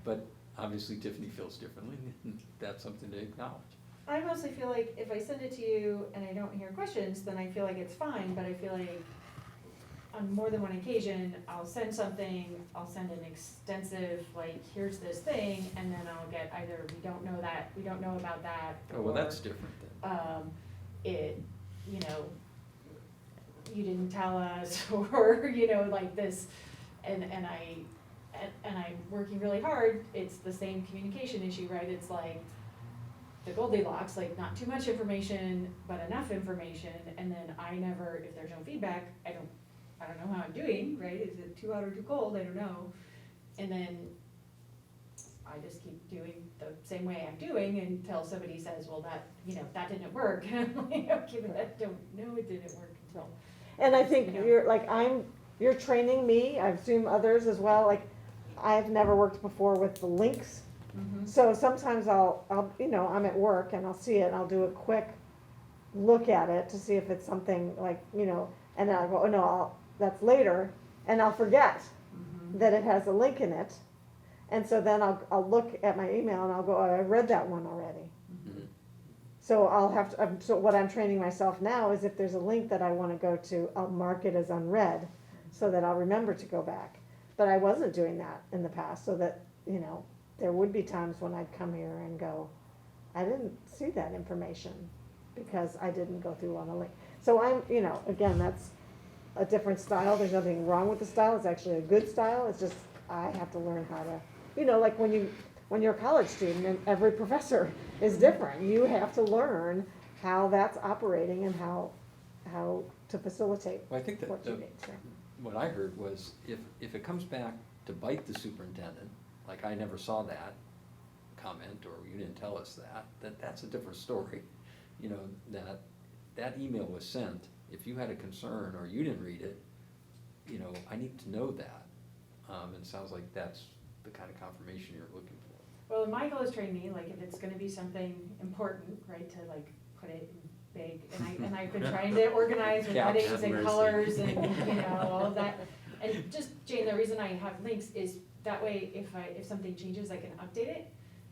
But obviously Tiffany feels differently, and that's something to acknowledge. I mostly feel like if I send it to you and I don't hear questions, then I feel like it's fine, but I feel like on more than one occasion, I'll send something, I'll send an extensive, like, here's this thing, and then I'll get either, we don't know about that, Oh, well, that's or, different then. you didn't tell us, or, like this, and I'm working really hard, it's the same communication issue, right? It's like the Goldilocks, like not too much information, but enough information, and then if there's no feedback, I don't know how I'm doing, right? Is it too hot or too cold? I don't know. And then I just keep doing the same way I'm doing until somebody says, well, that didn't work. And I'm like, okay, but I don't know it didn't work until. And I think You know. you're training me, I assume others as well, like, I've never worked before with the links. So sometimes I'll, I'm at work and I'll see it and I'll do a quick look at it to see if it's something like, and then I'll go, oh no, that's later, and I'll forget that it has a link in it. And so then I'll look at my email and I'll go, oh, I read that one already. Mhm. So I'll have to, so what I'm training myself now is if there's a link that I wanna go to, I'll mark it as unread, so that I'll remember to go back. But I wasn't doing that in the past, so that, there would be times when I'd come here and go, I didn't see that information, because I didn't go through on a link. So I'm, again, that's a different style, there's nothing wrong with the style, it's actually a good style, it's just, I have to learn how to, like when you're a college student and every professor is different, you have to learn how that's operating and how to facilitate Well, I think what that you need, so. what I heard was if it comes back to bite the superintendent, like I never saw that comment, or you didn't tell us that's a different story. That email was sent, if you had a concern or you didn't read it, I need to know that. And it sounds like that's the kind of confirmation you're looking for. Well, Michael has trained me, like, if it's gonna be something important, right, to like put it in big, and I've been trying to organize with Yeah. headings Have and mercy. colors and, all of that. And just, Jane, the reason I have links is that way, if something changes, I can update it,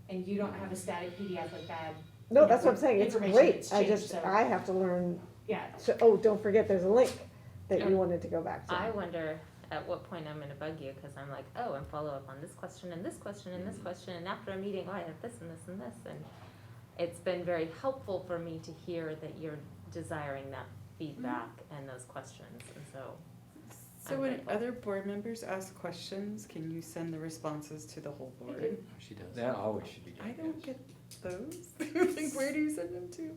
and you don't have a static PDF like that. No, that's what I'm saying, it's Information great, that's I changed, just, so- I have to learn, Yeah, so, don't forget there's a link that Yeah. you wanted to go back to. I wonder at what point I'm gonna bug you, cause I'm like, oh, and follow up on this question and this question and this question, and after a meeting, oh, I have this and this and this, and it's been very helpful for me to hear that you're desiring that feedback and those questions, and so. So I'm when grateful. other board members ask questions, can you send the responses to the whole board? She does. That always should be done. I don't yes. get those. Like, where do you send them to?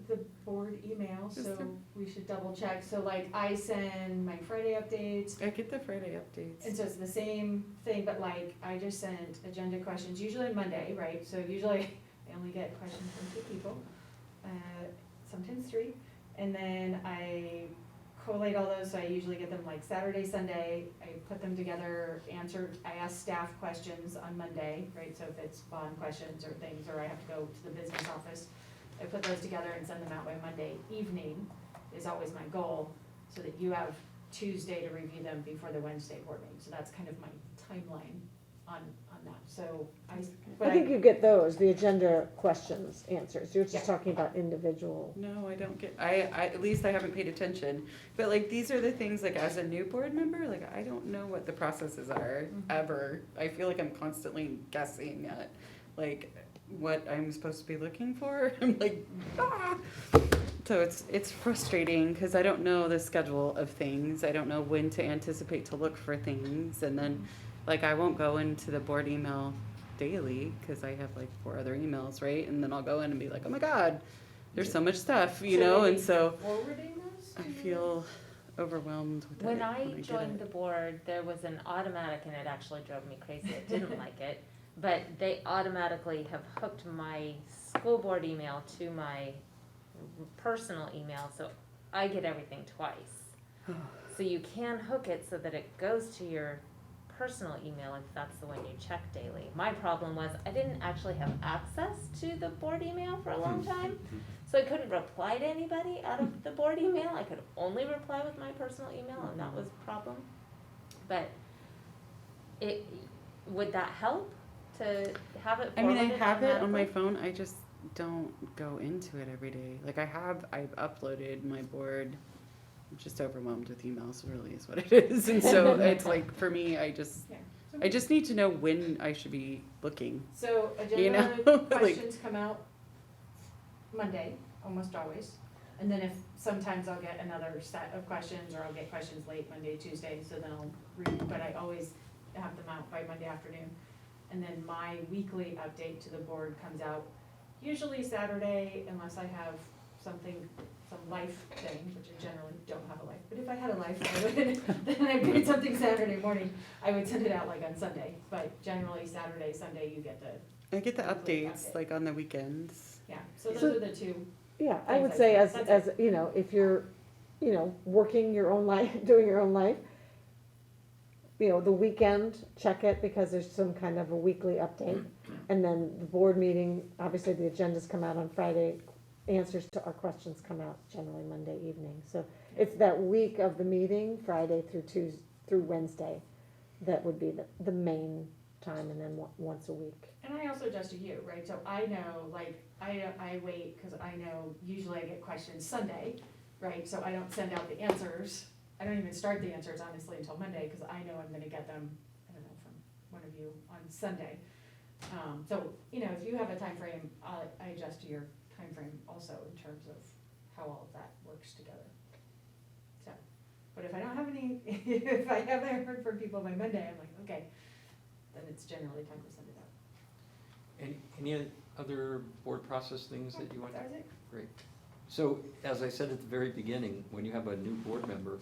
the board email, Just so the- we should double check, so like, I send my Friday updates, I get the Friday updates. and so it's the same thing, but like, I just sent agenda questions, usually Monday, right? So usually, I only get questions from 2 people, sometimes 3, and then I collate all those, so I usually get them like Saturday, Sunday, I put them together, I ask staff questions on Monday, right, so if it's bond questions or things, or I have to go to the business office, I put those together and send them out by Monday evening, is always my goal, so that you have Tuesday to review them before the Wednesday board meeting, so that's kind of my timeline on that, so I think you get those, the agenda questions, answers, you're just Yeah. talking about individual. No, I don't get, at least I haven't paid attention. But like, these are the things, like, as a new board member, like, I don't know what the processes are, ever. I feel like I'm constantly guessing at, like, what I'm supposed to be looking for. I'm like, ah! So it's frustrating, because I don't know the schedule of things. I don't know when to anticipate to look for things. And then, like, I won't go into the board email daily, because I have like 4 other emails, right? And then I'll go in and be like, oh my God, there's so much stuff, you Should know? I And be so forwarding those I to you? feel overwhelmed with it. When I get joined it. the board, there was an automatic, and it actually drove me crazy, I didn't like it, but they automatically have hooked my school board email to my personal email, so I get everything twice. So you can hook it so that it goes to your personal email if that's the one you check daily. My problem was I didn't actually have access to the board email for a long time, so I couldn't reply to anybody out of the board email. I could only reply with my personal email, and that was a problem. But would that help to have it I mean, forwarded I have it on my automatically? phone, I just don't go into it every day. Like, I've uploaded my board. I'm just overwhelmed with emails, really, is what it is. And so it's like, for me, I just need to know when I should be looking. So You know, agenda like- questions come out Monday, almost always. And then if, sometimes I'll get another set of questions, or I'll get questions late Monday, Tuesday, so then I'll read, but I always have them out by Monday afternoon. And then my weekly update to the board comes out usually Saturday, unless I have something, some life thing, which I generally don't have a life. But if I had a life, I would, then I paid something Saturday morning, I would send it out like on Sunday. But generally Saturday, Sunday, you get the, I get the Weekly updates, update. like, on the weekends. yeah, so those So- are the two. Yeah, I Things would I say do. as, That's you know, if you're, you know, working your own life, doing your own life, you know, the weekend, check it because there's some kind of a weekly update. And then the board meeting, obviously the agendas come out on Friday, answers to our questions come out generally Monday evening. So it's that week of the meeting, Friday through Wednesday, that would be the main time, and then once a week. And I also adjust to you, right? So I know, like, I wait, cause I know usually I get questions Sunday, right? So I don't send out the answers. I don't even start the answers honestly until Monday, cause I know I'm gonna get them, I don't know, from one of you on Sunday. So, you know, if you have a time frame, I adjust to your time frame also in terms of how all of that works together. So, but if I don't have any, if I haven't heard from people by Monday, I'm like, okay, then it's generally time to send it out. Any other board process things that you want? That was it. Great. So, as I said at the very beginning, when you have a new board member,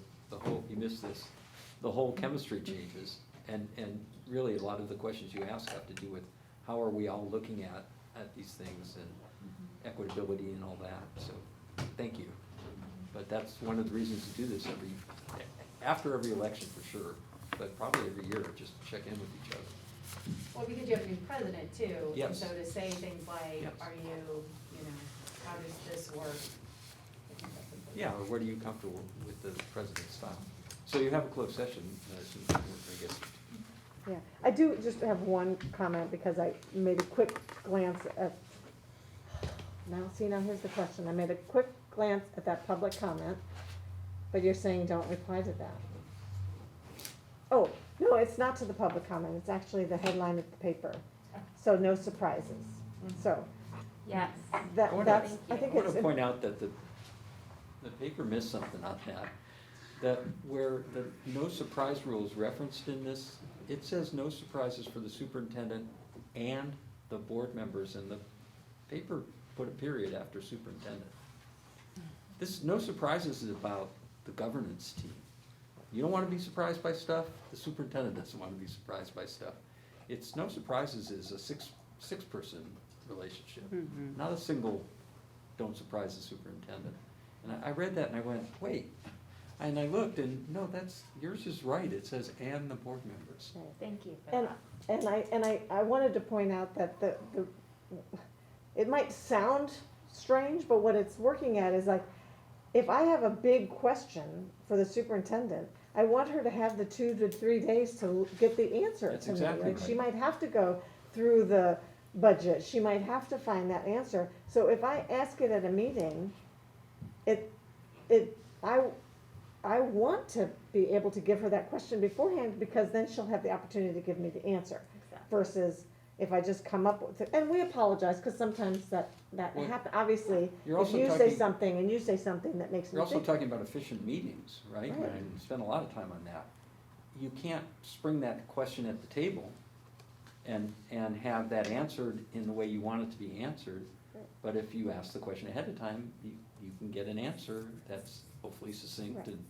you missed this, the whole chemistry changes. And really, a lot of the questions you ask have to do with how are we all looking at these things and equitability and all that, so, thank you. But that's one of the reasons to do this after every election for sure, but probably every year, just check in with each other. Well, because you have a new president too, and Yes. so to say things like, Yes. are you know, how does this work? I think that's important. Yeah, or what are you comfortable with the president's style? So you have a closed session, I guess. Yeah, I do just have one comment because I made a quick glance at, now here's the question. I made a quick glance at that public comment, but you're saying don't reply to that. Oh, no, it's not to the public comment, it's actually the headline of the paper. So no surprises. So Yes. that's, I think I want it's, to point out that the paper missed something on that. That where the no surprise rule is referenced in this, it says no surprises for the superintendent and the board members, and the paper put a period after superintendent. This no surprises is about the governance team. You don't want to be surprised by stuff, the superintendent doesn't want to be surprised by stuff. It's no surprises is a six-person relationship, not a single don't surprise the superintendent. And I read that and I went, wait, And I looked and, no, yours is right, it says and the board members. Thank you for And, that. and I wanted to point out that it might sound strange, but what it's working at is like, if I have a big question for the superintendent, I want her to have the 2 to 3 days to get the answer That's to me. exactly Like, she right. might have to go through the budget, she might have to find that answer. So if I ask it at a meeting, I want to be able to give her that question beforehand, because then she'll have the opportunity to give me the answer. Exactly. Versus if I just come up with it, and we apologize, because sometimes that Well, happen, obviously, You're if also you say talking, something and you say something that makes me you're also think. talking about efficient meetings, right? Right. And spend a lot of time on that. You can't spring that question at the table and have that answered in the way you want it to be answered. Right. But if you ask the question ahead of time, you can get an answer that's hopefully succinct Right. and,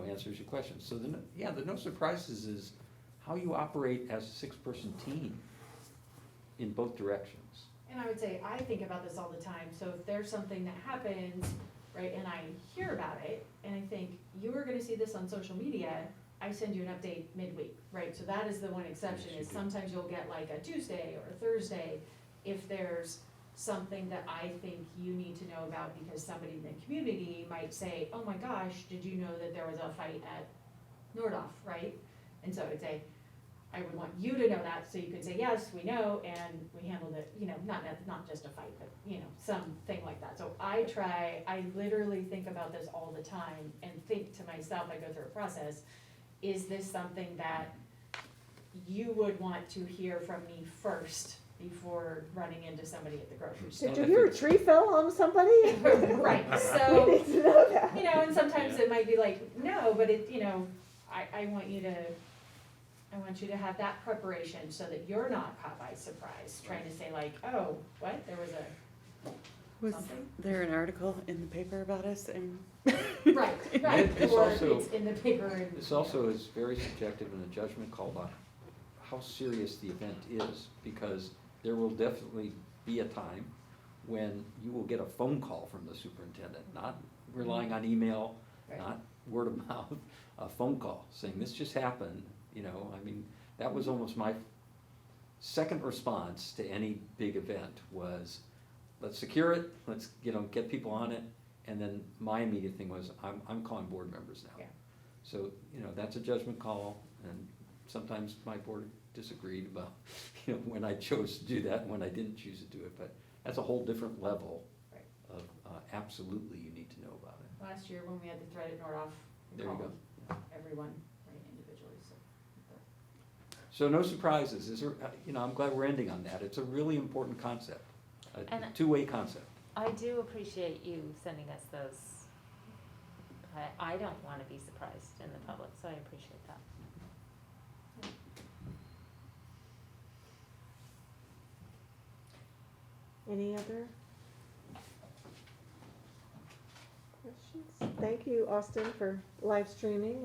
answers your question. So the no surprises is how you operate as a 6-person team in both directions. And I would say, I think about this all the time, so if there's something that happens, right, and I hear about it, and I think, you are gonna see this on social media, I send you an update midweek, right? So that is the one exception, Yes, you is do. sometimes you'll get like a Tuesday or a Thursday, if there's something that I think you need to know about, because somebody in the community might say, oh my gosh, did you know that there was a fight at Nordoff, right? And so I'd say, I would want you to know that, so you could say, yes, we know, and we handled it, not just a fight, but, something like that. So I literally think about this all the time and think to myself, I go through a process, is this something that you would want to hear from me first before running into somebody at the grocery store? Did you hear a tree fell on somebody? Right, We so, need to know that. and sometimes it might be like, no, but I want you to have that preparation so that you're not caught by surprise, trying to say like, oh, what, there was Was something? there an article in the paper about us? And Right, It's or also- it's in the paper and. This also is very subjective and a judgment call on how serious the event is, because there will definitely be a time when you will get a phone call from the superintendent, not relying on email, Right. not word of mouth, a phone call saying, this just happened, that was almost my second response to any big event was, let's secure it, let's, get people on it, and then my immediate thing was, I'm calling board members now. Yeah. So, that's a judgment call, and sometimes my board disagreed about, when I chose to do that and when I didn't choose to do it, but that's a whole different level Right. of, absolutely you need to know about it. Last year when we had the thread at Nordoff, we There you called go. everyone, right, individually, so. So no surprises, I'm glad we're ending on that, it's a really important concept, a And- two-way concept. I do appreciate you sending us those. I don't wanna be surprised in the public, so I appreciate that. Any other questions? Thank you, Austin, for live streaming.